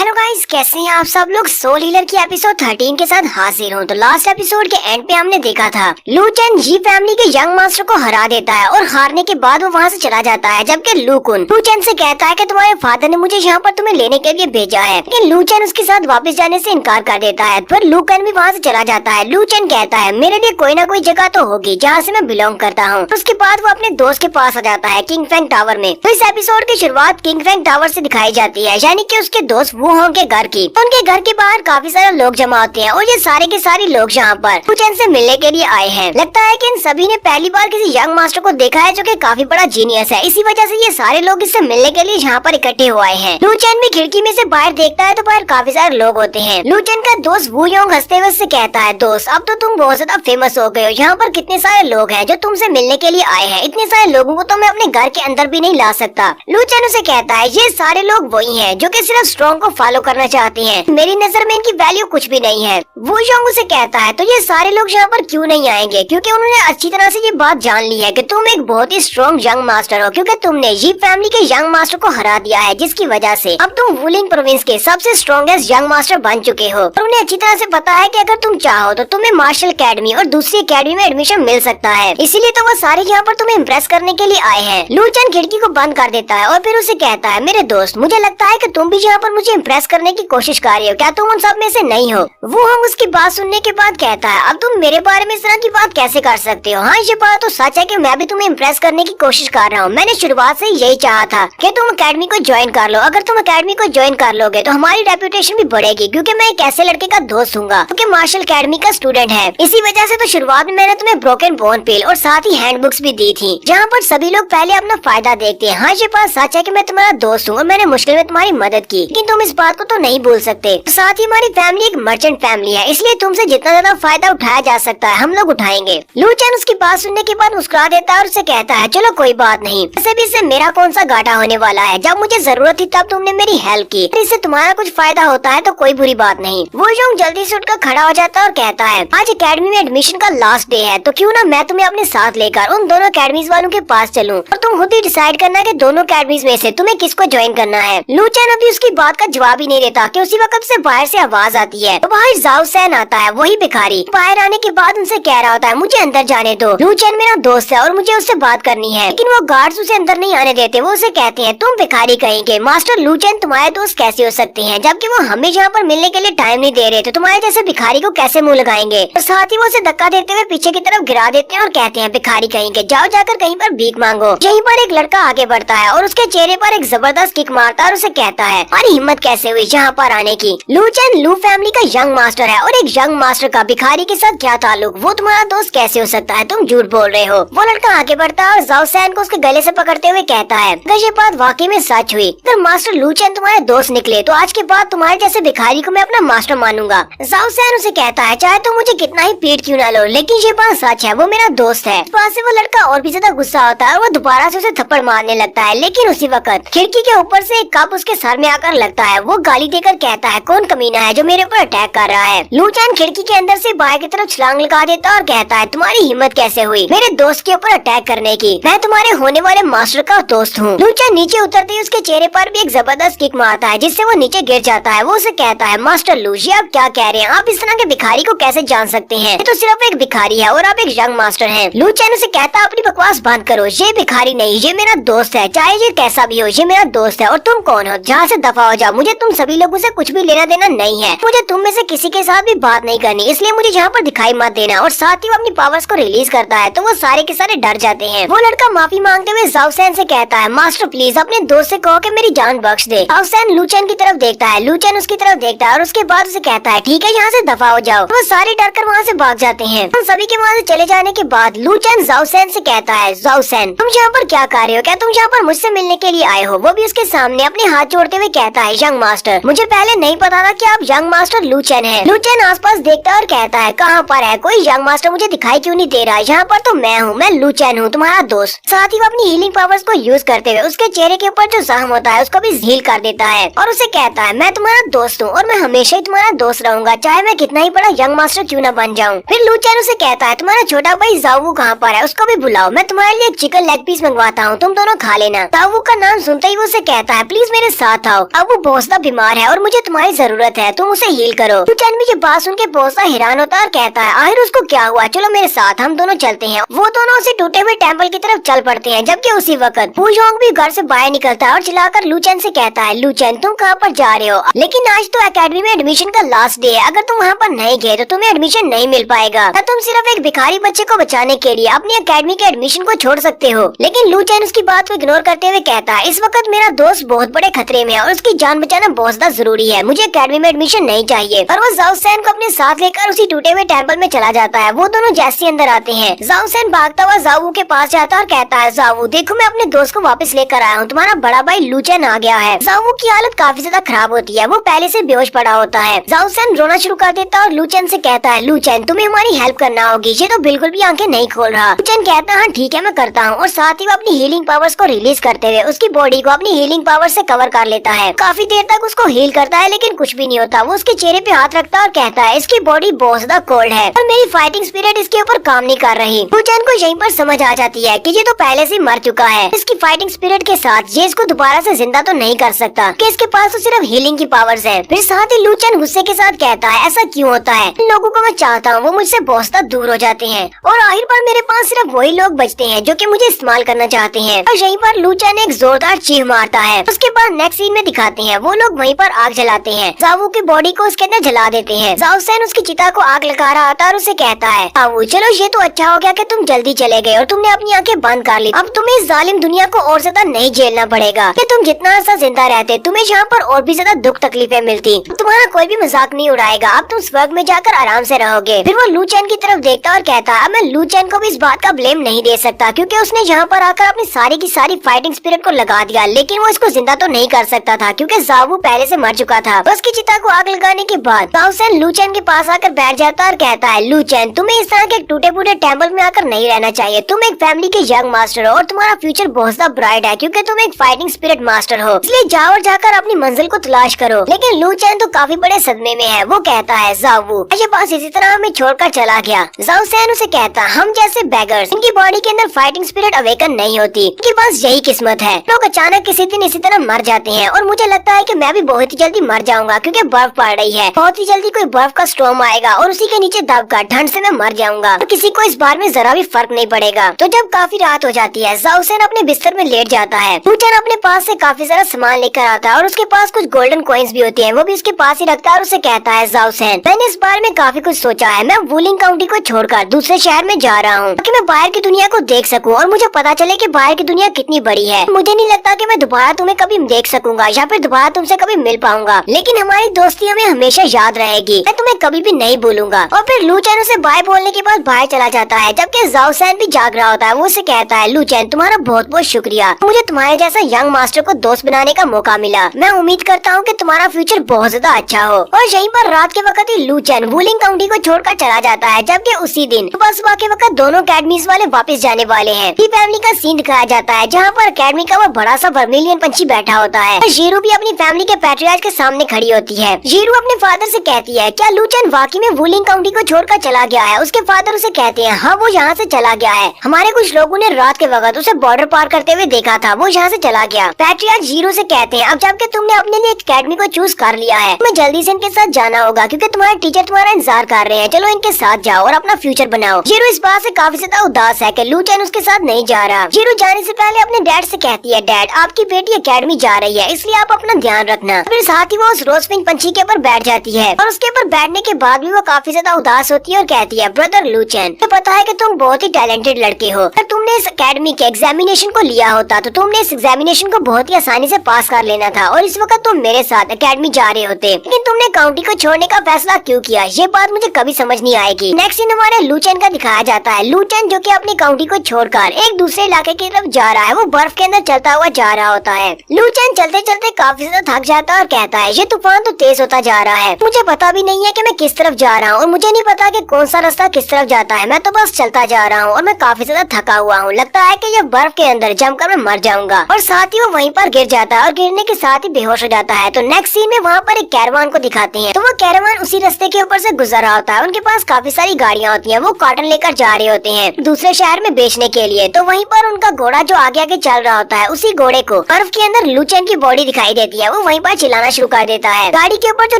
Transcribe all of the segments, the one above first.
Hello guys, कैसे हैं आप सब लोग। सोल हीलर की एपिसोड 13 के साथ हाजिर हूँ। तो लास्ट एपिसोड के एंड पे हमने देखा था लू चेन जी फैमिली के यंग मास्टर को हरा देता है और हारने के बाद वो वहाँ से चला जाता है। जबकि लू कुन लू चेन से कहता है कि तुम्हारे फादर ने मुझे यहाँ पर तुम्हें लेने के लिए भेजा है, लेकिन लू चेन उसके साथ वापस जाने से इनकार कर देता है। फिर लू कुन भी वहाँ से चला जाता है। लू चेन कहता है मेरे लिए कोई ना कोई जगह तो होगी जहाँ से मैं बिलोंग करता हूँ। उसके बाद वो अपने दोस्त के पास आ जाता है किंग फेंग टावर में। तो इस एपिसोड की शुरुआत किंग फेंग टावर से दिखाई जाती है, यानी कि उसके दोस्त वो होंगे घर की। उनके घर के बाहर काफी सारे लोग जमा होते हैं और ये सारे के सारे लोग यहाँ पर लू चेन से मिलने के लिए आए हैं। लगता है कि इन सभी ने पहली बार किसी यंग मास्टर को देखा है जो कि काफी बड़ा जीनियस है। इसी वजह से ये सारे लोग इससे मिलने के लिए यहाँ पर इकट्ठे हुए हैं। लू चेन भी खिड़की में से बाहर देखता है तो बाहर काफी सारे लोग होते हैं। लू चेन का दोस्त वू योंग हंसते हुए से कहता है, दोस्त अब तो तुम बहुत ज्यादा फेमस हो गए हो। यहाँ पर कितने सारे लोग हैं जो तुमसे मिलने के लिए आए हैं। इतने सारे लोगों को तो मैं अपने घर के अंदर भी नहीं ला सकता। लू चेन उसे कहता है ये सारे लोग वही हैं जो कि सिर्फ स्ट्रॉन्ग को फॉलो करना चाहते हैं। मेरी नजर में इनकी वैल्यू कुछ भी नहीं है। वू योंग उसे कहता है तो ये सारे लोग यहाँ पर क्यों नहीं आएंगे, क्योंकि उन्होंने अच्छी तरह से ये बात जान ली है कि तुम एक बहुत ही स्ट्रॉन्ग यंग मास्टर हो, क्योंकि तुमने जी फैमिली के यंग मास्टर को हरा दिया है, जिसकी वजह से अब तुम वुलिंग प्रोविंस के सबसे स्ट्रॉन्गेस्ट यंग मास्टर बन चुके हो। और उन्हें अच्छी तरह से पता है कि अगर तुम चाहो तो तुम्हें मार्शल एकेडमी और दूसरी एकेडमी में एडमिशन मिल सकता है। इसीलिए तो वो सारे यहाँ पर तुम्हें इम्प्रेस करने के लिए आए हैं। लू चेन खिड़की को बंद कर देता है और फिर उसे कहता है, मेरे दोस्त मुझे लगता है कि तुम भी यहाँ पर मुझे इम्प्रेस करने की कोशिश कर रहे हो, क्या तुम उन सब में से नहीं हो। वो हम उसकी बात सुनने के बाद कहता है, अब तुम मेरे बारे में इस तरह की बात कैसे कर सकते हो। हाँ ये बात तो सच है कि मैं भी तुम्हें इम्प्रेस करने की कोशिश कर रहा हूँ। मैंने शुरुआत से यही चाहा था कि तुम अकेडमी को ज्वाइन कर लो। अगर तुम अकेडमी को ज्वाइन कर लोगे तो हमारी रेपुटेशन भी बढ़ेगी, क्योंकि मैं एक ऐसे लड़के का दोस्त हूँगा क्योंकि मार्शल एकेडमी का स्टूडेंट है। इसी वजह से तो शुरुआत में मैंने तुम्हें ब्रोकन बोन पिल और साथ ही हैंड बुक्स भी दी थी, जहाँ पर सभी लोग पहले अपना फायदा देखते हैं। हाँ ये बात सच है कि मैं तुम्हारा दोस्त हूँ और मैंने मुश्किल में तुम्हारी मदद की, लेकिन तुम इस बात को तो नहीं भूल सकते। साथ ही हमारी फैमिली एक मर्चेंट फैमिली है, इसलिए तुमसे जितना ज्यादा फायदा उठाया जा सकता है हम लोग उठाएंगे। लू चेन उसकी बात सुनने के बाद मुस्कुरा देता है और उसे कहता है, चलो कोई बात नहीं, वैसे भी इससे मेरा कौन सा घाटा होने वाला है। जब मुझे जरूरत थी तब तुमने मेरी हेल्प की, इससे तुम्हारा कुछ फायदा होता है तो कोई बुरी बात नहीं। वो योंग जल्दी से उठकर खड़ा हो जाता है और कहता है, आज अकेडमी में एडमिशन का लास्ट डे है, तो क्यों ना मैं तुम्हें अपने साथ लेकर उन दोनों अकेडमीज वालों के पास चलूं और तुम खुद ही डिसाइड करना कि दोनों अकेडमीज में से तुम्हें किसको ज्वाइन करना है। लू चेन अभी उसकी बात का जवाब ही नहीं देता कि उसी वक्त से बाहर से आवाज आती है। तो बाहर जाओ सैन आता है, वही भिखारी। बाहर आने के बाद उनसे कह रहा होता है, मुझे अंदर जाने दो, लू चेन मेरा दोस्त है और मुझे उससे बात करनी है। लेकिन वो गार्ड्स उसे अंदर नहीं आने देते। वो उसे कहते हैं, तुम भिखारी कहेंगे, मास्टर लू चेन तुम्हारे दोस्त कैसे हो सकते हैं, जबकि वो हमें यहाँ पर मिलने के लिए टाइम नहीं दे रहे, तो तुम्हारे जैसे भिखारी को कैसे मुँह लगाएंगे। और साथ ही वो उसे धक्का देते हुए पीछे की तरफ गिरा देते हैं और कहते हैं, भिखारी कहेंगे, जाओ जाकर कहीं पर भीख मांगो। यहीं पर एक लड़का आगे बढ़ता है और उसके चेहरे पर एक जबरदस्त किक मारता है और उसे कहता है, अरे हिम्मत कैसे हुई यहाँ पर आने की। लू चेन लू फैमिली का यंग मास्टर है और एक यंग मास्टर का भिखारी के साथ क्या ताल्लुक, वो तुम्हारा दोस्त कैसे हो सकता है, तुम झूठ बोल रहे हो। वो लड़का आगे बढ़ता है और जाओ सैन को उसके गले से पकड़ते हुए कहता है, अगर ये बात वाकई में सच हुई, अगर मास्टर लू चेन तुम्हारे दोस्त निकले तो आज के बाद तुम्हारे जैसे भिखारी को मैं अपना मास्टर मानूंगा। जाओ सैन उसे कहता है, चाहे तो मुझे कितना ही पीट क्यों ना लो, लेकिन ये बात सच है, वो मेरा दोस्त है। इस बात से वो लड़का और भी ज्यादा गुस्सा होता है और वो दोबारा से उसे थप्पड़ मारने लगता है। लेकिन उसी वक्त खिड़की के ऊपर से एक कप उसके सर में आकर लगता है। वो गाली देकर कहता है, कौन कमीना है जो मेरे ऊपर अटैक कर रहा है। लू चेन खिड़की के अंदर से बाहर की तरफ छलांग लगा देता और कहता है, तुम्हारी हिम्मत कैसे हुई मेरे दोस्त के ऊपर अटैक करने की, मैं तुम्हारे होने वाले मास्टर का दोस्त हूँ। लू चेन नीचे उतरते ही उसके चेहरे पर भी एक जबरदस्त किक मारता है, जिससे वो नीचे गिर जाता है। वो उसे कहता है, मास्टर लू जी आप क्या कह रहे हैं, आप इस तरह के भिखारी को कैसे जान सकते हैं, ये तो सिर्फ एक भिखारी है और आप एक यंग मास्टर हैं। लू चेन उसे कहता है, अपनी बकवास बंद करो, ये भिखारी नहीं, ये मेरा दोस्त है, चाहे ये कैसा भी हो, ये मेरा दोस्त है। और तुम कौन हो, जहाँ से दफा हो जाओ, मुझे तुम सभी लोगों से कुछ भी लेना देना नहीं है। मुझे तुम में से किसी के साथ भी बात नहीं करनी, इसलिए मुझे यहाँ पर दिखाई मत देना। और साथ ही वो अपनी पावर्स को रिलीज करता है तो वो सारे के सारे डर जाते हैं। वो लड़का माफी मांगते हुए जाओ सैन से कहता है, मास्टर प्लीज अपने दोस्त से कहो कि मेरी जान बख्श दे। जाओ सैन लू चेन की तरफ देखता है, लू चेन उसकी तरफ देखता है और उसके बाद उसे कहता है, ठीक है यहाँ से दफा हो जाओ। वो सारे डर कर वहाँ से भाग जाते हैं। उन सभी के वहाँ से चले जाने के बाद लू चेन जाओ सैन से कहता है, जाओ सैन तुम यहाँ पर क्या कर रहे हो, क्या तुम यहाँ पर मुझसे मिलने के लिए आए हो। वो भी उसके सामने अपने हाथ जोड़ते हुए कहता है, यंग मास्टर मुझे पहले नहीं पता था कि आप यंग मास्टर लू चेन है। लू चेन आसपास देखता है और कहता है, कहाँ पर है कोई यंग मास्टर, मुझे दिखाई क्यों नहीं दे रहा है। यहाँ पर तो मैं हूँ, मैं लू चेन हूँ तुम्हारा दोस्त। साथ ही वो अपनी हीलिंग पावर्स को यूज करते हुए उसके चेहरे के ऊपर जो जख्म होता है उसको भी हील कर देता है और उसे कहता है, मैं तुम्हारा दोस्त हूँ और मैं हमेशा ही तुम्हारा दोस्त रहूंगा, चाहे मैं कितना ही बड़ा यंग मास्टर क्यों न बन जाऊँ। फिर लू चेन उसे कहता है, तुम्हारा छोटा भाई जाओ कहाँ पर है, उसको भी बुलाओ, मैं तुम्हारे लिए चिकन लेग पीस मंगवाता हूँ, तुम दोनों खा लेना। ताऊ का नाम सुनते ही वो उसे कहता है, प्लीज मेरे साथ आओ। अब वो बहुत ज्यादा बीमार है और मुझे तुम्हारी जरूरत है, तुम उसे हील करो। लू चैन भी ये बात सुन के बहुत सा हैरान होता है और कहता है आखिर उसको क्या हुआ, चलो मेरे साथ, हम दोनों चलते हैं। वो दोनों उसे टूटे हुए टेम्पल की तरफ चल पड़ते हैं। जबकि उसी वक्त वू योंग भी घर से बाहर निकलता है और चिल्लाकर लू चैन से कहता है लू चैन तुम कहाँ पर जा रहे हो, लेकिन आज तो एकेडमी में एडमिशन का लास्ट डे है, अगर तुम वहाँ पर नहीं गए तो तुम्हें एडमिशन नहीं मिल पाएगा। तुम सिर्फ एक भिखारी बच्चे को बचाने के लिए अपनी एकेडमी के एडमिशन को छोड़ सकते हो। लेकिन लू चैन उसकी बात को इग्नोर करते हुए कहता है इस वक्त मेरा दोस्त बहुत बड़े खतरे में है और उसकी जान बचाना बहुत ज्यादा जरूरी है, मुझे एकेडमी में एडमिशन नहीं चाहिए। और वो जाओ सैन को अपने साथ लेकर उसी टूटे हुए टेम्पल में चला जाता है। वो दोनों जैसे अंदर आते हैं, जाओ सैन भागता हुआ जाओ के पास जाता है और कहता है जाओ देखो मैं अपने दोस्त को वापस लेकर आया हूँ, तुम्हारा बड़ा भाई लू चैन आ गया है। जाओ की हालत काफी ज्यादा खराब होती है, वो पहले से बेहोश पड़ा होता है। जाओ सैन रोना शुरू कर देता है और लू चैन से कहता है लू चैन तुम्हें हमारी हेल्प करना होगी, ये तो बिल्कुल भी आंखें नहीं खोल रहा। लू चैन कहता है हाँ ठीक है मैं करता हूँ, और साथ ही वो अपनी हीलिंग पावर्स को रिलीज करते हुए उसकी बॉडी को अपनी हीलिंग पावर से कवर कर लेता है। काफी देर तक उसको हील करता है लेकिन कुछ भी नहीं होता। वो उसके चेहरे पे हाथ रखता है और कहता है इसकी बॉडी बहुत ज्यादा कोल्ड है और मेरी फाइटिंग स्पिरिट इसके ऊपर काम नहीं कर रही। लू चैन को यहीं पर समझ आ जाती है कि ये तो पहले से मर चुका है, इसकी फाइटिंग स्पिरिट के साथ ये इसको दोबारा से जिंदा तो नहीं कर सकता कि इसके पास तो सिर्फ हीलिंग की पावर्स है। फिर साथ ही लू चैन गुस्से के साथ कहता है ऐसा क्यों होता है, इन लोगों को मैं चाहता हूँ वो मुझसे बहुत ज्यादा दूर हो जाते हैं और आखिर पर मेरे पास सिर्फ वही लोग बचते हैं जो कि मुझे इस्तेमाल करना चाहते हैं। और यहीं पर लू चैन एक जोरदार चीख मारता है। उसके बाद नेक्स्ट सीन में दिखाते हैं वो लोग वहीं पर आग जलाते हैं, जावू की बॉडी को उसके अंदर जला देते हैं। जाओ सैन उसकी चिता को आग लगा रहा था और उसे कहता है जावू चलो ये तो अच्छा हो गया कि तुम जल्दी चले गए और तुमने अपनी आंखें बंद कर ली, अब तुम्हें इस जालिम दुनिया को और ज्यादा नहीं झेलना पड़ेगा कि तुम जितना अर्सा जिंदा रहते तुम्हें यहाँ पर और भी ज्यादा दुख तकलीफें मिलती, तुम्हारा कोई भी मजाक नहीं उड़ाएगा, अब तुम स्वर्ग में जाकर आराम से रहोगे। फिर वो लू चैन की तरफ देखता और कहता है मैं लू चैन को भी इस बात का ब्लेम नहीं दे सकता क्योंकि उसने यहाँ पर आकर अपनी सारी की सारी फाइटिंग स्पिरिट को लगा दिया, लेकिन वो इसको जिंदा तो नहीं कर सकता था क्योंकि जावू पहले से मर चुका था। उसकी चिता को आग लगाने के बाद जाओ सैन लू चैन के पास आकर बैठ जाता और कहता है लू चैन तुम्हें इस तरह के टूटे फूटे टेम्पल में आकर नहीं रहना चाहिए, तुम एक फैमिली के यंग मास्टर हो और तुम्हारा फ्यूचर बहुत ज्यादा ब्राइट है क्योंकि तुम एक फाइटिंग स्पिरिट मास्टर हो, इसलिए जाओ और जाकर अपनी मंजिल को तलाश करो। लेकिन लू चैन तो काफी बड़े सदमे में है। वो कहता है जावू ये बस इसी तरह हमें छोड़कर चला गया। जाओ सैन उसे कहता हम जैसे बैगर्स इनकी बॉडी के अंदर फाइटिंग स्पिरिट अवेकन नहीं होती, इनके पास यही किस्मत है, लोग अचानक किसी दिन इसी तरह मर जाते हैं और मुझे लगता है कि मैं भी बहुत ही जल्दी मर जाऊंगा क्योंकि बर्फ पड़ रही है, बहुत ही जल्दी कोई बर्फ का स्टॉर्म आएगा और उसी के नीचे दबकर ठंड से मैं मर जाऊंगा और किसी को इस बार में जरा भी फर्क नहीं पड़ेगा। तो जब काफी रात हो जाती है जाओ सैन अपने बिस्तर में लेट जाता है। लू चैन अपने पास से काफी सारा सामान लेकर आता है और उसके पास कुछ गोल्डन कॉइन्स भी होती हैं, वो भी उसके पास ही रखता है और उसे कहता है जाओ सैन मैंने इस बार में काफी कुछ सोचा है, मैं वुलिंग काउंटी को छोड़कर दूसरे शहर में जा रहा हूँ ताकि मैं बाहर की दुनिया को देख सकूँ और मुझे पता चले कि बाहर की दुनिया कितनी बड़ी है। मुझे नहीं लगता कि मैं दोबारा तुम्हें कभी देख सकूंगा या फिर दोबारा तुमसे कभी मिल पाऊंगा, लेकिन हमारी दोस्ती हमें हमेशा याद रहेगी, मैं तुम्हें कभी भी नहीं भूलूंगा। और फिर लू चैन उसे बाय बोलने के बाद बाहर चला जाता है जबकि जाओ सैन भी जाग रहा होता है। वो उसे कहता है लू चैन तुम्हारा बहुत बहुत शुक्रिया, मुझे तुम्हारे जैसा यंग मास्टर को दोस्त बनाने का मौका मिला, मैं उम्मीद करता हूँ कि तुम्हारा फ्यूचर बहुत ज्यादा अच्छा हो। और यहीं पर रात के वक्त ही लू चैन वुलिंग काउंटी को छोड़कर चला जाता है जबकि उसी दिन सुबह के वक्त दोनों अकेडमीज वाले वापस जाने वाले हैं। फैमिली का सीन दिखाया जाता है जहाँ पर अकेडमी का वो बड़ा सा वर्मिलियन पंछी बैठा होता है। जीरू भी अपनी फैमिली के पैट्रियार्च के सामने खड़ी होती है। जीरू अपने फादर से कहती है क्या लू चैन वाकई में वुलिंग काउंटी को छोड़कर चला गया है। उसके फादर उसे कहते हैं हाँ वो यहाँ से चला गया है, हमारे कुछ लोगों ने रात के वक्त उसे बॉर्डर पार करते हुए देखा था, वो यहाँ से चला गया। पैट्रियार्च जीरू से कहते हैं अब जबकि तुमने अपने लिए अकेडमी को चूज कर लिया है तुम्हें जल्दी से इनके साथ जाना होगा क्योंकि तुम्हारे टीचर तुम्हारा इंतजार कर रहे हैं, चलो इनके साथ जाओ और अपना फ्यूचर बनाओ। जीरू इस बात से काफी ज्यादा उदास है कि लू चैन उसके साथ नहीं जा रहा। जीरू जाने से पहले अपने डैड से कहती है डैड आपकी बेटी अकेडमी जा रही है इसलिए आप अपना ध्यान रखना। फिर साथ ही वो उस रोजफिंच पंछी के ऊपर बैठ जाती है और उसके ऊपर बैठने के बाद भी वो काफी ज्यादा उदास होती है और कहती है ब्रदर लू चैन मुझे पता है कि तुम बहुत ही टैलेंटेड लड़के हो, अगर तुमने इस अकेडमी के एग्जामिनेशन को लिया होता तो तुमने इस एग्जामिनेशन को बहुत ही आसानी से पास कर लेना था और इस वक्त तुम मेरे साथ अकेडमी जा रहे होते, लेकिन तुमने काउंटी को छोड़ने का फैसला क्यों किया ये बात मुझे कभी समझ नहीं आएगी। नेक्स्ट सीन हमारे लू चैन का दिखाया जाता है। लू चैन जो कि अपनी काउंटी को छोड़कर एक दूसरे इलाके की तरफ जा रहा है, वो बर्फ के अंदर चलता हुआ जा रहा होता है। लू चैन चलते चलते काफी ज्यादा थक जाता है और कहता है ये तूफान तो तेज होता जा रहा है, मुझे पता भी नहीं है कि मैं किस तरफ जा रहा हूँ और मुझे नहीं पता कि कौन सा रास्ता किस तरफ जाता है, मैं तो बस चलता जा रहा हूँ और मैं काफी ज्यादा थका हुआ हूँ, लगता है कि ये बर्फ के अंदर जमकर मैं मर जाऊंगा। और साथ ही वो वहीं पर गिर जाता है और गिरने के साथ ही बेहोश हो जाता है। तो नेक्स्ट सीन में वहाँ पर एक कैरवान को दिखाते हैं, तो वो कैरवान उसी रास्ते के ऊपर से गुजर रहा होता है, उनके पास काफी सारी गाड़ियाँ होती हैं, वो कॉटन लेकर जा रहे होते हैं दूसरे शहर में बेचने के लिए। तो वहीं पर उनका घोड़ा जो आगे आगे चल रहा होता है, उसी घोड़े को बर्फ के अंदर लू चैन की बॉडी दिखाई देती है, है वो वहीं पर चिल्लाना शुरू कर देता है। गाड़ी के ऊपर जो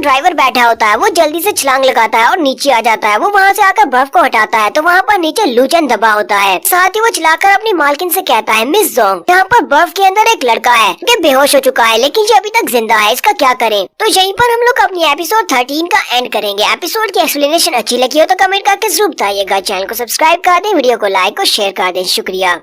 ड्राइवर बैठा होता है वो जल्दी से छलांग लगाता है और नीचे आ जाता है। वो वहाँ से आकर बर्फ को हटाता है तो वहाँ पर नीचे लूचन दबा होता है। साथ ही वो चिल्लाकर अपनी मालकिन से कहता है, मिस जोंग, यहाँ पर बर्फ के अंदर एक लड़का है जो बेहोश हो चुका है लेकिन ये अभी तक जिंदा है, इसका क्या करें। तो यहीं पर हम लोग अपनी एपिसोड 13 का एंड करेंगे। एपिसोड की एक्सप्लेनेशन अच्छी लगी हो तो कमेंट करके जरूर बताइएगा। चैनल को सब्सक्राइब कर दें, वीडियो को लाइक और शेयर कर दें। शुक्रिया।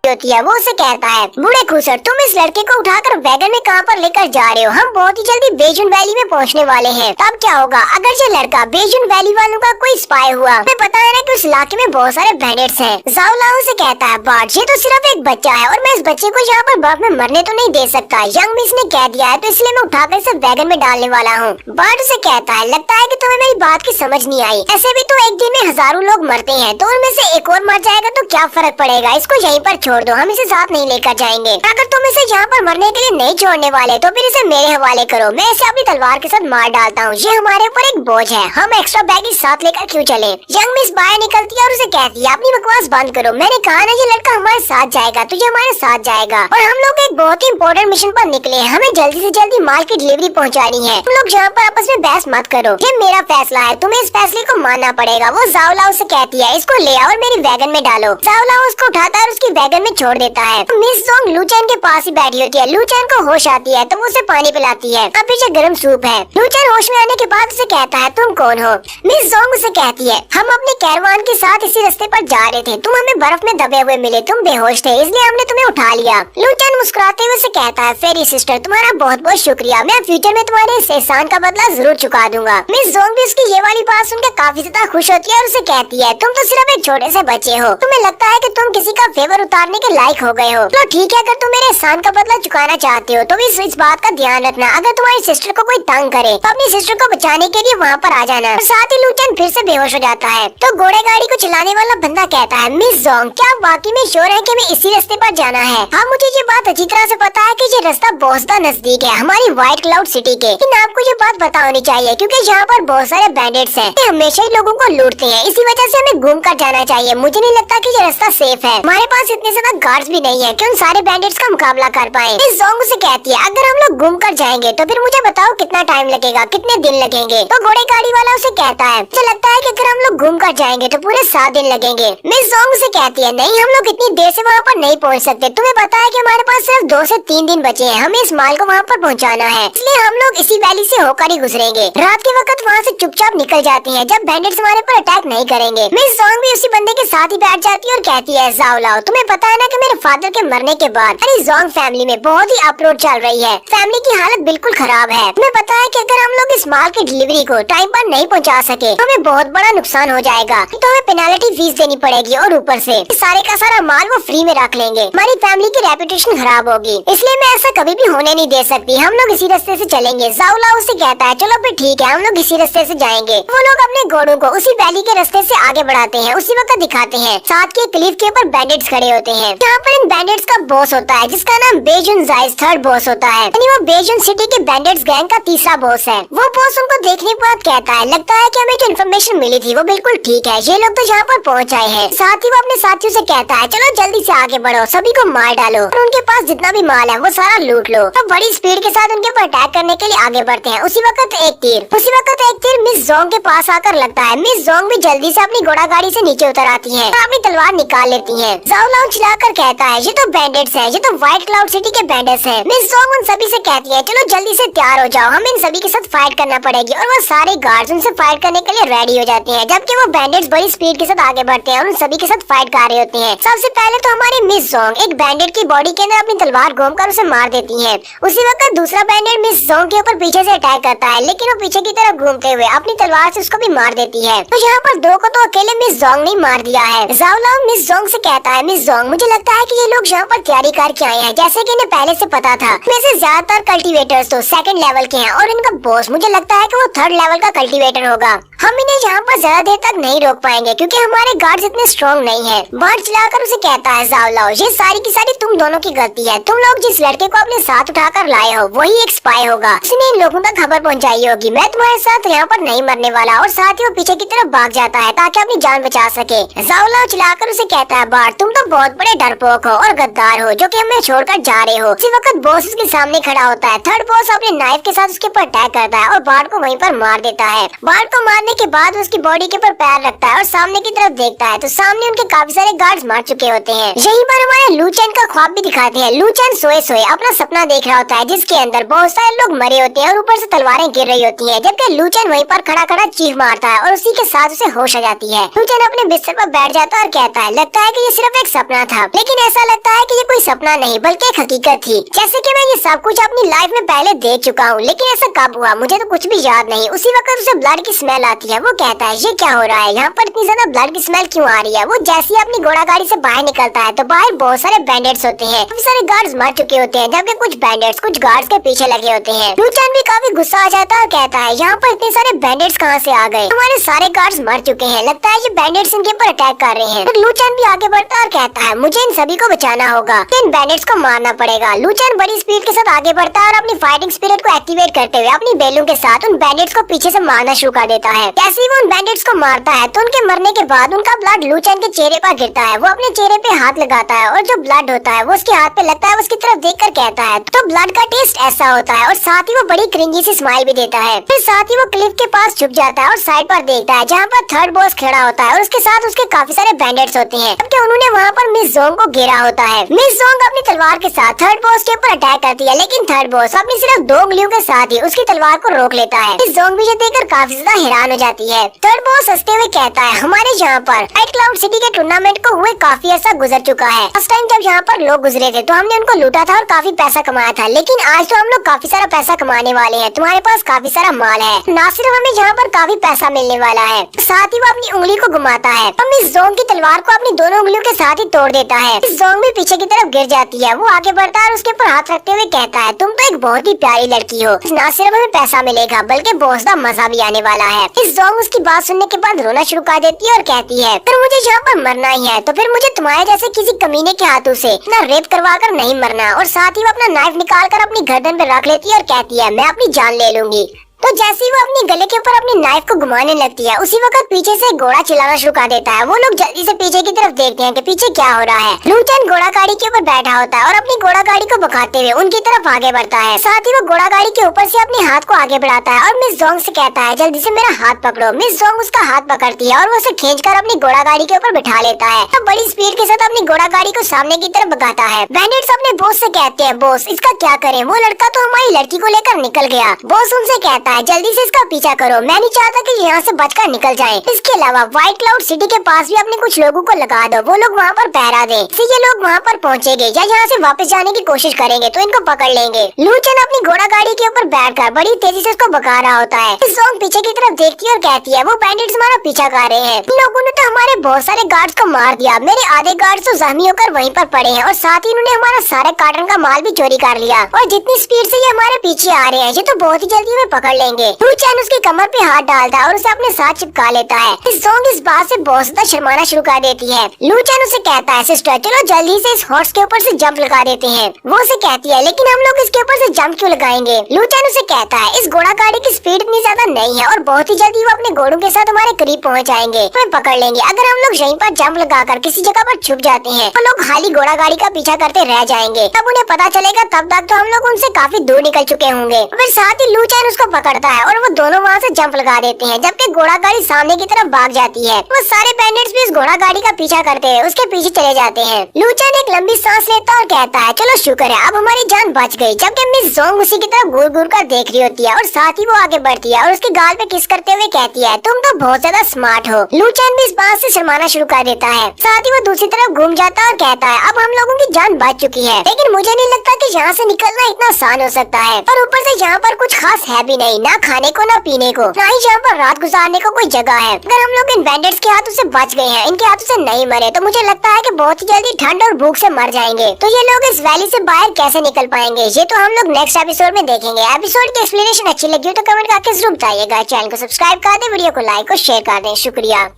होती है वो उसे कहता है, बूढ़े खुसर, तुम इस लड़के को उठाकर वैगन में कहां पर लेकर जा रहे हो? हम बहुत ही जल्दी बेजुन वैली में पहुंचने वाले हैं। तब क्या होगा अगर ये लड़का बेजुन वैली वालों का कोई स्पाई हुआ? हमें पता है ना कि उस इलाके में बहुत सारे बैंडिट्स हैं। जाओ लाओ से कहता है, बार्ट, ये तो सिर्फ एक बच्चा है और मैं इस बच्चे को यहाँ पर बर्फ में मरने तो नहीं दे सकता। यंग मिस ने कह दिया है तो इसलिए मैं उठाकर इसे वैगन में डालने वाला हूँ। बार्ट उसे कहता है, लगता है कि तुम्हें मेरी बात की समझ नहीं आई। ऐसे भी तो एक दिन में हजारों लोग मरते हैं, तो उनमें से एक और मर जाएगा तो क्या फर्क पड़ेगा? इसको यहीं पर छोड़ दो, हम इसे साथ नहीं लेकर जाएंगे। अगर तुम इसे यहाँ पर मरने के लिए नहीं छोड़ने वाले तो फिर इसे मेरे हवाले करो, मैं इसे अपनी तलवार के साथ मार डालता हूँ। ये हमारे ऊपर एक बोझ है, हम एक्स्ट्रा बैगेज साथ लेकर क्यों चले? यंग मिस बाहर निकलती है और उसे कहती है, अपनी बकवास बंद करो, मैंने कहा ना ये लड़का हमारे साथ जाएगा तो ये हमारे साथ जाएगा। और हम लोग एक बहुत ही इम्पोर्टेंट मिशन पर निकले हैं, हमें जल्दी से जल्दी माल की डिलीवरी पहुँचानी है। तुम लोग यहाँ पर आपस में बहस मत करो, ये मेरा फैसला है, तुम्हें इस फैसले को मानना पड़ेगा। वो जाओ लाओ से कहती है, इसको ले आओ और मेरी वैगन में डालो। जाओ लाओ उसको उठाता है और उसकी वैगन में छोड़ देता है। मिस जोंग लूचैन के पास ही बैठी होती है। लूचैन को होश आती है तो वो उसे पानी पिलाती है। अब पीछे गर्म सूप है। लूचैन होश में आने के बाद उसे कहता है, तुम कौन हो? मिस जोंग उसे कहती है, हम अपने कैरवान के साथ इसी रास्ते पर जा रहे थे, तुम हमें बर्फ में दबे हुए मिले, तुम बेहोश थे इसलिए हमने तुम्हें उठा लिया। लूचैन मुस्कुराते हुए उसे कहता है, फेरी सिस्टर, तुम्हारा बहुत बहुत शुक्रिया, मैं फ्यूचर में तुम्हारे इस एहसान का बदला जरूर चुका दूंगा। मिस जोंग भी उसकी ये वाली बात सुनकर काफी ज्यादा खुश होती है और उसे कहती है, तुम तो सिर्फ एक छोटे से बच्चे हो, तुम्हें लगता है कि तुम किसी का फेवर उतारने के लायक हो गए हो। तो ठीक है, अगर तुम मेरे एहसान का बदला चुकाना चाहते हो तो इस बात का ध्यान रखना, अगर तुम्हारी सिस्टर को कोई तंग करे तो अपनी सिस्टर को बचाने के लिए वहाँ पर आ जाना। साथ ही लूचैन फिर से बेहोश हो जाता है तो घोड़े गाड़ी को चलाने वाला बंदा कहता है, मिस जोंग, क्या आप वाकई में श्योर है कि हमें इसी रास्ते पर जाना है? हाँ, मुझे ये बात अच्छी तरह से पता है कि ये रास्ता बहुत ज्यादा नजदीक है हमारी व्हाइट क्लाउड सिटी के, लेकिन आपको ये बात पता होनी चाहिए क्योंकि यहाँ पर बहुत सारे बैंडिट्स हैं, ये हमेशा ही लोगों को लूटते हैं, इसी वजह से हमें घूम कर जाना चाहिए। मुझे नहीं लगता कि ये रास्ता सेफ है, हमारे पास इतने ज्यादा गार्ड्स भी नहीं है कि उन सारे बैंडिट्स का मुकाबला कर पाए। मिस जोंग उसे कहती है, अगर हम लोग घूम कर जाएंगे तो फिर मुझे बताओ कितना टाइम लगेगा, कितने दिन लगेंगे? तो घोड़े गाड़ी वाला उसे कहता है, मुझे लगता है कि अगर हम लोग घूम कर जाएंगे तो पूरे 7 दिन लगेंगे। मिस जोंग उसे कहती है, नहीं, हम लोग इतनी देर से वहाँ पर नहीं पहुँच सकते, तुम्हें पता है कि हमारे पास सिर्फ 2 से 3 दिन बचे हैं, हमें इस माल को वहाँ पर पहुँचाना है, इसलिए हम लोग इसी वैली से होकर ही गुजरेंगे। रात के वक्त वहाँ से चुपचाप निकल जाते हैं जब बैंडिट्स हमारे पर अटैक नहीं करेंगे। मिस जोंग भी उसी बंदे के साथ ही बैठ जाती है और कहती है, जाओ लाओ, तुम्हें पता है ना कि मेरे फादर के मरने के बाद मेरी जोंग फैमिली में बहुत ही अपलोड चल रही है, फैमिली की हालत बिल्कुल खराब है। तुम्हें पता है कि अगर हम लोग इस माल की डिलीवरी को टाइम पर नहीं पहुंचा सके तो हमें बहुत बड़ा नुकसान हो जाएगा, तो हमें पेनाल्टी फीस देनी पड़ेगी और ऊपर से सारे का सारा माल वो फ्री में रख लेंगे, हमारी फैमिली की रेपुटेशन खराब होगी, इसलिए मैं ऐसा कभी भी होने नहीं दे सकती, हम लोग इसी रास्ते से चलेंगे। जाओ लाओ उसे कहता है, चलो फिर ठीक है, हम लोग इसी रास्ते से जाएंगे। वो लोग अपने घोड़ों को उसी वैली के रास्ते से आगे बढ़ाते हैं। उसी वक्त दिखाते हैं साथ के क्लिफ के ऊपर बैंडिट्स खड़े होते हैं, यहाँ पर इन बैंडिट्स का बॉस होता है जिसका नाम बेजुन जाइज थर्ड बॉस होता है, यानी वो बेजुन सिटी के बैंडिट्स गैंग का तीसरा बॉस है। वो बॉस उनको देखने के बाद कहता है, लगता है कि हमें जो इन्फॉर्मेशन मिली थी वो बिल्कुल ठीक है, ये लोग तो यहाँ पर पहुँच आए हैं। साथ ही वो अपने साथियों से कहता है, चलो जल्दी से आगे बढ़ो, सभी को मार डालो और उनके पास जितना भी माल है वो सारा लूट लो। तो बड़ी स्पीड के साथ उनके ऊपर अटैक करने के लिए आगे बढ़ते हैं। उसी वक्त एक तीर मिस जोंग के पास आकर लगता है। मिस जोंग भी जल्दी से अपनी घोड़ा गाड़ी से नीचे उतर आती है, अपनी तलवार निकाल लेती है। जाओ लाओ चिल्लाकर कहता है, ये तो बैंडिट्स हैं, ये तो व्हाइट क्लाउड सिटी के बैंडिट्स हैं। मिस जोंग उन सभी से कहती है, चलो जल्दी से तैयार हो जाओ, हमें इन सभी के साथ फाइट करना पड़ेगी। और वो सारे गार्ड्स उनसे फाइट करने के लिए रेडी हो जाते हैं, जबकि वो बैंडिट्स बड़ी स्पीड के साथ आगे बढ़ते हैं और उन सभी के साथ फाइट कर रहे होते हैं। सबसे पहले तो हमारी मिस जोंग एक बैंडिट की बॉडी के अंदर अपनी तलवार घूमकर उसे मार देती है। उसी वक्त दूसरा बैंडिट मिस जोंग के ऊपर पीछे से अटैक करता है, लेकिन वो पीछे की तरफ घूमते हुए अपनी तलवार से उसको भी मार देती है। तो यहाँ पर 2 को तो अकेले मिस जोंग ने मार दिया है। जाओ लाओ मिस जोंग से कहता है, मिस जोंग, मुझे लगता है कि ये लोग यहाँ पर तैयारी करके आए हैं, जैसे कि इन्हें पहले से पता था। में से ज्यादातर कल्टीवेटर्स तो 2nd लेवल के हैं और इनका बॉस मुझे लगता है कि वो 3rd लेवल का कल्टीवेटर होगा। हम इन्हें यहाँ पर ज्यादा देर तक नहीं रोक पाएंगे क्योंकि हमारे गार्ड्स इतने स्ट्रॉन्ग नहीं है। बार्ड चिल्लाकर उसे कहता है, जाओ ये सारी की सारी तुम दोनों की गलती है। तुम लोग जिस लड़के को अपने साथ उठाकर लाए हो वही एक स्पाई होगा। उसने इन लोगों तक खबर पहुँचाई होगी। मैं तुम्हारे साथ यहाँ पर नहीं मरने वाला। और साथ ही वो पीछे की तरफ भाग जाता है ताकि अपनी जान बचा सके। जाओ चिल्लाकर उसे कहता है, बार्ड तुम तो बहुत बड़े डरपोक हो और गद्दार हो जो कि हमें छोड़कर जा रहे हो। उसी वक्त बॉस उसके सामने खड़ा होता है। थर्ड बॉस अपने नाइफ के साथ उसके ऊपर अटैक करता है और बार्ड को वहीं पर मार देता है। बार्ड को मारने के बाद उसकी बॉडी के ऊपर पैर रखता है और सामने की तरफ देखता है तो सामने उनके काफी सारे गार्ड्स मार चुके होते हैं। यहीं पर हमारे लू चैन का ख्वाब भी दिखाते हैं। लू चैन सोए सोए अपना सपना देख रहा होता है जिसके अंदर बहुत सारे लोग मरे होते हैं और ऊपर से तलवारें गिर रही होती हैं, जबकि लू चैन वहीं पर खड़ा खड़ा चीख मारता है और उसी के साथ उसे होश आ जाती है। लू चैन अपने बिस्तर पर बैठ जाता है और कहता है, लगता है कि ये सिर्फ एक सपना था, लेकिन ऐसा लगता है कि ये कोई सपना नहीं बल्कि एक हकीकत थी। जैसे कि मैं ये सब कुछ अपनी लाइफ में पहले देख चुका हूँ, लेकिन ऐसा कब हुआ मुझे तो कुछ भी याद नहीं। उसी वक्त उसे ब्लड की स्मेल आती है। वो कहता है, ये क्या हो रहा है, यहाँ पर इतनी ज्यादा ब्लड की स्मेल क्यों आ रही है। वो जैसे ही अपनी घोड़ा गाड़ी से बाहर निकलता है तो बाहर बहुत सारे बैंडेड्स होते हैं। काफी सारे गार्ड्स मर चुके होते हैं, जबकि कुछ बैंडेड्स कुछ गार्ड्स के पीछे लगे होते हैं। लू चैन भी काफी गुस्सा आ जाता है और कहता है, यहाँ पर इतने सारे बैंडेड्स कहाँ से आ गए, हमारे सारे गार्ड्स मर चुके हैं, लगता है ये बैंडेड्स इनके ऊपर अटैक कर रहे हैं। लू चैन भी आगे बढ़ता है और कहता है, मुझे इन सभी को बचाना होगा, इन बैंडेड्स को मारना पड़ेगा। लू चैन बड़ी स्पीड के साथ आगे बढ़ता है और अपनी फाइटिंग स्पिरिट को एक्टिवेट करते हुए अपनी बेलून के साथ उन बैंडेड्स को पीछे से मारना शुरू कर देता है। जैसे ही वो उन बैंडेड्स को मारता है तो उनके मरने के बाद उनका ब्लड लू चैन के चेहरे पर गिरता है। वो अपने चेहरे पे हाथ लगाता है और जो ब्लड होता है वो उसके हाथ पे लगता है। उसकी तरफ देखकर कहता है, तो ब्लड का टेस्ट ऐसा होता है। और साथ ही वो बड़ी क्रिंजी सी स्माइल भी देता है। फिर साथ ही वो क्लिफ के पास छुप जाता है और साइड पर देखता है जहाँ पर थर्ड बॉस खड़ा होता है और उसके साथ उसके काफी सारे बैंडेड्स होते हैं, जबकि उन्होंने वहाँ पर मिस जोंग को घेरा होता है। मिस जोंग अपनी तलवार के साथ थर्ड बॉस के ऊपर अटैक करती है, लेकिन थर्ड बॉस अपनी सिर्फ 2 उंगलियों के साथ ही उसकी तलवार को रोक लेता है। मिस जोंग भी ये देखकर काफी ज्यादा हैरान हो जाती है। थर्ड बॉस हंसते हुए कहता है, हमारे यहाँ पर व्हाइट क्लाउड सिटी के टूर्नामेंट को हुए काफी ऐसा गुजर चुका है। फर्स्ट टाइम जब यहाँ पर लोग गुजरे थे तो हमने उनको लूटा था और काफी पैसा कमाया था, लेकिन आज तो हम लोग काफी सारा पैसा कमाने वाले हैं। तुम्हारे पास काफी सारा माल है, ना सिर्फ हमें यहाँ पर काफी पैसा मिलने वाला है, साथ ही वो अपनी उंगली को घुमाता है। तो मिस जोंग की तलवार को अपनी दोनों उंगलियों के साथ ही तोड़ देता है। मिस जोंग भी पीछे की तरफ गिर जाती है। वो आगे बढ़ता है और उसके ऊपर हाथ रखते हुए कहता है, तुम तो एक बहुत ही प्यारी लड़की हो, ना सिर्फ हमें पैसा मिलेगा बल्कि बहुत सा मजा भी आने वाला है। मिस जोंग उसकी बात सुनने के बाद रोना शुरू कर देती है और कहती है, अगर मुझे यहाँ पर मरना ही है तो फिर मुझे तुम्हारे जैसे किसी कमीने के हाथों से ना रेप करवा कर नहीं मरना। और साथ ही वो अपना नाइफ निकाल कर अपनी गर्दन पे रख लेती है और कहती है, मैं अपनी जान ले लूंगी। तो जैसे ही वो अपने गले के ऊपर अपनी नाइफ को घुमाने लगती है उसी वक्त पीछे से घोड़ा चिल्लाना शुरू कर देता है। वो लोग जल्दी से पीछे की तरफ देखते हैं कि पीछे क्या हो रहा है। लू चैन घोड़ा गाड़ी के ऊपर बैठा होता है और अपनी घोड़ा गाड़ी को भगाते हुए उनकी तरफ आगे बढ़ता है। साथ ही वो घोड़ा गाड़ी के ऊपर से अपने हाथ को आगे बढ़ाता है और मिस जोंग से कहता है, जल्दी से मेरा हाथ पकड़ो। मिस जोंग उसका हाथ पकड़ती है और वो उसे खींचकर अपनी घोड़ा गाड़ी के ऊपर बिठा लेता है। तब बड़ी स्पीड के साथ अपनी घोड़ा गाड़ी को सामने की तरफ भगाता है। बैंडेड्स अपने बॉस से कहते हैं, बॉस इसका क्या करें, वो लड़का तो हमारी लड़की को लेकर निकल गया। बॉस उनसे कहता है, जल्दी से इसका पीछा करो, मैं नहीं चाहता कि यहाँ से बचकर निकल जाए। इसके अलावा व्हाइट क्लाउड सिटी के पास भी अपने कुछ लोगों को लगा दो, वो लोग वहाँ पर पहरा दें। फिर ये लोग वहाँ पर पहुँचेंगे या यहाँ से वापस जाने की कोशिश करेंगे तो इनको पकड़ लेंगे। लू चैन अपनी घोड़ा गाड़ी के ऊपर बैठकर बड़ी तेजी से उसको भगा रहा होता है। मिस जोंग पीछे की तरफ देखती है और कहती है, वो बैंडेड्स हमारा पीछा कर रहे हैं, इन लोगों ने तो हमारे बहुत सारे गार्ड्स को मार दिया, मेरे आधे गार्ड्स तो जख्मी होकर वहीं पर पड़े हैं और साथ ही उन्होंने हमारा सारा कार्टन का माल भी चोरी कर लिया। और जितनी स्पीड से ये हमारे पीछे आ रहे हैं ये तो बहुत ही जल्दी हमें पकड़ लेंगे। लू चैन उसकी कमर पे हाथ डालता है और उसे अपने साथ चिपका लेता है। मिस जोंग इस बात से बहुत ज्यादा शर्माना शुरू कर देती है। लू चैन उसे कहता है, सिस्टर चलो जल्दी से इस हॉर्स के ऊपर से जंप लगा देते हैं। वो उसे कहती है, लेकिन हम लोग इसके ऊपर से जंप क्यों लगाएंगे। लू चैन उसे कहता है, इस घोड़ा गाड़ी की स्पीड इतनी ज्यादा नहीं है और बहुत ही जल्दी वो अपने घोड़ों के साथ हमारे करीब पहुंच जाएंगे, हमें पकड़ लेंगे। अगर हम लोग यहीं पर जंप लगाकर किसी जगह पर छुप जाते हैं तो लोग खाली घोड़ा गाड़ी का पीछा करते रह जाएंगे। तब उन्हें पता चलेगा, तब तक तो हम लोग उनसे काफी दूर निकल चुके होंगे। फिर साथ ही लू चैन उसको पकड़ता है और वो दोनों वहाँ से जंप लगा देते हैं, जबकि घोड़ा गाड़ी सामने की तरफ भाग जाती है। वो सारे बैंडेड्स भी इस घोड़ा गाड़ी का पीछा करते हैं, उसके पीछे चले जाते हैं। लू चैन एक लंबी सांस लेता और कहता है, चलो शुक्र है अब हमारी जान बच गई। जबकि मिस जोंग उसी की तरफ घूर घूर कर देख रही होती है और साथ ही वो आगे बढ़ती है और उसके गाल पे किस करते हुए कहती है, तुम तो बहुत ज्यादा स्मार्ट हो। लू चैन भी इस बात से शर्माना शुरू कर देता है। साथ ही वो दूसरी तरफ घूम जाता है और कहता है, अब हम लोगों की जान बच चुकी है, लेकिन मुझे नहीं लगता कि यहाँ से निकलना इतना आसान हो सकता है। और ऊपर से यहाँ पर कुछ खास है भी नहीं, ना ना खाने को ना पीने को, ना ही यहाँ पर रात गुजारने को कोई जगह है। अगर हम लोग इन बैंडिट्स के हाथों से बच गए हैं, इनके हाथों से नहीं मरे, तो मुझे लगता है कि बहुत ही जल्दी ठंड और भूख से मर जाएंगे। तो ये लोग इस वैली से बाहर कैसे निकल पाएंगे, ये तो हम लोग नेक्स्ट एपिसोड में देखेंगे। एपिसोड की एक्सप्लेनेशन अच्छी लगी हो तो कमेंट करके जरूर बताइएगा। चैनल को सब्सक्राइब कर दें, वीडियो को लाइक और शेयर कर दें। शुक्रिया।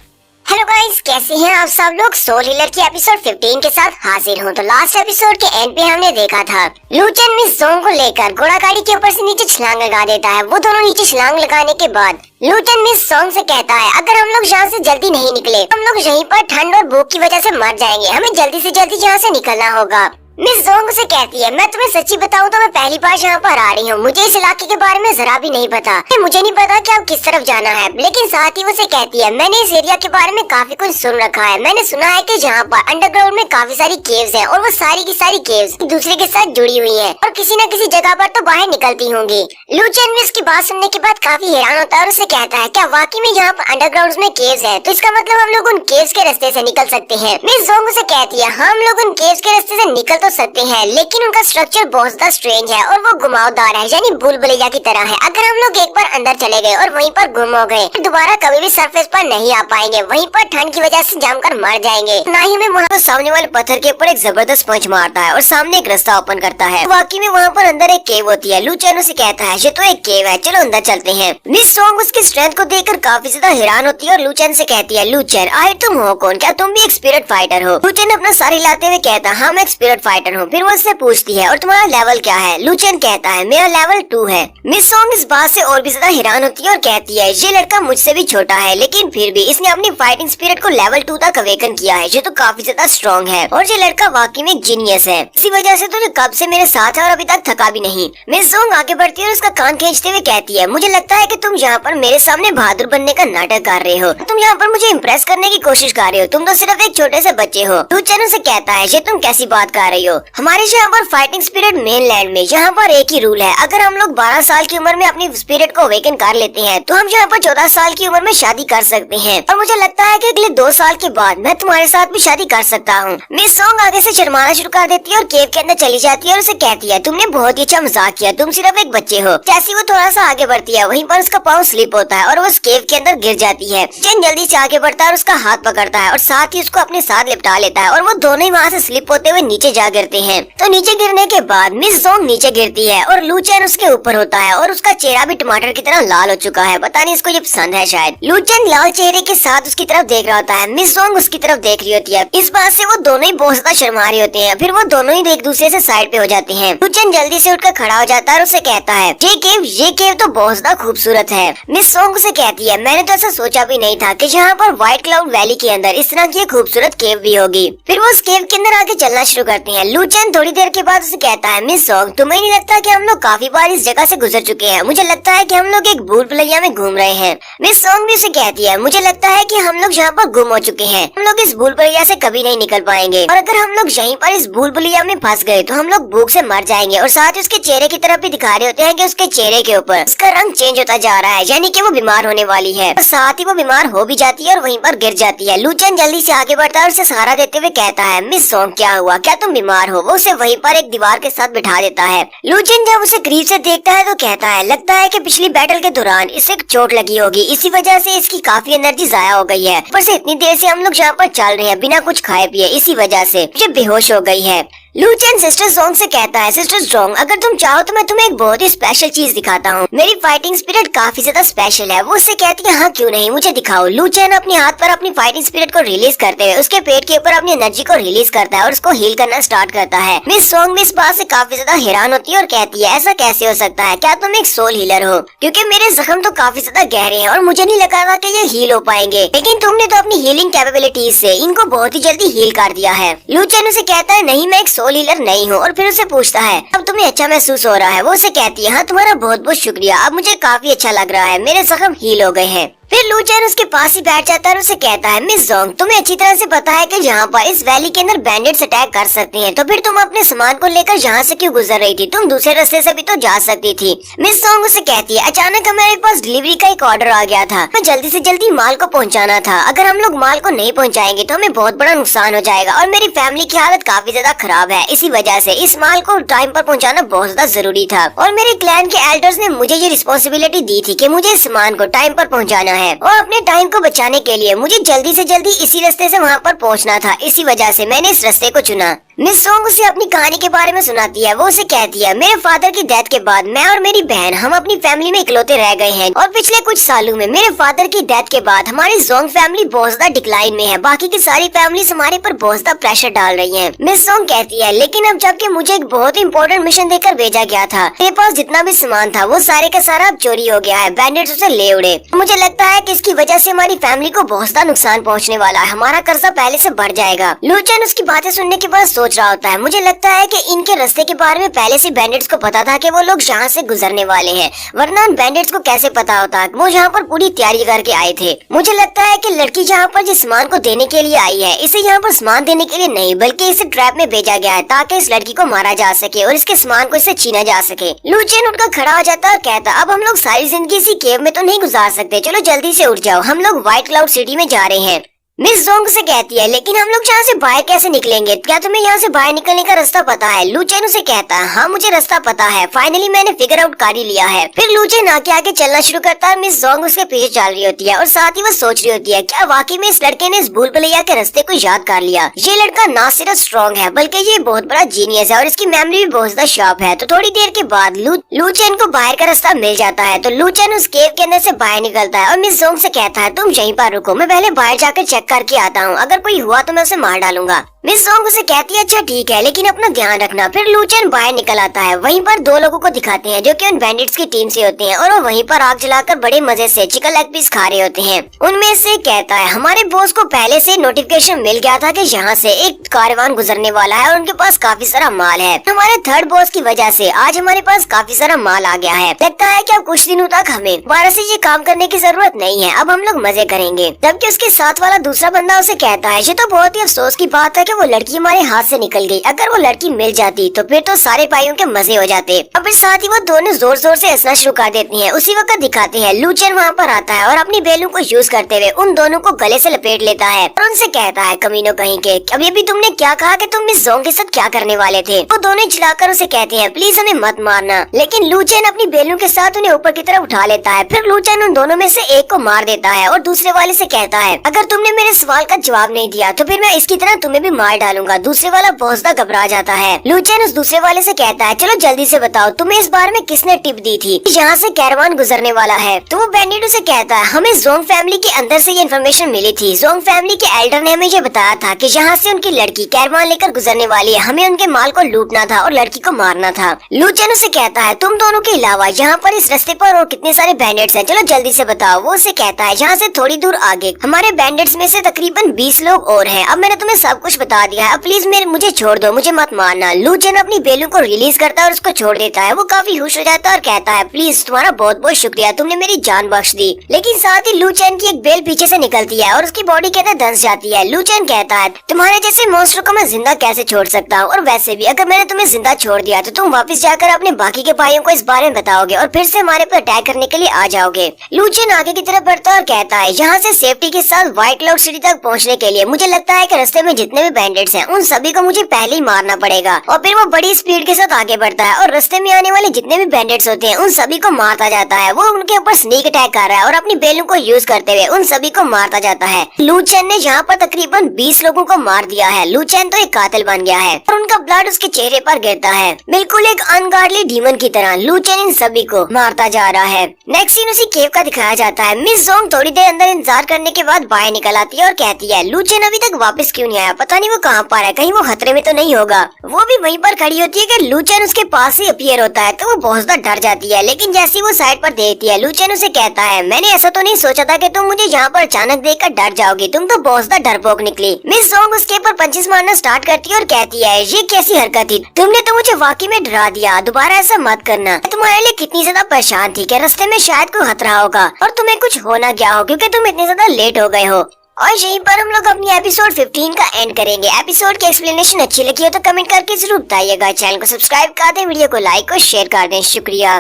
हेलो गाइस, कैसे हैं आप सब लोग। सोल हीलर की एपिसोड 15 के साथ हाजिर हूँ। तो लास्ट एपिसोड के एंड पे हमने देखा था लू चेन मिस जोंग को लेकर घोड़ा गाड़ी के ऊपर से नीचे छलांग लगा देता है। वो दोनों नीचे छलांग लगाने के बाद लू चेन मिस जोंग से कहता है, अगर हम लोग यहाँ से जल्दी नहीं निकले, हम लोग यहीं पर ठंड और भूख की वजह से मर जाएंगे। हमें जल्दी से जल्दी यहाँ से निकलना होगा। मिस जोंग से कहती है, मैं तुम्हें सच्ची बताऊं तो मैं पहली बार यहाँ पर आ रही हूँ। मुझे इस इलाके के बारे में जरा भी नहीं पता। मुझे नहीं पता कि अब किस तरफ जाना है। लेकिन साथ ही वो से कहती है, मैंने इस एरिया के बारे में काफी कुछ सुन रखा है। मैंने सुना है कि जहाँ पर अंडरग्राउंड में काफी सारी केव्स हैं और वो सारी की सारी केव्स एक दूसरे के साथ जुड़ी हुई हैं और किसी न किसी जगह पर तो बाहर निकलती होंगी। लू चेन मिस की बात सुनने के बाद काफी हैरान होता है और उसे कहता है, क्या वाकई में यहाँ पर अंडरग्राउंड में केव्स है? तो इसका मतलब हम लोग उन केव्स के रास्ते से निकल सकते हैं। मिस जोंग से कहती है, हाँ, हम लोग उन केव्स के रास्ते से निकल तो सकते हैं, लेकिन उनका स्ट्रक्चर बहुत ज्यादा स्ट्रेंज है और वो घुमावदार है, यानी भूल भुलैया की तरह है। अगर हम लोग एक बार अंदर चले गए और वहीं पर गुम हो गए, दोबारा कभी भी सरफेस पर नहीं आ पाएंगे। वहीं पर ठंड की वजह से जमकर मर जाएंगे। ना ही हमें वहाँ सामने वाले पत्थर के ऊपर एक जबरदस्त पंच मारता है और सामने एक रास्ता ओपन करता है। वाकई में वहाँ पर अंदर एक केव होती है। लू चेन से कहता है, ये तो एक केव है, चलो अंदर चलते हैं। मिस जोंग उसकी स्ट्रेंथ को देखकर काफी ज्यादा हैरान होती है और लू चेन से कहती है, लू चेन, आखिर तुम हो कौन? क्या तुम भी एक स्पिरिट फाइटर हो? लू चेन अपना सारी लाते हुए कहता है, हाँ, मैं एक स्पिरिट फाइटर हूँ। फिर वो उससे पूछती है, और तुम्हारा लेवल क्या है? लू चेन कहता है, मेरा लेवल 2 है। मिस जोंग इस बात से और भी ज्यादा हैरान होती है और कहती है, ये लड़का मुझसे भी छोटा है, लेकिन फिर भी इसने अपनी फाइटिंग स्पिरिट को लेवल 2 तक अवेकन किया है। ये तो काफी ज्यादा स्ट्रॉन्ग है और ये लड़का वाकई में एक जीनियस है। इसी वजह से तो ये कब से मेरे साथ है और अभी तक थका भी नहीं। मिस जोंग आगे बढ़ती है और उसका कान खींचते हुए कहती है, मुझे लगता है कि तुम यहाँ पर मेरे सामने बहादुर बनने का नाटक कर रहे हो। तुम यहाँ पर मुझे इम्प्रेस करने की कोशिश कर रहे हो। तुम तो सिर्फ एक छोटे से बच्चे हो। लू चेन से कहता है, ये तुम कैसी बात कर रही हो? हमारे यहाँ पर फाइटिंग स्पिरिट मेनलैंड में यहाँ पर एक ही रूल है, अगर हम लोग 12 साल की उम्र में अपनी स्पिरिट को अवेकन कर लेते हैं तो हम यहाँ पर 14 साल की उम्र में शादी कर सकते हैं। और मुझे लगता है कि अगले 2 साल के बाद मैं तुम्हारे साथ भी शादी कर सकता हूँ। मिस जोंग आगे से शर्माना शुरू कर देती है और केव के अंदर चली जाती है और उसे कहती है, तुमने बहुत ही अच्छा मजाक किया, तुम सिर्फ एक बच्चे हो। जैसे वो थोड़ा सा आगे बढ़ती है, वहीं पर उसका पाँव स्लिप होता है और वो उस केव के अंदर गिर जाती है। चेन जल्दी से आगे बढ़ता है और उसका हाथ पकड़ता है और साथ ही उसको अपने साथ लिपटा लेता है और वो दोनों ही वहाँ से स्लिप होते हुए नीचे जा गिरते हैं। तो नीचे गिरने के बाद मिस जोंग नीचे गिरती है और लू चेन उसके ऊपर होता है और उसका चेहरा भी टमाटर की तरह लाल हो चुका है। पता नहीं इसको ये पसंद है शायद। लू चेन लाल चेहरे के साथ उसकी तरफ देख रहा होता है। मिस जोंग उसकी तरफ देख रही होती है। इस बात से वो दोनों ही बहुत ज्यादा शर्मा रहे होते हैं। फिर वो दोनों ही एक दूसरे से साइड पे हो जाते हैं। लू चेन जल्दी से उठकर खड़ा हो जाता है और उसे कहता है, ये केव तो बहुत ज्यादा खूबसूरत है। मिस जोंग उसे कहती है, मैंने तो ऐसा सोचा भी नहीं था कि यहाँ पर व्हाइट क्लाउड वैली के अंदर इस तरह की खूबसूरत केव भी होगी। फिर वो उस केव के अंदर आगे चलना शुरू करते हैं। लू चेन थोड़ी देर के बाद उसे कहता है, मिस जोंग, तुम्हें नहीं लगता कि हम लोग काफी बार इस जगह से गुजर चुके हैं? मुझे लगता है कि हम लोग एक भूल भुलैया में घूम रहे हैं। मिस जोंग भी उसे कहती है, मुझे लगता है कि हम लोग यहाँ पर गुम हो चुके हैं। हम लोग इस भूल भुलैया से कभी नहीं निकल पाएंगे और अगर हम लोग यहीं पर इस भूल भुलैया में फंस गए तो हम लोग भूख से मर जाएंगे। और साथ ही उसके चेहरे की तरफ भी दिखा रहे होते हैं कि उसके चेहरे के ऊपर उसका रंग चेंज होता जा रहा है, यानी कि वो बीमार होने वाली है। और साथ ही वो बीमार हो भी जाती है और वहीं पर गिर जाती है। लू चेन जल्दी से आगे बढ़ता है और उसे सहारा देते हुए कहता है, मिस जोंग, क्या हुआ? क्या तुम बीमार हो? वो उसे वहीं पर एक दीवार के साथ बिठा देता है। लू चेन जब उसे करीब से देखता है तो कहता है, लगता है कि पिछली बैटल के दौरान इसे चोट लगी होगी, इसी वजह से इसकी काफी एनर्जी जाया हो गई है। ऊपर से इतनी देर से हम लोग यहाँ पर चल रहे हैं बिना कुछ खाए पिए, इसी वजह से मुझे बेहोश हो गई है। लू चेन सिस्टर जोंग से कहता है, सिस्टर जोंग, अगर तुम चाहो तो मैं तुम्हें एक बहुत ही स्पेशल चीज दिखाता हूँ। मेरी फाइटिंग स्पिरिट काफी ज्यादा स्पेशल है। वो उससे कहती है, हाँ क्यों नहीं, मुझे दिखाओ। लू चेन अपने हाथ पर अपनी फाइटिंग स्पिरिट को रिलीज करते हुए उसके पेट के ऊपर अपनी एनर्जी को रिलीज करता है और उसको हील करना स्टार्ट करता है। मिस जोंग भी इस बात से काफी ज्यादा हैरान होती है और कहती है, ऐसा कैसे हो सकता है? क्या तुम एक सोल हीलर हो? क्योंकि मेरे जख्म तो काफी ज्यादा गहरे हैं और मुझे नहीं लगा था कि ये हील हो पाएंगे, लेकिन तुमने तो अपनी हीलिंग कैपेबिलिटीज से इनको बहुत ही जल्दी हील कर दिया है। लू चेन उसे कहता है, नहीं, मैं एक सोल हीलर नहीं हूँ। और फिर उसे पूछता है, अब तुम्हें अच्छा महसूस हो रहा है? वो उसे कहती है, हाँ, तुम्हारा बहुत बहुत शुक्रिया, अब मुझे काफी अच्छा लग रहा है, मेरे जख्म हील हो गए हैं। फिर लू चैन उसके पास ही बैठ जाता है और उसे कहता है, मिस जोंग, तुम्हें अच्छी तरह से पता है कि यहाँ पर इस वैली के अंदर बैंडिट्स अटैक कर सकते हैं, तो फिर तुम अपने सामान को लेकर यहाँ से क्यों गुजर रही थी? तुम दूसरे रास्ते से भी तो जा सकती थी। मिस जोंग उसे कहती है, अचानक हमारे पास डिलीवरी का एक ऑर्डर आ गया था, हमें जल्दी से जल्दी माल को पहुँचाना था। अगर हम लोग माल को नहीं पहुँचाएंगे तो हमें बहुत बड़ा नुकसान हो जाएगा और मेरी फैमिली की हालत काफी ज्यादा खराब है। इसी वजह से इस माल को टाइम पर पहुँचाना बहुत ज्यादा जरूरी था और मेरे क्लैन के एल्डर्स ने मुझे ये रिस्पॉन्सिबिलिटी दी थी कि मुझे इस सामान को टाइम पर पहुँचाना है और अपने टाइम को बचाने के लिए मुझे जल्दी से जल्दी इसी रास्ते से वहाँ पर पहुँचना था। इसी वजह से मैंने इस रास्ते को चुना। मिस जोंग उसे अपनी कहानी के बारे में सुनाती है। वो उसे कहती है, मेरे फादर की डेथ के बाद मैं और मेरी बहन हम अपनी फैमिली में इकलौते रह गए हैं और पिछले कुछ सालों में मेरे फादर की डेथ के बाद हमारी जोंग फैमिली बहुत ज्यादा डिक्लाइन में है। बाकी की सारी फैमिलीज हमारे पर बहुत ज्यादा प्रेशर डाल रही है। मिस जोंग कहती है, लेकिन अब जबकि मुझे एक बहुत इंपॉर्टेंट मिशन देकर भेजा गया था, मेरे पास जितना भी सामान था वो सारे का सारा अब चोरी हो गया है, बैंडिट्स उसे ले उड़े। मुझे लगता है कि इसकी वजह से हमारी फैमिली को बहुत ज्यादा नुकसान पहुँचने वाला है, हमारा कर्जा पहले से बढ़ जाएगा। लू चैन उसकी बातें सुनने के बाद सोच रहा होता है, मुझे लगता है कि इनके रास्ते के बारे में पहले से बैंडिट्स को पता था कि वो लोग यहाँ से गुजरने वाले हैं, वरना बैंडिट्स को कैसे पता होता? वो यहाँ पर पूरी तैयारी करके आए थे। मुझे लगता है कि लड़की यहाँ पर जिस सामान को देने के लिए आई है, इसे यहाँ पर सामान देने के लिए नहीं बल्कि इसे ट्रैप में भेजा गया है ताकि इस लड़की को मारा जा सके और इसके सामान को इसे छीना जा सके। लू चैन उठकर खड़ा हो जाता और कहता, अब हम लोग सारी जिंदगी इसी केव में तो नहीं गुजार सकते, चलो जल्दी से उठ जाओ, हम लोग व्हाइट क्लाउड सिटी में जा रहे हैं। मिस जोंग से कहती है, लेकिन हम लोग यहाँ से बाहर कैसे निकलेंगे? क्या तुम्हें यहाँ से बाहर निकलने का रास्ता पता है? लू चैन उसे कहता है, हाँ मुझे रास्ता पता है, फाइनली मैंने फिगर आउट कर ही लिया है। फिर लू चैन आगे आगे चलना शुरू करता है। मिस जोंग उसके पीछे चल रही होती है और साथ ही वो सोच रही होती है, क्या वाकई में इस लड़के ने इस भूल भुलैया के रास्ते को याद कर लिया? ये लड़का न सिर्फ स्ट्रॉन्ग है बल्कि ये बहुत बड़ा जीनियस है और इसकी मेमोरी भी बहुत ज्यादा शार्प है। तो थोड़ी देर के बाद लू चैन को बाहर का रास्ता मिल जाता है। तो लू चैन उस केव के अंदर से बाहर निकलता है और मिस जोंग से कहता है, तुम यहीं पर रुको, मैं पहले बाहर जाकर चेक करके आता हूँ, अगर कोई हुआ तो मैं उसे मार डालूंगा। मिस जोंग उसे कहती है, अच्छा ठीक है, लेकिन अपना ध्यान रखना। फिर लू चैन बाहर निकल आता है। वहीं पर दो लोगों को दिखाते हैं जो कि उन बैंडिट्स की टीम से होते हैं और वो वहीं पर आग जलाकर बड़े मजे से चिकन लेग पीस खा रहे होते हैं। उनमें से कहता है, हमारे बॉस को पहले से नोटिफिकेशन मिल गया था कि यहाँ से एक कारवान गुजरने वाला है और उनके पास काफी सारा माल है। हमारे थर्ड बॉस की वजह से आज हमारे पास काफी सारा माल आ गया है। लगता है कि अब कुछ दिनों तक हमें दोबारा से ये काम करने की जरूरत नहीं है, अब हम लोग मजे करेंगे। जबकि उसके साथ वाला दूसरा बंदा उसे कहता है, ये तो बहुत ही अफसोस की बात है कि वो लड़की हमारे हाथ से निकल गई, अगर वो लड़की मिल जाती तो फिर तो सारे भाइयों के मजे हो जाते। और फिर साथ ही वो दोनों जोर जोर से हंसना शुरू कर देती हैं। उसी वक्त दिखाते हैं लू चैन वहाँ पर आता है और अपनी बेलू को यूज करते हुए उन दोनों को गले से लपेट लेता है और उनसे कहता है, कमीनों कहीं के, अभी अभी तुमने क्या कहा कि तुम मिस जोंग के साथ क्या करने वाले थे? वो दोनों चिल्लाकर उसे कहते हैं, प्लीज हमें मत मारना। लेकिन लू चैन अपनी बेलू के साथ उन्हें ऊपर की तरफ उठा लेता है। फिर लू चैन उन दोनों में से एक को मार देता है और दूसरे वाले से कहता है, अगर तुमने मेरे सवाल का जवाब नहीं दिया तो फिर मैं इसकी तरह तुम्हें भी मार डालूंगा। दूसरे वाला बहुत ज्यादा घबरा जाता है। लू चैन उस दूसरे वाले से कहता है, चलो जल्दी से बताओ, तुम्हें इस बारे में किसने टिप दी थी यहाँ से कैरवान गुजरने वाला है? तो वो बैंडिट उसे कहता है, हमें जोंग फैमिली के अंदर से ये इन्फॉर्मेशन मिली थी। जोंग फैमिली के एल्डर ने हमें ये बताया था कि यहाँ से उनकी लड़की कैरवान लेकर गुजरने वाली है, हमें उनके माल को लूटना था और लड़की को मारना था। लू चैन उसे कहता है, तुम दोनों के अलावा यहाँ पर इस रास्ते पर और कितने सारे बैंडिट्स हैं, चलो जल्दी से बताओ। वो उसे कहता है, यहाँ से थोड़ी दूर आगे हमारे बैंडिट्स में से तकरीबन 20 लोग और हैं। अब मैंने तुम्हें सब कुछ बता दिया है, अब प्लीज मुझे छोड़ दो, मुझे मत मारना। लू चैन अपनी बेलू को रिलीज करता है और उसको छोड़ देता है। वो काफी खुश हो जाता है और कहता है, प्लीज तुम्हारा बहुत बहुत शुक्रिया, तुमने मेरी जान बख्श दी। लेकिन साथ ही लू चैन की एक बेल पीछे से निकलती है और उसकी बॉडी के अंदर धंस जाती है। लू चैन कहता है, तुम्हारे जैसे मॉन्स्टर को मैं जिंदा कैसे छोड़ सकता हूँ, और वैसे भी अगर मैंने तुम्हें जिंदा छोड़ दिया तो तुम वापस जाकर अपने बाकी के भाइयों को इस बारे में बताओगे और फिर से हमारे पर अटैक करने के लिए आ जाओगे। लू चैन आगे की तरफ बढ़ता है और कहता है, यहाँ से सेफ्टी के साथ व्हाइट क्लाउड सिटी तक पहुँचने के लिए मुझे लगता है कि रास्ते में जितने भी बैंडिट्स हैं उन सभी को मुझे पहले ही मारना पड़ेगा। और फिर वो बड़ी स्पीड के साथ आगे बढ़ता है और रास्ते में आने वाले जितने भी बैंडिट्स होते हैं उन सभी को मारता जाता है। वो उनके ऊपर स्नीक अटैक कर रहा है और अपनी बेलू को यूज करते हुए उन सभी को मारता जाता है। लू चैन ने यहाँ पर तकरीबन 20 लोगों को मार दिया है। लू चैन तो एक कातिल बन गया है और उनका ब्लड उसके चेहरे पर गिरता है, बिल्कुल एक अनगार्डली डीमन की तरह। लू चैन इन सभी को मारता जा रहा है। नेक्स्ट सीन उसी केव का दिखाया जाता है। मिस जोंग थोड़ी देर अंदर इंतजार करने के बाद बाहर निकल आती है और कहती है, लू चैन अभी तक वापस क्यों नहीं आया, पता नहीं नहीं वो कहाँ पर है, कहीं वो खतरे में तो नहीं होगा। वो भी वहीं पर खड़ी होती है कि लूचेन उसके पास ही अपीयर होता है, तो वो बहुत ज्यादा डर जाती है। लेकिन जैसे वो साइड पर देखती है, लूचेन उसे कहता है, मैंने ऐसा तो नहीं सोचा था कि तुम मुझे यहाँ पर अचानक देखकर डर जाओगी, तुम तो बहुत ज्यादा डरपोक निकली। मिस जोंग उसके ऊपर पंचेस मारना स्टार्ट करती है और कहती है, ये कैसी हरकत थी, तुमने तो मुझे वाकई में डरा दिया, दोबारा ऐसा मत करना। तुम्हारे लिए कितनी ज्यादा परेशान थी कि रास्ते में शायद कोई खतरा होगा और तुम्हें कुछ हो ना गया हो, क्योंकि तुम इतने ज्यादा लेट हो गए हो। और यहीं पर हम लोग अपनी एपिसोड 15 का एंड करेंगे। एपिसोड की एक्सप्लेनेशन अच्छी लगी हो तो कमेंट करके जरूर बताइएगा। चैनल को सब्सक्राइब कर दें, वीडियो को लाइक और शेयर कर दें। शुक्रिया।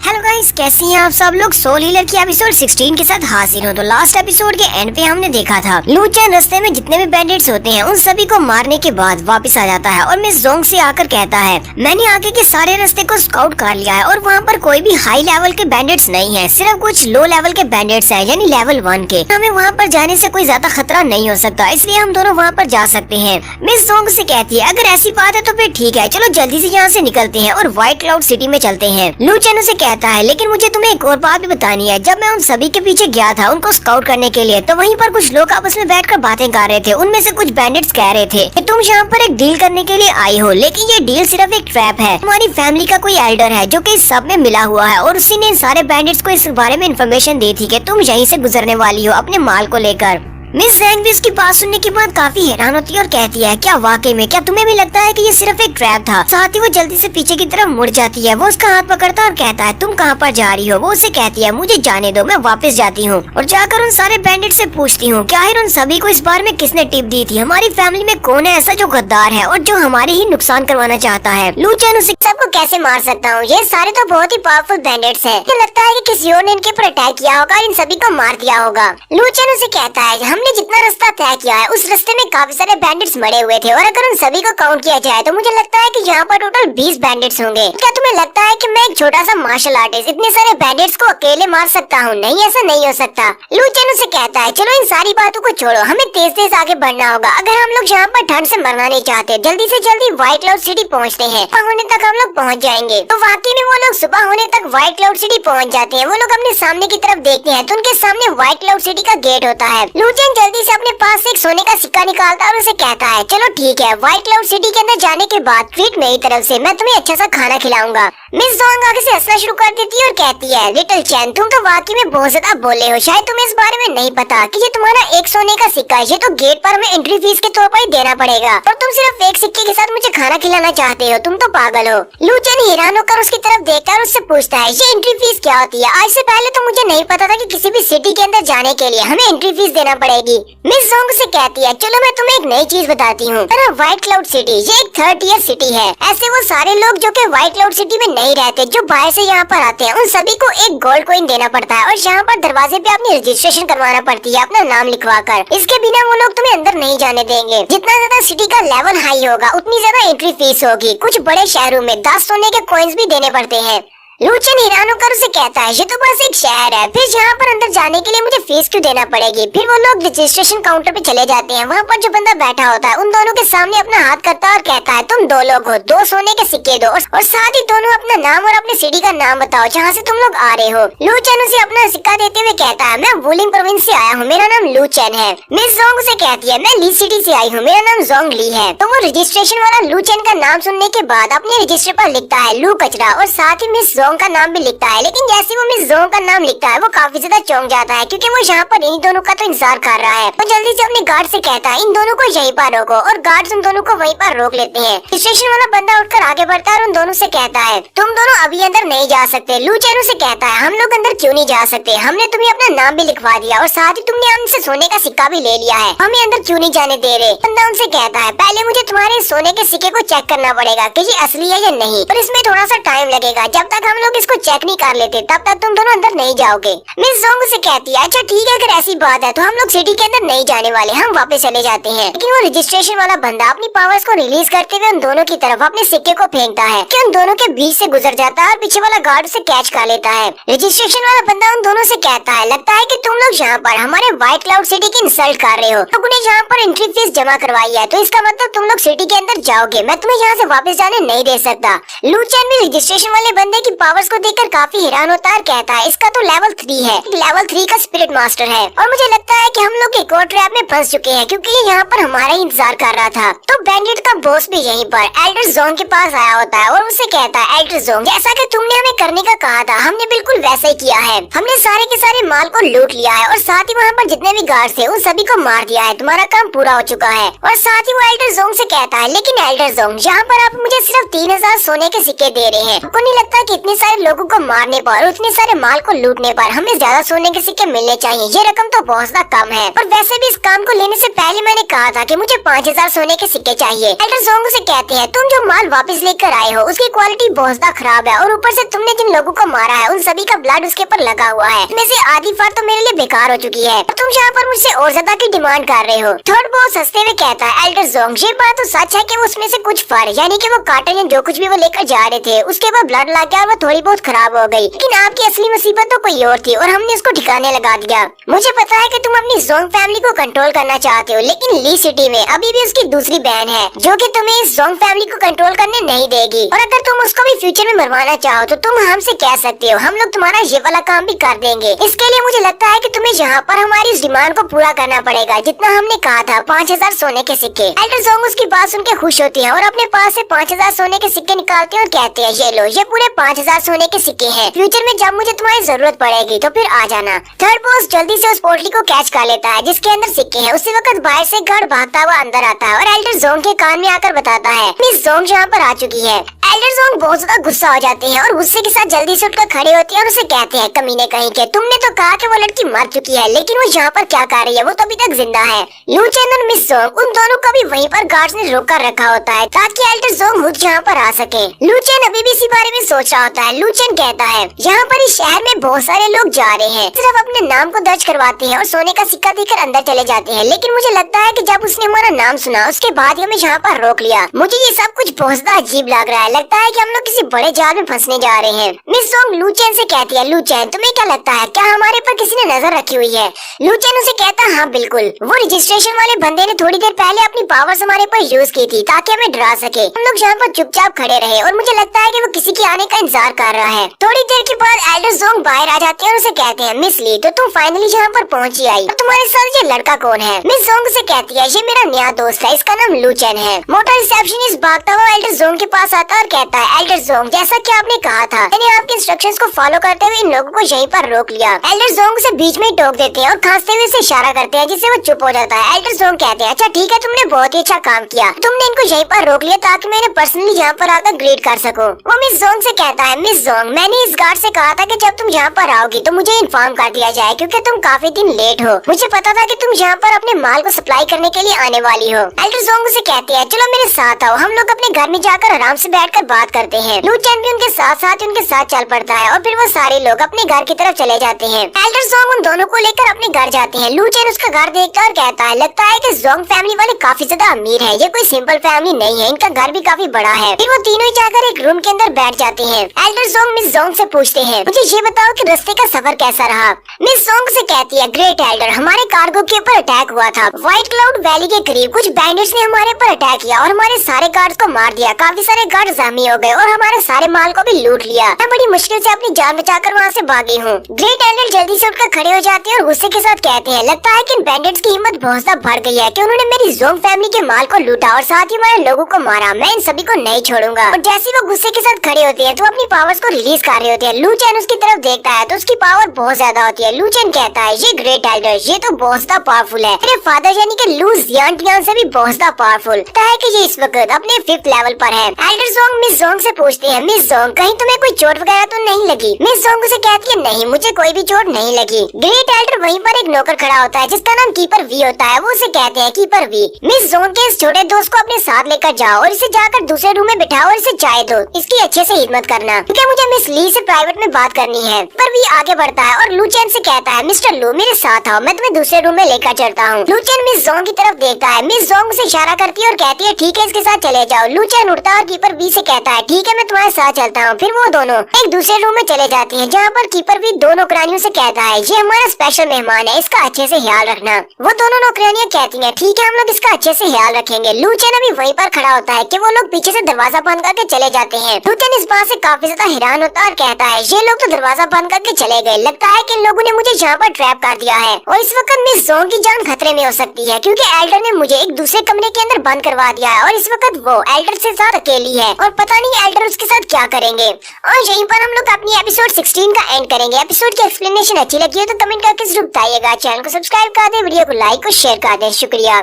हेलो गाइस, कैसी हैं आप सब लोग। सोल हीलर की एपिसोड 16 के साथ हाजिर हो। तो लास्ट एपिसोड के एंड पे हमने देखा था लू चैन रास्ते में जितने भी बैंडिट्स होते हैं उन सभी को मारने के बाद वापस आ जाता है और मिस जोंग से आकर कहता है, मैंने आगे के सारे रास्ते को स्काउट कर लिया है और वहाँ पर कोई भी हाई लेवल के बैंडिट्स नहीं है, सिर्फ कुछ लो लेवल के बैंडिट्स है, यानी लेवल 1 के। हमें वहाँ पर जाने से कोई ज्यादा खतरा नहीं हो सकता, इसलिए हम दोनों वहाँ पर जा सकते हैं। मिस जोंग से कहती है, अगर ऐसी बात है तो फिर ठीक है, चलो जल्दी से यहाँ से निकलते हैं और व्हाइट क्लाउड सिटी में चलते हैं। लू चैन उसे कहता है, लेकिन मुझे तुम्हें एक और बात भी बतानी है। जब मैं उन सभी के पीछे गया था उनको स्काउट करने के लिए, तो वहीं पर कुछ लोग आपस में बैठकर बातें कर रहे थे। उनमें से कुछ बैंडिट्स कह रहे थे कि तुम यहाँ पर एक डील करने के लिए आई हो, लेकिन ये डील सिर्फ एक ट्रैप है। तुम्हारी फैमिली का कोई एल्डर है जो कि इस सब में मिला हुआ है और उसी ने इन सारे बैंडिट्स को इस बारे में इन्फॉर्मेशन दी थी कि तुम यहीं से गुजरने वाली हो अपने माल को लेकर। मिस जैंग भी इसकी बात सुनने के बाद काफी हैरान होती है और कहती है, क्या वाकई में, क्या तुम्हें भी लगता है कि ये सिर्फ एक ट्रैप था। साथ ही वो जल्दी से पीछे की तरफ मुड़ जाती है। वो उसका हाथ पकड़ता है और कहता है, तुम कहाँ पर जा रही हो। वो उसे कहती है, मुझे जाने दो, मैं वापस जाती हूँ और जाकर उन सारे बैंडिट से पूछती हूँ कि आखिर उन सभी को इस बार में किसने टिप दी थी। हमारी फैमिली में कौन है ऐसा जो गद्दार है और जो हमारे ही नुकसान करवाना चाहता है। लू चैन उसे सबको कैसे मार सकता हूँ, ये सारे तो बहुत ही पावरफुल बैंडिट्स है। मुझे लगता है कि किसी और ने इनके ऊपर अटैक किया होगा और इन सभी को मार दिया होगा। लू चैन उसे कहता है, हमने जितना रास्ता तय किया है उस रास्ते में काफी सारे बैंडिट्स मरे हुए थे और अगर उन सभी को काउंट किया जाए तो मुझे लगता है कि यहाँ पर टोटल 20 बैंडिट्स होंगे। क्या तुम्हें लगता है कि मैं एक छोटा सा मार्शल आर्टिस्ट इतने सारे बैंडिट्स को अकेले मार सकता हूँ? नहीं, ऐसा नहीं हो सकता। लू चैन उसे कहता है, चलो इन सारी बातों को छोड़ो, हमें तेज तेज आगे बढ़ना होगा। अगर हम लोग यहाँ पर ठंड से मरना नहीं चाहते, जल्दी से जल्दी व्हाइट क्लाउड सिटी पहुँचते हैं, होने तक हम लोग पहुँच जाएंगे। तो वाकई में वो लोग सुबह होने तक व्हाइट क्लाउड सिटी पहुँच जाते हैं। वो लोग अपने सामने की तरफ देखते हैं तो उनके सामने व्हाइट क्लाउड सिटी का गेट होता है। लू चैन जल्दी से अपने पास से एक सोने का सिक्का निकालता है और उसे कहता है, चलो ठीक है, व्हाइट क्लाउड सिटी के अंदर जाने के बाद ट्रीट मेरी तरफ से, मैं तुम्हें अच्छा सा खाना खिलाऊंगा। मिस जोंग आगे से हंसना शुरू कर देती है और कहती है, लिटिल चैन, तुम तो वाकई में बहुत ज्यादा बोले हो। शायद तुम्हें इस बारे में नहीं पता कि ये तुम्हारा एक सोने का सिक्का है, ये तो गेट पर हमें एंट्री फीस के तौर पर ही देना पड़ेगा और तुम सिर्फ एक सिक्के के साथ मुझे खाना खिलाना चाहते हो, तुम तो पागल हो। लू चैन हैरान होकर उसकी तरफ देखकर उससे पूछता है, ये एंट्री फीस क्या होती है? आज से पहले तो मुझे नहीं पता था कि किसी भी सिटी के अंदर जाने के लिए हमें एंट्री फीस देना पड़ेगी। मिस जोंग से कहती है, चलो मैं तुम्हें एक नई चीज बताती हूँ। व्हाइट क्लाउड सिटी ये एक 3rd टियर सिटी है। ऐसे वो सारे लोग जो कि व्हाइट क्लाउड सिटी में नहीं रहते, जो बाहर से यहाँ पर आते हैं, उन सभी को एक गोल्ड कॉइन देना पड़ता है और यहाँ पर दरवाजे पे अपनी रजिस्ट्रेशन करवाना पड़ती है, अपना नाम लिखवा कर। इसके बिना वो लोग तुम्हें अंदर नहीं जाने देंगे। जितना ज्यादा सिटी का लेवल हाई होगा उतनी ज्यादा एंट्री फीस होगी। कुछ बड़े शहरों में 10 सोने के कॉइन्स भी देने पड़ते हैं। लू चैन हैरान होकर उसे कहता है, ये तो बस एक शहर है, फिर यहाँ पर अंदर जाने के लिए मुझे फीस क्यों देना पड़ेगी? फिर वो लोग रजिस्ट्रेशन काउंटर पे चले जाते हैं। वहाँ पर जो बंदा बैठा होता है उन दोनों के सामने अपना हाथ करता है और कहता है, तुम 2 लोग हो, 2 सोने के सिक्के दो और साथ ही दोनों अपना नाम और अपने सिटी का नाम बताओ जहाँ से तुम लोग आ रहे हो। लू चैन उसे अपना सिक्का देते हुए कहता है, मैं वुलिंग प्रोविंस से आया हूँ, मेरा नाम लू चैन है। मिस जोंग उसे कहती है, मैं ली सिटी से आई हूँ, मेरा नाम जोंग ली है। तो वो रजिस्ट्रेशन वाला लू चैन का नाम सुनने के बाद अपने रजिस्टर पर लिखता है लू कचरा और साथ ही मिस जोंग का नाम भी लिखता है। लेकिन जैसे वो मिस जोंग का नाम लिखता है वो काफी ज्यादा चौंक जाता है, क्योंकि वो यहाँ पर इन दोनों का तो इंतजार कर रहा है। वो जल्दी से अपने गार्ड से कहता है, इन दोनों को यहीं पर रोको और गार्ड उन दोनों को वहीं पर रोक लेते हैं। रजिस्ट्रेशन वाला बंदा उठकर आगे बढ़ता है और उन दोनों से कहता है, तुम दोनों अभी अंदर नहीं जा सकते। लू चैन से कहता है, हम लोग अंदर क्यों नहीं जा सकते? हमने तुम्हें अपना नाम भी लिखवा दिया और साथ ही तुमने हमसे सोने का सिक्का भी ले लिया है, हमें अंदर क्यों नहीं जाने दे रहे? बंदा उनसे कहता है, पहले मुझे तुम्हारे सोने के सिक्के को चेक करना पड़ेगा कि ये असली है या नहीं, और इसमें थोड़ा सा टाइम लगेगा। जब तक हम लोग इसको चेक नहीं कर लेते तब तक तुम दोनों अंदर नहीं जाओगे। मिस जोंग से कहती है, अच्छा ठीक है, अगर ऐसी बात है तो हम लोग सिटी के अंदर नहीं जाने वाले, हम वापस चले जाते हैं। लेकिन वो रजिस्ट्रेशन वाला बंदा अपनी पावर्स को रिलीज करते हुए उन दोनों की तरफ अपने सिक्के को फेंकता है कि उन दोनों के बीच से गुजर जाता है और पीछे वाला गार्ड उसे कैच कर लेता है। रजिस्ट्रेशन वाला बंदा उन दोनों से कहता है, लगता है कि तुम लोग यहाँ पर हमारे व्हाइट क्लाउड सिटी की इंसल्ट कर रहे हो। लोगों ने यहाँ पर एंट्री फीस जमा करवाई है, तो इसका मतलब तुम लोग सिटी के अंदर जाओगे, मैं तुम्हें यहाँ से वापस जाने नहीं दे सकता। लू चैन भी रजिस्ट्रेशन वाले बंदे की पावर्स को देखकर काफी हैरान होता है और कहता है इसका तो लेवल 3 है, लेवल 3 का स्पिरिट मास्टर है। और मुझे लगता है कि हम लोग एक और ट्रैप में फंस चुके हैं क्योंकि ये यहाँ पर हमारा ही इंतजार कर रहा था। तो बैंडिट का बॉस भी यहीं पर एल्डर जोंग के पास आया होता है और उससे कहता है एल्डर जोंग, जैसा कि तुमने हमें करने का कहा था हमने बिल्कुल वैसे ही किया है। हमने सारे के सारे माल को लूट लिया है और साथ ही वहाँ पर जितने भी गार्ड थे उन सभी को मार दिया है। तुम्हारा काम पूरा हो चुका है। और साथ ही वो एल्डर जोंग से कहता है लेकिन एल्डर जोंग, यहाँ पर आप मुझे सिर्फ 3000 सोने के सिक्के दे रहे हैं। आपको नहीं लगता कि इतने सारे लोगों को मारने पर और इतने सारे माल को लूटने पर हमें ज्यादा सोने के सिक्के मिलने चाहिए? ये रकम तो बहुत ज्यादा कम है। और वैसे भी इस काम को लेने से पहले मैंने कहा था कि मुझे 5000 सोने के सिक्के चाहिए। एल्डर जोंग से कहते हैं तुम जो माल वापस लेकर आए हो उसकी क्वालिटी बहुत ज्यादा खराब है और ऊपर से तुमने जिन लोगों को मारा है उन सभी का ब्लड उसके ऊपर लगा हुआ है। इसमें से आधी फार तो मेरे लिए बेकार हो चुकी है। तुम यहाँ पर मुझसे और ज्यादा की डिमांड कर रहे हो। थर्ड बॉस हंसते हुए कहता है एल्डर जोंग, ये बात तो सच है कि वो उसमें से कुछ फार यानी कि वो कार्टन या जो कुछ भी वो लेकर जा रहे थे उसके बाद ब्लड लग गया और वो थोड़ी बहुत खराब हो गई। लेकिन आपकी असली मुसीबत तो कोई और थी और हमने उसको ठिकाने लगा दिया। मुझे पता है कि तुम अपनी जोंग फैमिली को कंट्रोल करना चाहते हो, लेकिन ली सिटी में अभी भी उसकी दूसरी बहन है जो कि तुम्हें इस जोंग फैमिली को कंट्रोल करने नहीं देगी। और अगर तुम उसको भी फ्यूचर में मरवाना चाहो तो तुम हमसे कह सकते हो, हम लोग तुम्हारा ये वाला काम भी कर देंगे। इसके लिए मुझे लगता है कि तुम्हें यहाँ पर हमारी इस डिमांड को पूरा करना पड़ेगा जितना हमने कहा था, 5000 सोने के सिक्के। एल्डर जोंग उसकी बात सुन के खुश होती है और अपने पास से 5000 सोने के सिक्के निकालते हैं और कहते हैं ये लो, ये पूरे 5000 सोने के सिक्के हैं। फ्यूचर में जब मुझे तुम्हारी जरूरत पड़ेगी तो फिर आ जाना। थर्ड बॉस जल्दी से उस पोटली को कैच कर लेता है जिसके अंदर सिक्के हैं। उसी वक्त बाहर से गार्ड भागता हुआ अंदर आता है और एल्डर जोंग के कान में आकर बताता है मिस जोंग यहाँ पर आ चुकी है। एल्डर जोंग बहुत ज्यादा गुस्सा हो जाते हैं और गुस्से के साथ जल्दी से उठकर खड़े होते हैं और उसे कहते हैं कमीने कहीं के, तुमने तो कहा कि वो लड़की मर चुकी है लेकिन वो यहाँ पर क्या कर रही है? वो तो अभी तक जिंदा है। लू चेन और मिस जोंग उन दोनों को भी वहीं पर गार्ड्स ने रोक कर रखा होता है ताकि एल्डर जोंग खुद यहाँ पर आ सके। लू चेन अभी भी इसी बारे में सोच रहा होता है। लू चेन कहता है यहाँ पर इस शहर में बहुत सारे लोग जा रहे हैं, सिर्फ अपने नाम को दर्ज करवाते हैं और सोने का सिक्का देकर अंदर चले जाते हैं। लेकिन मुझे लगता है कि जब उसने हमारा नाम सुना उसके बाद हमें यहाँ पर रोक लिया। मुझे ये सब कुछ बहुत ज्यादा अजीब लग रहा है। लगता है कि हम लोग किसी बड़े जाल में फंसने जा रहे हैं। मिस जोंग लू चेन से कहती है, लू चेन तुम्हें क्या लगता है, क्या हमारे पर किसी ने नजर रखी हुई है? लू चेन उसे कहता है हाँ बिल्कुल, वो रजिस्ट्रेशन वाले बंदे ने थोड़ी देर पहले अपनी पावर्स हमारे पर यूज की थी ताकि हमें डरा सके। हम लोग यहाँ पर चुपचाप खड़े रहे और मुझे लगता है कि वो किसी के आने का इंतजार कर रहा है। थोड़ी देर के बाद एल्डर जोंग बाहर आ जाते हैं और उसे कहते हैं मिस ली, तो तुम फाइनली यहाँ पर पहुँची आई और तुम्हारे साथ ये लड़का कौन है? मिस जोंग से कहती है ये मेरा नया दोस्त है, इसका नाम लू चेन है। मोटा रिसेप्शनिस्ट भागता हुआ एल्डर जोंग के पास आता है और कहता है एल्डर जोंग जैसा कि आपने कहा था मैंने आपके इंस्ट्रक्शंस को फॉलो करते हुए इन लोगों को यहीं पर रोक लिया। एल्डर जोंग उसे बीच में ही टोक देते हैं और खांसते हुए उसे इशारा करते हैं जिससे वो चुप हो जाता है। एल्डर जोंग कहते हैं अच्छा ठीक है, तुमने बहुत ही अच्छा काम किया, तुमने इनको यहीं पर रोक लिया ताकि मैं पर्सनली यहाँ पर आकर ग्रीट कर सकूं। वो मिस जोंग से कहता है मिस जोंग मैंने इस गार्ड से कहा था कि जब तुम यहाँ पर आओगी तो मुझे इन्फॉर्म कर दिया जाए क्योंकि तुम काफी दिन लेट हो। मुझे पता था कि तुम यहाँ पर अपने माल को सप्लाई करने के लिए आने वाली हो। एल्डर जोंग उसे कहते हैं चलो मेरे साथ आओ, हम लोग अपने घर में जाकर आराम से बैठकर बात करते हैं। लू चेन भी उनके साथ उनके साथ चल पड़ता है और फिर वो सारे लोग अपने घर की तरफ चले जाते हैं। एल्डर जोंग उन दोनों को लेकर अपने घर जाते हैं। लू चेन उसका घर देखता है और कहता है लगता है कि जोंग फैमिली वाले काफी ज्यादा अमीर हैं, ये कोई सिंपल फैमिली नहीं है, इनका घर भी काफी बड़ा है। फिर वो तीनों ही जाकर एक रूम के अंदर बैठ जाते हैं। एल्डर जोंग मिस जोंग से पूछते हैं मुझे ये बताओ कि रास्ते का सफर कैसा रहा? मिस जोंग से कहती है ग्रेट एल्डर, हमारे कार्गो के ऊपर अटैक हुआ था। व्हाइट क्लाउड वैली के करीब कुछ बैंडिट्स ने हमारे पर अटैक किया और हमारे सारे गार्ड्स को मार दिया। काफी सारे गार्ड जख्मी हो गए और हमारे सारे माल को भी लूट लिया। मैं बड़ी मुश्किल से अपनी जान बचाकर वहाँ से भागी हूँ। ग्रेट एल्डर जल्दी से उठकर खड़े हो जाते हैं और गुस्से के साथ कहते हैं लगता है कि इन बैंडिट्स की हिम्मत बहुत ज्यादा बढ़ गई है कि उन्होंने मेरी जोंग फैमिली के माल को लूटा और साथ ही हमारे लोगों को मारा। मैं इन सभी को नहीं छोड़ूंगा। और जैसे वो गुस्से के साथ खड़े होते हैं तो अपनी पावर्स को रिलीज कर रहे होते हैं। लू चेन उसकी तरफ देखता है तो उसकी पावर बहुत ज्यादा होती है। लू चेन कहता है ये ग्रेट एल्डर ये तो बहुत ज्यादा पावरफुल है, मेरे फादर यानी कि लू जियांग से भी बहुत ज्यादा पावरफुल है कि ये इस वक्त अपने 5th लेवल पर है। एल्डर जोंग मिस जोंग से पूछते हैं मिस जोंग कहीं तुम्हें कोई चोट वगैरह तो नहीं लगी? मिस जोंग उसे कहती है नहीं मुझे कोई भी चोट नहीं लगी। ग्रेट एल्डर वहीं पर एक नौकर खड़ा होता है जिसका नाम कीपर वी होता है। वो उसे कहते हैं कीपर वी मिस जोंग के इस छोटे दोस्त को अपने साथ लेकर जाओ और इसे जाकर दूसरे रूम में बिठाओ और इसे चाय दो, इसकी अच्छे से हिम्मत करना क्योंकि मुझे मिस ली से प्राइवेट में बात करनी है। पर वी आगे बढ़ता है और लू चेन से कहता है मिस्टर लू मेरे साथ आओ, मैं तुम्हें दूसरे रूम में लेकर चलता हूँ। लू चेन मिस जोंग की तरफ देखता है। मिस जोंग उसे इशारा करती है और कहती है ठीक है इसके साथ चले जाओ। लू चेन उठता है और कीपर वी से कहता है ठीक है मैं तुम्हारे साथ चलता हूँ। फिर वो दोनों एक दूसरे रूम में चले जाते हैं जहाँ पर कीपर भी दो नौकरानियों से कहता है ये हमारा स्पेशल मेहमान है, इसका अच्छे से ख्याल रखना। वो दोनों नौकरानियाँ कहती हैं ठीक है हम लोग इसका अच्छे से ख्याल रखेंगे। लू चेन अभी वहीं पर खड़ा होता है कि वो लोग पीछे से दरवाजा बंद करके चले जाते हैं। लू चेन इस बात से काफी ज्यादा हैरान होता है और कहता है ये लोग तो दरवाजा बंद करके चले गए, लगता है कि इन लोगों ने मुझे यहाँ पर ट्रैप कर दिया है और इस वक्त मिस जोंग की जान खतरे में हो सकती है क्योंकि एल्डर ने मुझे एक दूसरे कमरे के अंदर बंद करवा दिया है और इस वक्त वो एल्डर से साथ अकेली है और पता नहीं एल्डर उसके साथ क्या करेंगे। और यहीं पर हम लोग अपनी एपिसोड 16 का एंड करेंगे। एपिसोड की एक्सप्लेनेशन अच्छी लगी हो तो कमेंट करके जरूर बताइएगा। चैनल को सब्सक्राइब कर दे, वीडियो को लाइक और शेयर कर दे। शुक्रिया।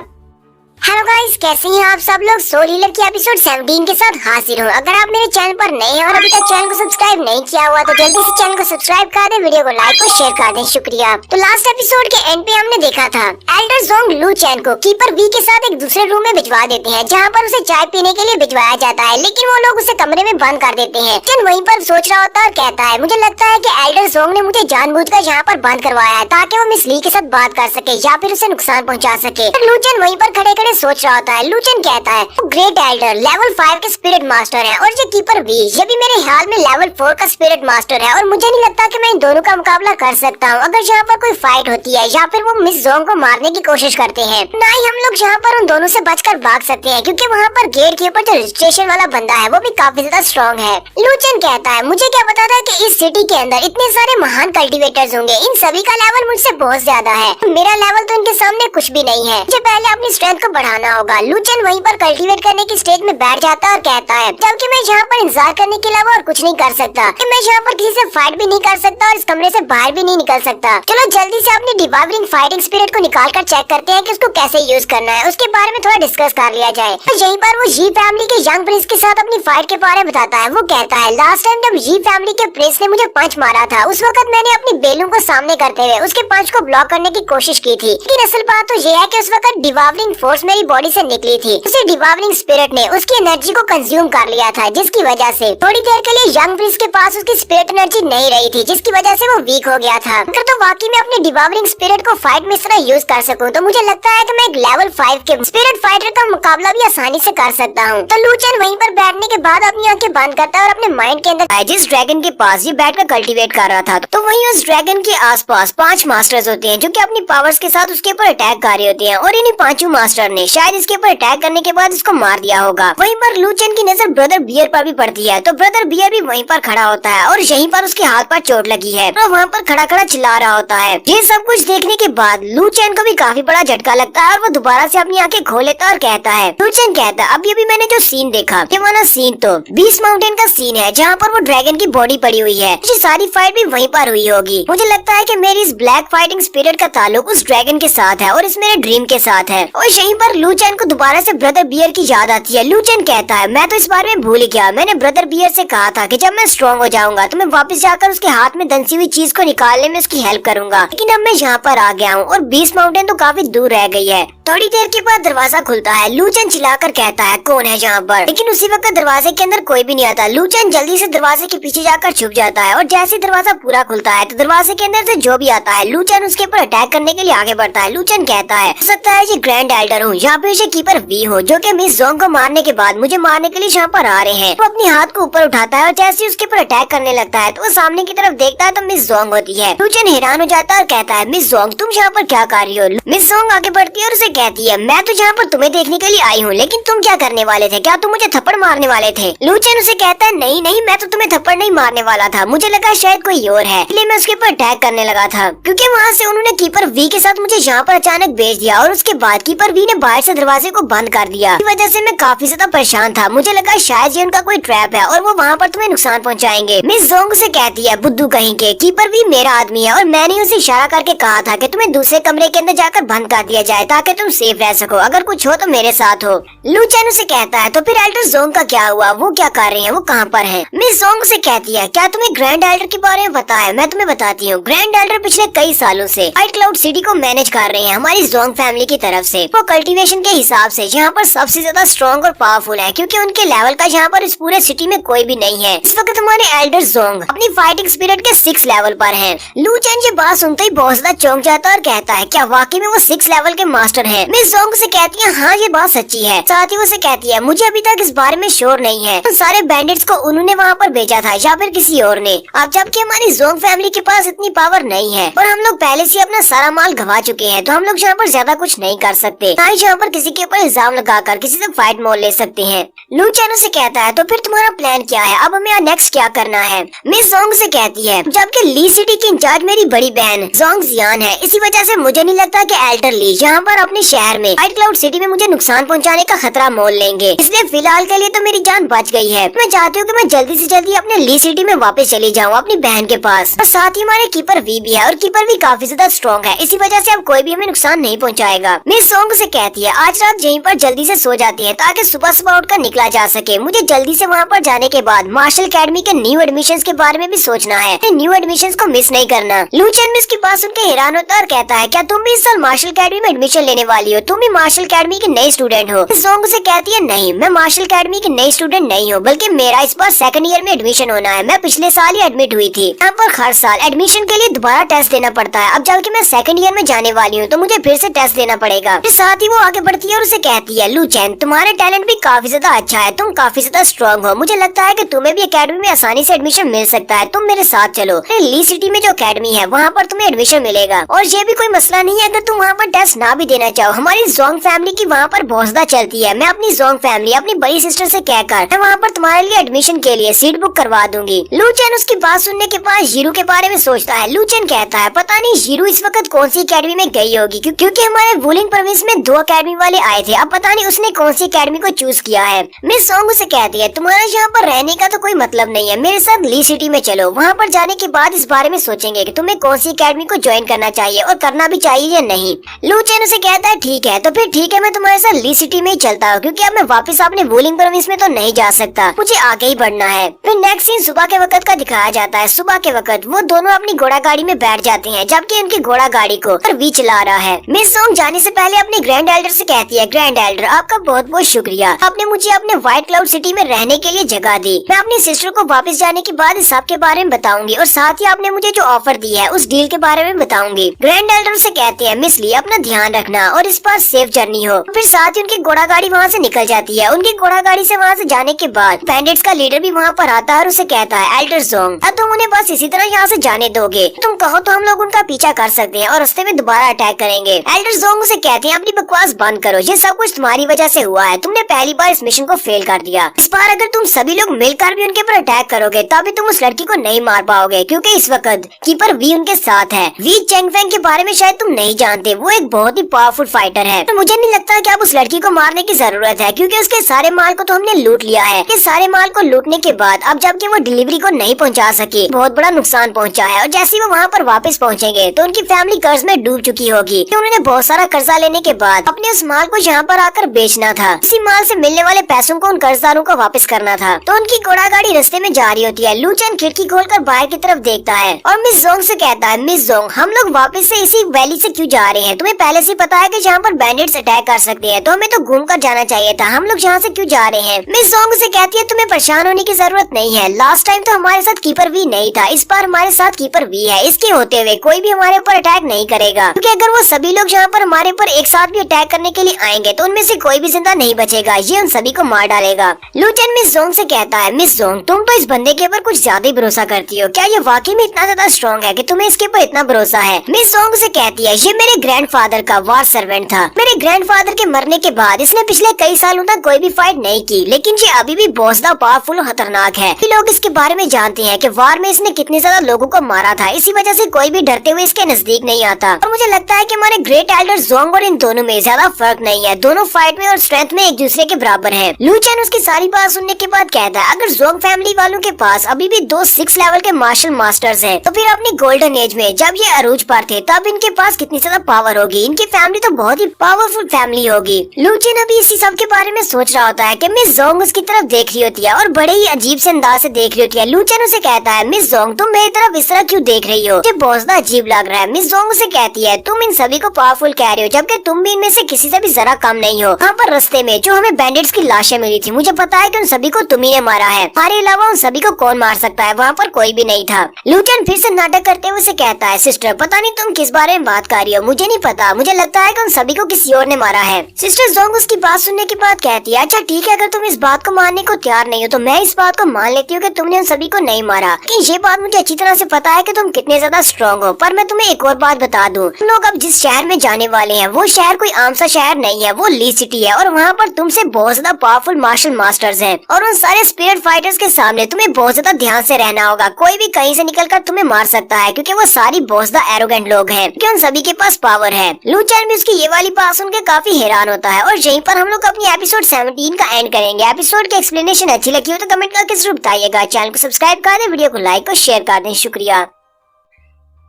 हेलो गाइस, कैसे हैं आप सब लोग। सोल हीलर की एपिसोड 17 के साथ हाजिर हूँ। अगर आप मेरे चैनल पर नए हैं और अभी तक चैनल को सब्सक्राइब नहीं किया हुआ तो जल्दी से चैनल को सब्सक्राइब कर दें, वीडियो को लाइक और शेयर कर दें। शुक्रिया। तो लास्ट एपिसोड के एंड पे हमने देखा था एल्डर जोंग लू चैन को कीपर वी के साथ एक दूसरे रूम में भिजवा देते हैं जहाँ पर उसे चाय पीने के लिए भिजवाया जाता है, लेकिन वो लोग उसे कमरे में बंद कर देते हैं। चैन वहीं पर सोच रहा होता है और कहता है मुझे लगता है कि एल्डर जोंग ने मुझे जानबूझकर यहाँ पर बंद करवाया है ताकि वो मिस ली के साथ बात कर सके या फिर उसे नुकसान पहुँचा सके। लू चैन वहीं पर खड़े खड़े सोच रहा होता है। लू चेन कहता है ग्रेट एल्डर लेवल 5 के स्पिरिट मास्टर है और ये कीपर वी ये भी मेरे ख्याल में लेवल 4 का स्पिरिट मास्टर है और मुझे नहीं लगता कि मैं इन दोनों का मुकाबला कर सकता हूँ अगर यहाँ पर कोई फाइट होती है या फिर वो मिस जोंग को मारने की कोशिश करते हैं। ना ही हम लोग यहाँ पर उन दोनों से बचकर भाग सकते हैं क्योंकि वहाँ पर गेट के ऊपर जो रजिस्ट्रेशन वाला बंदा है वो भी काफी ज्यादा स्ट्रॉन्ग है। लू चेन कहता है मुझे क्या पता था कि इस सिटी के अंदर इतने सारे महान कल्टिवेटर्स होंगे, इन सभी का लेवल मुझसे बहुत ज्यादा है, मेरा लेवल तो इनके सामने कुछ भी नहीं है, मुझे पहले अपनी स्ट्रेंथ को बढ़ाना होगा। लू चेन वहीं पर कल्टीवेट करने की स्टेज में बैठ जाता है और कहता है जबकि मैं यहाँ पर इंतजार करने के अलावा और कुछ नहीं कर सकता, कि मैं यहाँ पर किसी से फाइट भी नहीं कर सकता और इस कमरे से बाहर भी नहीं निकल सकता। चलो जल्दी से अपनी डिवाइवरिंग फाइटिंग स्पिरिट को निकाल कर चेक करते हैं कि उसको कैसे यूज करना है, उसके बारे में थोड़ा डिस्कस कर लिया जाए। तो यहीं पर वो जी फैमिली के यंग प्रिंस के साथ अपनी फाइट के बारे में बताता है। वो कहता है लास्ट टाइम जब जी फैमिली के प्रिंस ने मुझे पंच मारा था उस वक्त मैंने अपनी बेलून को सामने करते हुए उसके पंच को ब्लॉक करने की कोशिश की थी, लेकिन असल बात तो ये है कि उस वक्त डिवाइवरिंग फोर्स मेरी बॉडी से निकली थी, उसे डिवाइवरिंग स्पिरिट ने उसकी एनर्जी को कंज्यूम कर लिया था, जिसकी वजह से थोड़ी देर के लिए यंग प्रिंस के पास उसकी स्पिरिट एनर्जी नहीं रही थी, जिसकी वजह से वो वीक हो गया था। अगर तो वाकई में अपनी डिवाइवरिंग स्पिरिट को फाइट में इस तरह यूज कर सकूं तो मुझे लगता है कि मैं एक लेवल 5 के स्पिरिट फाइटर का मुकाबला भी आसानी से कर सकता हूं। तो लू चेन वहीं पर बैठने के बाद अपनी आंखें बंद करता है और अपने माइंड के अंदर जिस ड्रैगन के पास ये बैठकर कल्टीवेट कर रहा था तो वहीं उस ड्रैगन के आसपास 5 मास्टर्स होते हैं जो कि अपनी पावर्स के साथ उसके ऊपर अटैक कर रहे होते हैं और इन्हीं 5 मास्टर ने शायद इसके ऊपर अटैक करने के बाद इसको मार दिया होगा। वहीं पर लू चेन की नजर ब्रदर बियर पर भी पड़ती है तो ब्रदर बियर भी वहीं पर खड़ा होता है और यहीं पर उसके हाथ पर चोट लगी है तो वहाँ पर खड़ा खड़ा चिल्ला रहा होता है। ये सब कुछ देखने के बाद लू चेन को भी काफी बड़ा झटका लगता है और वो दोबारा से अपनी आंखें खोल लेता है और कहता है लू चेन कहता है अभी मैंने जो सीन देखा ये वाला सीन तो बीस्ट माउंटेन का सीन है जहाँ पर वो ड्रैगन की बॉडी पड़ी हुई है, ये सारी फाइट भी वहीं पर हुई होगी। मुझे लगता है कि मेरी इस ब्लैक फाइटिंग स्पिरिट का ताल्लुक उस ड्रैगन के साथ है और इस मेरे ड्रीम के साथ है। और यहीं पर लू चेन को दोबारा से ब्रदर बियर की याद आती है। लू चेन कहता है मैं तो इस बारे में भूल गया, मैंने ब्रदर बियर से कहा था कि जब मैं स्ट्रॉन्ग हो जाऊंगा तो मैं वापस जाकर उसके हाथ में दंसी हुई चीज को निकालने में उसकी हेल्प करूंगा, लेकिन अब मैं यहाँ पर आ गया हूँ और बीस्ट माउंटेन तो काफी दूर रह गई है। थोड़ी देर के बाद दरवाजा खुलता है। लू चेन चिल्लाकर कहता है कौन है यहाँ पर, लेकिन उसी वक्त दरवाजे के अंदर कोई भी नहीं आता। लू चेन जल्दी से दरवाजे के पीछे जाकर छुप जाता है और जैसे दरवाजा पूरा खुलता है तो दरवाजे के अंदर से जो भी आता है लू चेन उसके ऊपर अटैक करने के लिए आगे बढ़ता है। लू चेन कहता है हो सकता है ये ग्रैंड एल्डर हूँ या फिर ये कीपर वी हो जो कि मिस जोंग को मारने के बाद मुझे मारने के लिए यहाँ पर आ रहे हैं। वो अपने हाथ को ऊपर उठाता है और जैसे उसके ऊपर अटैक करने लगता है तो वो सामने की तरफ देखता है तो मिस जोंग होती है। लू चेन हैरान हो जाता है और कहता है मिस जोंग तुम यहाँ पर क्या कर रही हो। मिस जोंग आगे बढ़ती है और उसे कहती है मैं तो यहाँ पर तुम्हें देखने के लिए आई हूँ, लेकिन तुम क्या करने वाले थे, क्या तुम मुझे थप्पड़ मारने वाले थे। लू चेन उसे कहता है नहीं नहीं मैं तो तुम्हें थप्पड़ नहीं मारने वाला था, मुझे लगा शायद कोई और है इसलिए मैं उसके ऊपर अटैक करने लगा था, क्योंकि वहाँ से उन्होंने कीपर वी के साथ मुझे यहाँ पर अचानक भेज दिया और उसके बाद कीपर वी ने बाहर से दरवाजे को बंद कर दिया। इस वजह से मैं काफी ज्यादा परेशान था, मुझे लगा शायद ये उनका कोई ट्रैप है और वो वहाँ पर तुम्हें नुकसान पहुँचाएंगे। मिस जोंग से कहती है बुद्धू कहीं के, कीपर वी मेरा आदमी है और मैंने उसे इशारा करके कहा था कि तुम्हें दूसरे कमरे के अंदर जाकर बंद कर दिया जाए ताकि तुम सेफ रह सको, अगर कुछ हो तो मेरे साथ हो। लू चेन उसे कहता है तो फिर एल्डर जोंग का क्या हुआ, वो क्या कर रहे हैं, वो कहाँ पर है। मिस जोंग से कहती है क्या तुम्हें ग्रैंड एल्डर के बारे में पता है, मैं तुम्हें बताती हूँ। ग्रैंड एल्डर पिछले कई सालों से व्हाइट क्लाउड सिटी को मैनेज कर रहे हैं हमारी जोंग फैमिली की तरफ से। वो कल्टीवेशन के हिसाब से यहाँ पर सबसे ज्यादा स्ट्रॉन्ग और पावरफुल है क्योंकि उनके लेवल का यहाँ पर इस पूरे सिटी में कोई भी नहीं है। इस वक्त हमारे एल्डर जोंग अपनी फाइटिंग स्पिरिट के 6 लेवल पर है। लू चेन ये बात सुनते ही बहुत ज्यादा चौंक जाता है और कहता है क्या वाकई में वो 6 लेवल के मास्टर है। मिस जोंग से कहती है हाँ ये बात सच्ची है। साथ ही वो से कहती है मुझे अभी तक इस बारे में श्योर नहीं है उन सारे बैंडिट्स को उन्होंने वहाँ पर भेजा था या फिर किसी और ने। अब जबकि हमारी जोंग फैमिली के पास इतनी पावर नहीं है और हम लोग पहले से अपना सारा माल गवा चुके हैं, तो हम लोग यहाँ पर ज्यादा कुछ नहीं कर सकते, ना ही यहाँ पर किसी के ऊपर इल्जाम लगाकर किसी से फाइट मोल ले सकते हैं। लू चैन से कहता है तो फिर तुम्हारा प्लान क्या है, अब हमें नेक्स्ट क्या करना है। मिस जोंग से कहती है जबकि ली सिटी की इंचार्ज मेरी बड़ी बहन जोंग जियान है, इसी वजह से मुझे नहीं लगता कि एल्टर ली यहाँ पर अपने शहर में व्हाइट क्लाउड सिटी में मुझे नुकसान पहुँचाने का खतरा मोल लेंगे, इसलिए फिलहाल के लिए तो मेरी जान बच गई है। मैं चाहती हूँ कि मैं जल्दी से जल्दी अपने ली सिटी में वापस चली जाऊँ अपनी बहन के पास। और साथ ही हमारे कीपर वी भी है और कीपर भी काफी ज्यादा स्ट्रॉन्ग है, इसी वजह से अब कोई भी हमें नुकसान नहीं पहुँचाएगा। मिस जोंग से कहती है आज रात यहीं पर जल्दी से सो जाती है ताकि सुबह सुबह उठकर निकला जा सके। मुझे जल्दी से वहाँ पर जाने के बाद मार्शल अकेडमी के न्यू एडमिशंस के बारे में भी सोचना है, न्यू एडमिशंस को मिस नहीं करना। लू चैन मिस की बात सुनकर हैरान होता है और कहता है क्या तुम भी इस साल मार्शल अकेडमी में एडमिशन लेने वाली हो, तुम भी मार्शल अकेडमी की नई स्टूडेंट हो। मिस जोंग से कहती है नहीं मैं मार्शल अकेडमी की नई स्टूडेंट नहीं हूँ, बल्कि मेरा इस बार सेकंड ईयर में एडमिशन होना है। मैं पिछले साल ही एडमिट हुई थी। यहाँ पर हर साल एडमिशन के लिए दोबारा टेस्ट देना पड़ता है, अब जबकि मैं सेकंड ईयर में जाने वाली हूँ तो मुझे फिर से टेस्ट देना पड़ेगा। फिर साथ ही वो आगे बढ़ती है और उसे कहती है लू चैन तुम्हारा टैलेंट भी काफी ज्यादा अच्छा है, तुम काफी ज्यादा स्ट्रॉन्ग हो, मुझे लगता है कि तुम्हें भी एकेडमी में आसानी से एडमिशन मिल सकता है, तुम मेरे साथ चलो। ली सिटी में जो एकेडमी है वहाँ पर तुम्हें एडमिशन मिलेगा और ये भी कोई मसला नहीं है अगर तुम वहाँ पर टेस्ट ना भी देना चाहो। हमारी जोंग फैमिली की वहाँ पर बहुत ज्यादा चलती है, मैं अपनी जोंग फैमिली अपनी बड़ी सिस्टर से कहकर मैं वहाँ पर तुम्हारे लिए एडमिशन के लिए सीट बुक करवा दूंगी। लू चैन उसकी बात सुनने के बाद जीरू के बारे में सोचता है। लू चैन कहता है पता नहीं जीरू इस वक्त कौन सी एकेडमी में गई होगी, क्योंकि हमारे वुलिंग प्रोविंस में 2 एकेडमी वाले आए थे, अब पता नहीं उसने कौन सी एकेडमी को चूज किया है। मिस जोंग उसे कहती है तुम्हारा यहाँ पर रहने का तो कोई मतलब नहीं है, मेरे साथ ली सिटी में चलो, वहाँ पर जाने के बाद इस बारे में सोचेंगे कि तुम्हें कौन सी एकेडमी को ज्वाइन करना चाहिए और करना भी चाहिए या नहीं। लू चैन उसे कहता है ठीक है, तो फिर ठीक है मैं तुम्हारे साथ ली सिटी में ही चलता हूँ, क्योंकि अब मैं वापस अपने वुलिंग प्रोविंस में तो नहीं जा सकता, मुझे आगे ही बढ़ना है। फिर नेक्स्ट सीन सुबह के वक्त का दिखाया जाता है। सुबह के वक्त वो दोनों अपनी घोड़ा गाड़ी में बैठ जाते हैं, जबकि उनकी घोड़ा गाड़ी को वी चला रहा है। मिस जोंग जाने से पहले अपने ग्रैंड एल्डर से कहती है ग्रैंड एल्डर आपका बहुत बहुत शुक्रिया, आपने मुझे अपने व्हाइट क्लाउड सिटी में रहने के लिए जगह दी। मैं अपनी सिस्टर को वापस जाने के बाद इस सब के बारे में बताऊंगी और साथ ही आपने मुझे जो ऑफर दी है उस डील के बारे में बताऊंगी। ग्रैंड एल्डर से कहते हैं मिस ली अपना ध्यान रखना और इस बार सेफ जर्नी हो। फिर साथ ही उनकी घोड़ा गाड़ी वहाँ से निकल जाती है। उनकी घोड़ा गाड़ी से वहाँ से जाने के बाद बैंडिट्स का लीडर भी वहाँ पर आता है और उसे कहता है एल्डर जोंग अब तुम उन्हें बस इसी तरह यहाँ से जाने दोगे, तुम कहो तो हम लोग उनका पीछा कर सकते हैं और रास्ते में दोबारा अटैक करेंगे। एल्डर जोंग उसे कहते हैं अपनी बकवास बंद करो, ये सब कुछ तुम्हारी वजह से हुआ है, तुमने पहली बार इस मिशन को फेल कर दिया, इस बार अगर तुम सभी लोग मिलकर भी उनके ऊपर अटैक करोगे तभी तुम उस लड़की को नहीं मार पाओगे, क्योंकि इस वक्त कीपर वी उनके साथ है। वी चेंगफेंग के बारे में शायद तुम नहीं जानते, वो एक बहुत ही पावरफुल फाइटर है, तो मुझे नहीं लगता कि अब उस लड़की को मारने की जरूरत है, क्योंकि उसके सारे माल को तो हमने लूट लिया है। इस सारे माल को लूटने के बाद अब जबकि वो डिलीवरी को नहीं पहुंचा सकी, बहुत बड़ा नुकसान पहुंचा है और जैसे ही वो वहाँ पर वापस पहुंचेंगे तो उनकी फैमिली कर्ज में डूब चुकी होगी। तो उन्होंने बहुत सारा कर्जा लेने के बाद अपने उस माल को यहाँ पर आकर बेचना था, इसी माल से मिलने वाले पैसों को उन कर्जदारों को वापस करना था। तो उनकी घोड़ा गाड़ी रास्ते में जा रही होती है। लू चैन खिड़की खोलकर बाहर की तरफ देखता है और मिस जोंग से कहता है मिस जोंग हम लोग वापस से इसी वैली से क्यों जा रहे हैं, तुम्हें पहले से पता है कि यहाँ पर बैंडिट्स अटैक कर सकते हैं, तो हमें तो घूम कर जाना चाहिए था, हम लोग यहाँ से क्यों जा रहे हैं। मिस जोंग से कहती है तुम्हें परेशान होने की जरूरत नहीं है, लास्ट टाइम तो हमारे साथ कीपर वी नहीं था, इस बार हमारे साथ कीपर वी है, इसके होते हुए कोई भी हमारे ऊपर अटैक नहीं करेगा, क्योंकि अगर वो सभी लोग यहाँ पर हमारे ऊपर एक साथ भी अटैक करने के लिए आएंगे तो उनमें से कोई भी जिंदा नहीं बचेगा, ये उन सभी को मार डालेगा। लू चैन मिस जोंग से कहता है मिस जोंग तुम तो इस बंदे के ऊपर कुछ ज्यादा ही भरोसा करती हो, क्या ये वाकई में इतना ज्यादा स्ट्रॉन्ग है कि तुम्हें इसके ऊपर इतना भरोसा है। मिस जोंग से कहती है ये मेरे ग्रैंडफादर का वार सर्वेंट था, मेरे ग्रैंडफादर के मरने के बाद इसने पिछले कई सालों तक कोई भी फाइट नहीं की, लेकिन ये अभी भी बहुत ज्यादा पावरफुल और खतरनाक है। लोग इसके बारे में जानते हैं कि वार में इसने कितने ज्यादा लोगों को मारा था, इसी वजह से कोई भी डरते हुए इसके नजदीक नहीं आता। और मुझे लगता है कि हमारे ग्रेट एल्डर जोंग और इन दोनों में ज्यादा फर्क नहीं है, दोनों फाइट में और स्ट्रेंथ में एक दूसरे के बराबर हैं। लू चैन उसकी सारी बात सुनने के बाद कहता है अगर जोंग फैमिली वालों के पास अभी भी 2 6 लेवल के मार्शल मास्टर्स हैं, तो फिर अपनी गोल्डन एज में जब ये अरूज पर थे तब इनके पास कितनी ज्यादा पावर होगी, इनकी फैमिली तो बहुत ही पावरफुल फैमिली होगी। लू चैन अभी इसी सब के बारे में सोच रहा होता है कि मिस जोंग उसकी तरफ देख रही होती है और बड़े ही अजीब से अंदाज से देख रही होती है। लू चैन उसे कहता है मिस जोंग तुम मेरी तरफ इस तरह क्यों देख रही हो, मुझे बहुत ज्यादा अजीब लग रहा है। मिस जोंग उसे कहती है तुम इन सभी को पावरफुल कह रहे हो, जबकि तुम भी इनमें से किसी से भी जरा कम नहीं हो। वहाँ पर रास्ते में जो हमें बैंडिट्स की लाशें मिली थी, मुझे पता है कि उन सभी को तुम ही ने मारा है, हमारे अलावा उन सभी को कौन मार सकता है, वहाँ पर कोई भी नहीं था। लू चैन फिर से नाटक करते हुए उसे कहता है सिस्टर पता नहीं तुम किस बारे में बात कर रही हो, मुझे नहीं पता, मुझे लगता है कि कि उन सभी को किसी और ने मारा है। सिस्टर जोंग उसकी बात सुनने के बाद कहती है, अच्छा ठीक है, अगर तुम इस बात को मानने को तैयार नहीं हो तो मैं इस बात को मान लेती हूँ कि तुमने उन सभी को नहीं मारा। लेकिन ये बात मुझे अच्छी तरह से पता है कि तुम कितने ज्यादा स्ट्रॉन्ग हो। पर मैं तुम्हें एक और बात बता दूं, तुम लोग अब जिस शहर में जाने वाले हैं वो शहर कोई आम सा शहर नहीं है, वो ली सिटी है और वहाँ पर तुमसे बहुत ज्यादा पावरफुल मार्शल मास्टर्स हैं और उन सारे स्पिरिट फाइटर्स के सामने तुम्हें बहुत ज्यादा ध्यान से रहना होगा। कोई भी कहीं से निकलकर तुम्हें मार सकता है क्योंकि वो सारी बहुत ज्यादा एरोगेंट लोग हैं, क्योंकि उन सभी के पास पावर है। लू चैन भी उसकी ये वाली बात सुन के काफी हैरान होता है और यहीं पर हम लोग अपनी एपिसोड 17 का एंड करेंगे। एपिसोड की एक्सप्लेनेशन अच्छी लगी हो तो कमेंट करके जरूर बताइएगा। चैनल को सब्सक्राइब कर दें, वीडियो को लाइक और शेयर कर दें। शुक्रिया।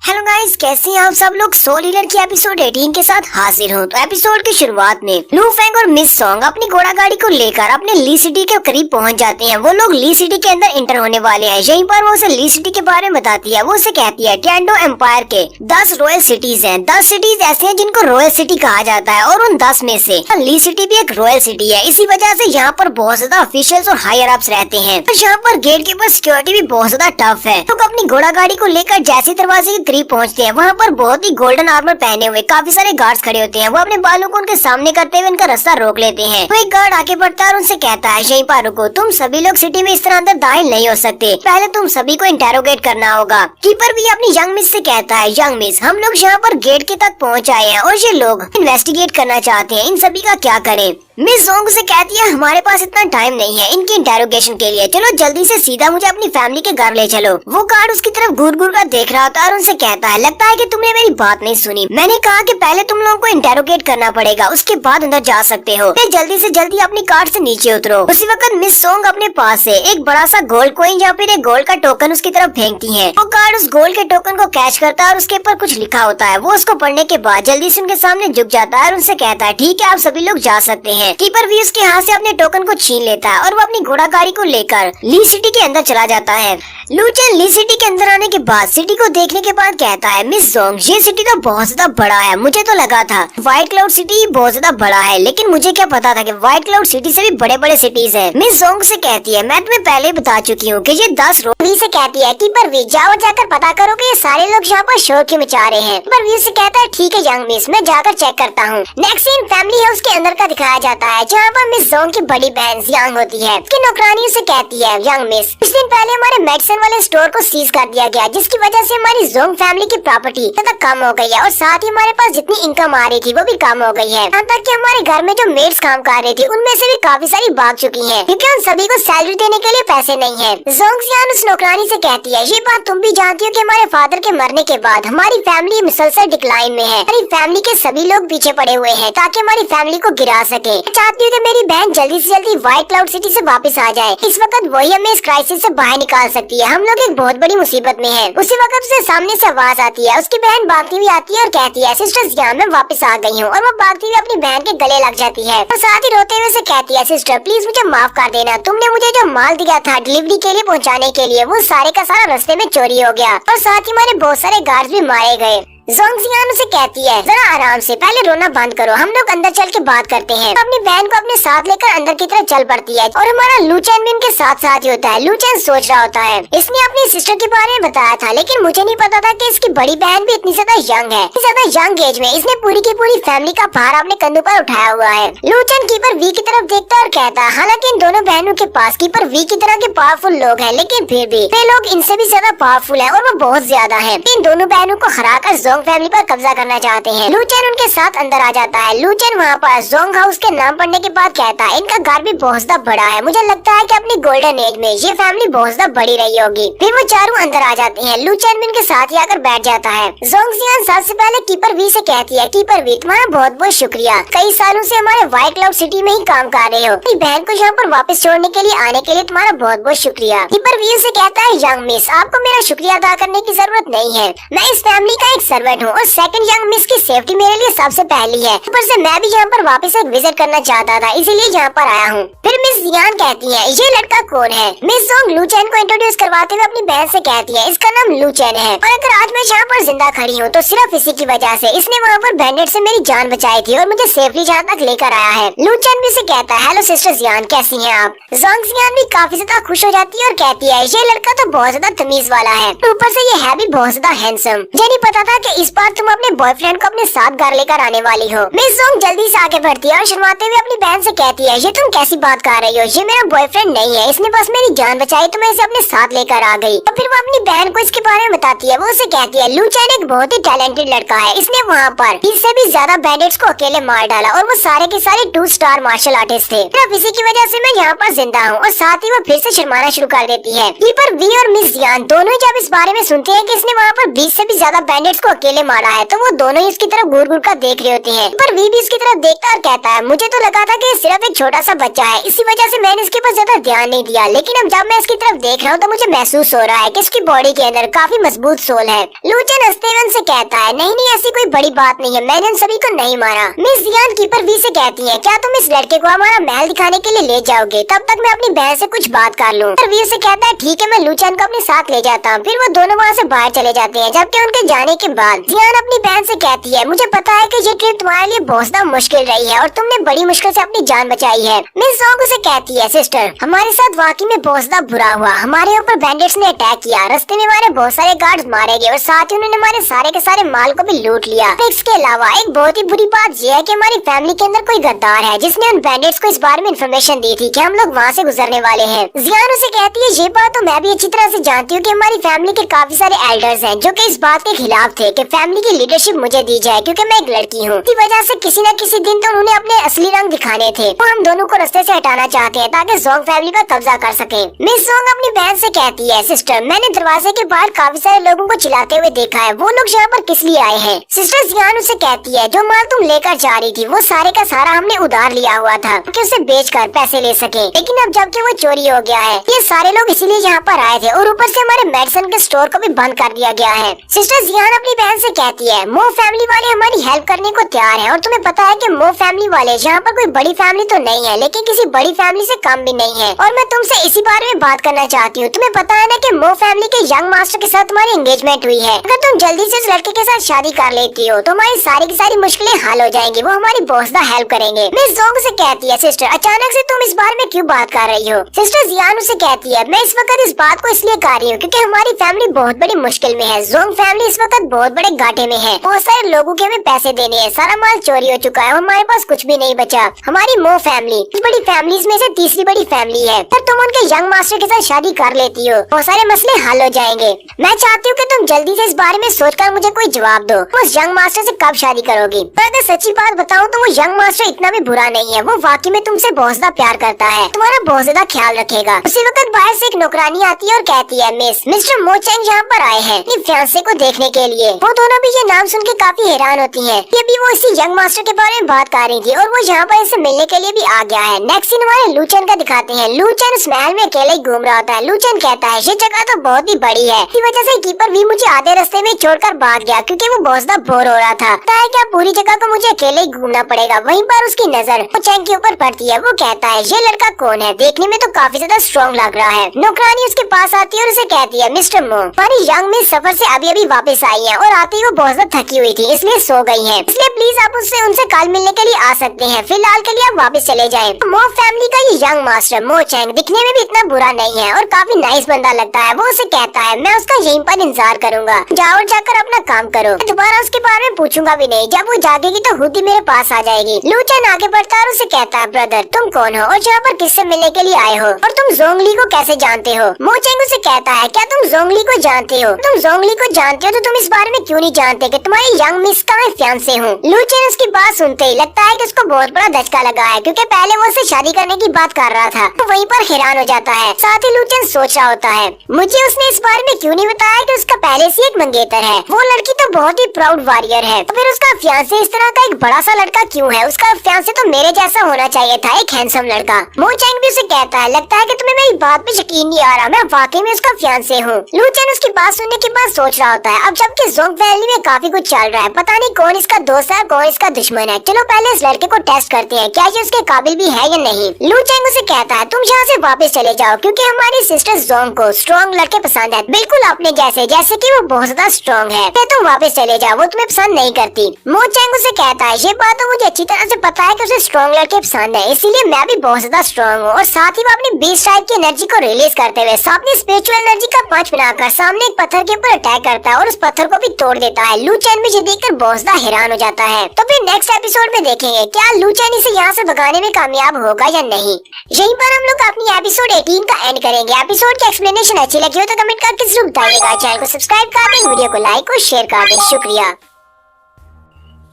हेलो गाइस, कैसे हैं आप सब लोग। सोल हीलर की एपिसोड 18 के साथ हाजिर हूँ। तो एपिसोड की शुरुआत में लू फेंग और मिस सोंग अपनी घोड़ा गाड़ी को लेकर अपने ली सिटी के करीब पहुंच जाते हैं। वो लोग ली सिटी के अंदर इंटर होने वाले हैं। यहीं पर वो उसे ली सिटी के बारे में बताती है। वो उसे कहती है टेंडो एम्पायर के 10 रॉयल सिटीज हैं। 10 सिटीज ऐसे हैं जिनको रॉयल सिटी कहा जाता है और उन 10 में से ली सिटी भी एक रॉयल सिटी है। इसी वजह से यहाँ पर बहुत ज्यादा ऑफिशियल्स और हायर अप्स रहते हैं। तो यहाँ पर गेट के पास सिक्योरिटी भी बहुत ज्यादा टफ है। तो अपनी घोड़ा गाड़ी को लेकर जैसे दरवाजे के करीब पहुँचते हैं, वहाँ पर बहुत ही गोल्डन आर्मर पहने हुए काफी सारे गार्ड्स खड़े होते हैं। वो अपने बालों को उनके सामने करते हुए उनका रास्ता रोक लेते हैं। तो एक गार्ड आके बढ़ता है और उनसे कहता है, यहीं पर रुको, तुम सभी लोग सिटी में इस तरह अंदर दाखिल नहीं हो सकते, पहले तुम सभी को इंटेरोगेट करना होगा। कीपर भी अपनी यंग मिस से कहता है, यंग मिस, हम लोग यहाँ पर गेट के तक पहुँच आए हैं और ये लोग इन्वेस्टिगेट करना चाहते हैं, इन सभी का क्या करें। मिस जोंग से कहती है, हमारे पास इतना टाइम नहीं है इनकी इंटेरोगेशन के लिए, चलो जल्दी से सीधा मुझे अपनी फैमिली के घर ले चलो। वो गार्ड उसकी तरफ घूर घूर कर देख रहा होता है और उनसे कहता है, लगता है कि तुमने मेरी बात नहीं सुनी। मैंने कहा कि पहले तुम लोगों को इंटेरोगेट करना पड़ेगा, उसके बाद अंदर जा सकते हो। फिर जल्दी से जल्दी अपनी कार से नीचे उतरो। उसी वक्त मिस जोंग अपने पास से एक बड़ा सा गोल्ड कॉइन या फिर एक गोल्ड का टोकन उसकी तरफ फेंकती है। वो गार्ड उस गोल्ड के टोकन को कैच करता है और उसके ऊपर कुछ लिखा होता है। वो उसको पढ़ने के बाद जल्दी से उनके सामने झुक जाता है और उनसे कहता है, ठीक है, आप सभी लोग जा सकते हैं। कीपर भी उसके हाथ से अपने टोकन को छीन लेता है और वो अपनी घोड़ा गाड़ी को लेकर ली सिटी के अंदर चला जाता है। लू चैन ली सिटी के अंदर आने के बाद सिटी को देखने के बाद कहता है, मिस जोंग, ये सिटी तो बहुत ज्यादा बड़ा है। मुझे तो लगा था व्हाइट क्लाउड सिटी बहुत ज्यादा बड़ा है, लेकिन मुझे क्या पता था कि व्हाइट क्लाउड सिटी से भी बड़े बड़े सिटीज हैं। मिस जोंग से कहती है, मैं तुम्हें पहले ही बता चुकी हूँ कि ये 10 वी से कहती है, कीपर वी, जाओ जाकर पता करो कि ये सारे लोग यहाँ पर शोर क्यों मचा रहे हैं। कीपर वी से कहता है, ठीक है यंग मिस, मैं जाकर चेक करता हूँ। नेक्स्ट सीन फैमिली हाउस के अंदर का दिखाया जाता है, जहाँ पर मिस जोंग की बड़ी बहन यांग होती है। उसकी नौकरानी से कहती है, यंग मिस, कुछ दिन पहले हमारे मेडिसिन वाले स्टोर को सीज कर दिया गया, जिसकी वजह से हमारी जोंग फैमिली की प्रॉपर्टी तक कम हो गई है और साथ ही हमारे पास जितनी इनकम आ रही थी वो भी कम हो गई है। यहाँ तक कि हमारे घर में जो मेड्स काम कर रही थी उनमें से भी काफी सारी भाग चुकी हैं, क्योंकि उन सभी को सैलरी देने के लिए पैसे नहीं है। जोंग जियान उस नौकरानी से कहती है, ये बात तुम भी जानती हो कि हमारे फादर के मरने के बाद हमारी फैमिली मुसलसल डिक्लाइन में है। हमारी फैमिली के सभी लोग पीछे पड़े हुए हैं ताकि हमारी फैमिली को गिरा सके। मैं चाहती हूँ कि मेरी बहन जल्दी से जल्दी व्हाइट क्लाउड सिटी से वापस आ जाए। इस वक्त वही हमें इस क्राइसिस से बाहर निकाल सकती है। हम लोग एक बहुत बड़ी मुसीबत में हैं। उसी वक्त से सामने से आवाज आती है। उसकी बहन भागती हुई आती है और कहती है, सिस्टर जियान, मैं वापस आ गई हूँ। और वो भागती हुई अपनी बहन के गले लग जाती है और साथ ही रोते हुए से कहती है, सिस्टर प्लीज मुझे माफ कर देना, तुमने मुझे जो माल दिया था डिलीवरी के लिए पहुँचाने के लिए, वो सारे का सारा रास्ते में चोरी हो गया और साथ ही हमारे बहुत सारे गार्ड्स भी मारे गए। जोंग जियान उसे कहती है, जरा आराम से, पहले रोना बंद करो, हम लोग अंदर चल के बात करते हैं। अपनी बहन को अपने साथ लेकर अंदर की तरफ चल पड़ती है और हमारा लू चैन भी उनके साथ साथ ही होता है। लू चैन सोच रहा होता है, इसने अपनी सिस्टर के बारे में बताया था, लेकिन मुझे नहीं पता था कि इसकी बड़ी बहन भी इतनी ज्यादा यंग है। इतनी ज्यादा यंग एज में इसने पूरी की पूरी फैमिली का भार अपने कंधों पर उठाया हुआ है। लू चैन कीपर वी की तरफ देखता है और कहता है, हालांकि इन दोनों बहनों के पास कीपर वी की तरह के पावरफुल लोग हैं, लेकिन फिर भी वे लोग इनसे भी ज्यादा पावरफुल है और वो बहुत ज्यादा है। इन दोनों बहनों को हराकर जोंग फैमिली पर कब्जा करना चाहते हैं। लू चैन उनके साथ अंदर आ जाता है। लू चैन वहाँ पर जोंग हाउस के नाम पढ़ने के बाद कहता है, इनका घर भी बहुत ज्यादा बड़ा है, मुझे लगता है कि अपनी गोल्डन एज में ये फैमिली बहुत ज्यादा बड़ी रही होगी। फिर वो चारों अंदर आ जाते हैं। लू चैन भी उनके साथ ही आकर बैठ जाता है। जोंग जियान सबसे पहले कीपर वी से कहती है, कीपर वी, तुम्हारा बहुत बहुत शुक्रिया, कई सालों से हमारे व्हाइट क्लाउड सिटी में ही काम कर रहे हो। अपनी बहन को यहाँ पर वापस छोड़ने के लिए आने के लिए तुम्हारा बहुत बहुत शुक्रिया। कीपर वी से कहता है, यंग मिस, आपको मेरा शुक्रिया अदा करने की जरूरत नहीं है, मैं इस फैमिली का एक सर्वेंट हूँ और सेकंड यंग मिस की सेफ्टी मेरे लिए सबसे पहली है। ऊपर से मैं भी यहाँ पर वापस एक विजिट करना चाहता था, इसीलिए यहाँ पर आया हूँ। फिर मिस जियान कहती है, ये लड़का कौन है? मिस जोंग लू चैन को इंट्रोड्यूस करवाते हुए अपनी बहन से कहती है, इसका नाम लू चैन है और अगर आज मैं यहाँ पर जिंदा खड़ी हूँ तो सिर्फ इसी की वजह से। इसने वहाँ पर बैंडेड से मेरी जान बचाई थी और मुझे सेफली यहाँ तक लेकर आया है। लू चैन भी से कहता है, हेलो सिस्टर जियान, कैसी हैं आप? जोंग जियान भी काफी ज्यादा खुश हो जाती है और कहती है, ये लड़का तो बहुत ज्यादा तमीज वाला है, ऊपर से ये है भी बहुत ज्यादा हैंडसम। मुझे नहीं पता था कि इस बार तुम अपने बॉयफ्रेंड को अपने साथ घर लेकर आने वाली हो। मिस जोंग जल्दी से आगे बढ़ती है और शर्माते हुए अपनी बहन से कहती है, ये तुम कैसी बात कर रही हो, ये मेरा बॉयफ्रेंड नहीं है, इसने बस मेरी जान बचाई तो मैं इसे अपने साथ लेकर आ गई। और फिर वो अपनी बहन को इसके बारे में बताती है। वो उसे कहती है, लू चैन एक बहुत ही टैलेंटेड लड़का है, इसने वहाँ पर 20 से भी ज्यादा बैंडिट्स को अकेले मार डाला और वो सारे के सारे 2 स्टार मार्शल आर्टिस्ट थे। सिर्फ इसी की वजह से मैं यहाँ पर जिंदा हूँ। और साथ ही वो फिर से शर्माना शुरू कर देती है। कीपर वी और मिस जियान दोनों जब इस बारे में सुनते हैं कि इसने वहाँ पर 20 से भी ज्यादा बैंडिट्स को अकेले मारा है, तो वो दोनों ही इसकी तरफ घूर घूर कर देख रहे होते हैं। पर वी भी इसकी तरफ देखता और कहता है, मुझे तो लगा था कि सिर्फ एक छोटा सा बच्चा है, इसी वजह से मैंने इसके पास ज्यादा ध्यान नहीं दिया, लेकिन अब जब मैं इसकी तरफ देख रहा हूँ तो मुझे महसूस हो रहा है कि इसकी बॉडी के अंदर काफी मजबूत सोल है। लू चैन हंसते हुए उनसे कहता है, नहीं नहीं ऐसी कोई बड़ी बात नहीं है, मैंने इन सभी को नहीं मारा। मिस जियान कीपर वी से कहती है, क्या तुम इस लड़के को हमारा महल दिखाने के लिए ले जाओगे, तब तक मैं अपनी बहन से कुछ बात कर लूँ। पर वी से कहता है, ठीक है, मैं लू चैन को अपने साथ ले जाता हूँ। फिर वो दोनों वहाँ से बाहर चले जाते हैं। जबकि उनके जाने के बाद जियान अपनी बहन से कहती है, मुझे पता है कि ये ट्रिप तुम्हारे लिए बहुत ज्यादा मुश्किल रही है और तुमने बड़ी मुश्किल से अपनी जान बचाई है। मिस जोंग उसे कहती है, सिस्टर हमारे साथ वाकई में बहुत ज्यादा बुरा हुआ, हमारे ऊपर बैंडिट्स ने अटैक किया, रास्ते में हमारे बहुत सारे गार्ड्स मारे गए और साथ ही उन्होंने हमारे सारे के सारे माल को भी लूट लिया। इसके अलावा एक बहुत ही बुरी बात यह है कि हमारी फैमिली के अंदर कोई गद्दार है जिसने उन बैंडिट्स को इस बारे में इन्फॉर्मेशन दी थी कि हम लोग वहाँ से गुजरने वाले हैं। जियान उसे कहती है, ये बात तो मैं भी अच्छी तरह से जानती हूँ कि हमारी फैमिली के काफी सारे एल्डर्स हैं जो कि इस बात के खिलाफ थे कि फैमिली की लीडरशिप मुझे दी जाए, क्योंकि मैं एक लड़की हूँ। इसी वजह से किसी न किसी दिन तो उन्होंने अपने असली रंग दिखाने थे। वो हम दोनों को रास्ते से हटाना चाहते हैं ताकि जोंग फैमिली पर कब्जा कर सके। मिस जोंग अपनी बहन से कहती है, सिस्टर मैंने दरवाजे के बाहर काफी सारे लोगों को चिल्लाते हुए देखा है, वो लोग यहाँ पर किस लिए आए हैं। सिस्टर जियान उसे कहती है, जो माल तुम लेकर जा रही थी वो सारे का सारा हमने उधार लिया हुआ था कि उसे बेचकर पैसे ले सके, लेकिन अब जबकि वो चोरी हो गया है, ये सारे लोग इसीलिए यहाँ पर आए थे और ऊपर से हमारे मेडिसिन के स्टोर को भी बंद कर दिया गया है। सिस्टर जियान अपनी बहन से कहती है, मो फैमिली वाले हमारी हेल्प करने को तैयार है और तुम्हें पता है कि मो फैमिली वाले यहाँ पर कोई बड़ी फैमिली तो नहीं है, लेकिन किसी बड़ी फैमिली से कम भी नहीं है। और मैं तुमसे इसी बारे में बात करना चाहती हूँ। तुम्हें पता है ना कि मो फैमिली के यंग मास्टर के साथ तुम्हारी एंगेजमेंट हुई है। अगर तुम जल्दी से उस लड़के के साथ शादी कर लेती हो तो हमारी सारी की सारी मुश्किलें हल हो जाएंगी, वो हमारी बहुत ज्यादा हेल्प करेंगे। मिस जोंग से कहती है, सिस्टर अचानक से तुम इस बारे में क्यों बात कर रही हो। सिस्टर जियान उसे कहती है, मैं इस वक्त इस बात को इसलिए कर रही हूँ क्योंकि हमारी फैमिली बहुत बड़ी मुश्किल में है। जोंग फैमिली इस वक्त बहुत बड़े घाटे में है, बहुत सारे लोगों के हमें पैसे देने हैं, सारा माल चोरी हो चुका है, हमारे पास कुछ भी नहीं बचा। हमारी मो फैमिली बड़ी फैमिलीज में से तीसरी बड़ी फैमिली है। पर तुम उनके यंग मास्टर के साथ शादी कर लेती हो, बहुत सारे मसले हल हो जाएंगे। मैं चाहती हूँ कि तुम जल्दी से इस बारे में सोचकर मुझे कोई जवाब दो। उस यंग मास्टर से कब शादी करोगी। पर अगर सच्ची बात बताऊँ तो वो यंग मास्टर इतना भी बुरा नहीं है, वो वाकई में तुमसे बहुत ज्यादा प्यार करता है, तुम्हारा बहुत ज्यादा ख्याल रखेगा। उसी वक्त बाहर से एक नौकरानी आती है और कहती है, मिस्टर मो चैंग यहाँ पर आए हैं अपनी फियांसे को देखने के लिए। वो दोनों भी ये नाम सुन के काफी हैरान होती है। ये भी वो इसी यंग मास्टर के बारे में बात कर रही थी और वो यहाँ पर इसे मिलने के लिए भी आ गया है। नेक्स्ट सीन हमारे लू चैन का दिखाते हैं। लू चैन उस महल में अकेले ही घूम रहा होता है। लू चैन कहता है, ये जगह तो बहुत ही बड़ी है, इसी वजह से कीपर भी मुझे आधे रास्ते में छोड़कर भाग गया क्योंकि वो बहुत ज्यादा बोर हो रहा था। पता है क्या, पूरी जगह को मुझे अकेले ही घूमना पड़ेगा। वहीं पर उसकी नजर वो चैन के ऊपर पड़ती है। वो कहता है, ये लड़का कौन है, देखने में तो काफी ज्यादा स्ट्रॉन्ग लग रहा है। नौकरानी उसके पास आती है और उसे कहती है, मिस्टर मो हमारी यंग मिस सफर से अभी अभी वापस आई है और आते ही वो बहुत ज्यादा थकी हुई थी, इसलिए सो गई है, इसलिए प्लीज आप उनसे कल मिलने के लिए आ सकते हैं। फिलहाल के लिए आप वापस चले जाएं। मो फैमिली का ये यंग मास्टर मो चैंग दिखने में भी इतना बुरा नहीं है और काफी नाइस बंदा लगता है। वो उसे कहता है, मैं उसका यहीं पर इंतजार करूंगा, जाओ और जाकर अपना काम करो, दोबारा उसके बारे में पूछूंगा भी नहीं। जब वो जागेगी तो खुद ही मेरे पास आ जाएगी। लू चैन आगे बढ़ता है और उसे कहता है, ब्रदर तुम कौन हो और यहाँ पर किससे मिलने के लिए आए हो और तुम जोंगली को कैसे जानते हो। मो चैंग उसे कहता है, क्या तुम जोंगली को जानते हो। तुम जोंगली को जानते हो तो तुम इस बारे में क्यों नहीं जानते कि तुम्हारी यंग मिस का मैं फियांसे हूँ। लू चैन उसकी बात सुनते ही लगता है कि उसको बहुत बड़ा धचका लगा है क्योंकि पहले वो उससे शादी करने की बात कर रहा था, तो वहीं पर हैरान हो जाता है। साथ ही लू चैन सोच रहा होता है, मुझे उसने इस बारे में क्यों नहीं बताया कि उसका पहले से एक मंगेतर है। वो लड़की तो बहुत ही प्राउड वॉरियर है, तो फिर उसका फियांसे इस तरह का एक बड़ा सा लड़का क्यों है। उसका फियांसे तो मेरे जैसा होना चाहिए था, एक हैंडसम लड़का। मो चैंग भी उसे कहता है, लगता है कि तुम्हें मेरी बात पे यकीन नहीं आ रहा, मैं वाकई में उसका फियांसे हूँ। लू चैन उसकी बात सुनने के बाद सोच रहा होता है, अब जबकि जोंग वैली में काफी कुछ चल रहा है, पता नहीं कौन इसका दोस्त है कौन इसका दुश्मन है। चलो पहले इस लड़के को टेस्ट करते हैं, क्या ये उसके काबिल भी है या नहीं। लू चैंग उसे कहता है, तुम यहाँ से वापस चले जाओ क्योंकि हमारी सिस्टर जोंग को स्ट्रॉन्ग लड़के पसंद है, बिल्कुल अपने जैसे कि वो बहुत ज्यादा स्ट्रॉन्ग है। फिर तुम वापस चले जाओ, वो तुम्हें पसंद नहीं करती। मो चैंग उसे कहता है, ये बात तो मुझे अच्छी तरह से पता है कि उसे स्ट्रॉन्ग लड़के पसंद है, इसीलिए मैं भी बहुत ज्यादा स्ट्रॉन्ग हूँ। और साथ ही वो अपनी बीस्ट टाइप की एनर्जी को रिलीज करते हुए अपनी स्पिरिचुअल एनर्जी का पंच बनाकर सामने एक पत्थर के ऊपर अटैक करता है और उस पत्थर को भी तोड़ देता है। लू चैन भी ये देखकर बहुत हैरान हो जाता है। तो फिर नेक्स्ट एपिसोड में देखेंगे क्या लू चैन इसे यहाँ से भगाने में कामयाब होगा या नहीं। यहीं पर हम लोग अपनी एपिसोड 18 का एंड करेंगे। एपिसोड की एक्सप्लेनेशन अच्छी लगी हो तो कमेंट करके जरूर बताइएगा। चैनल को सब्सक्राइब कर दें, वीडियो को लाइक और शेयर कर दें। शुक्रिया।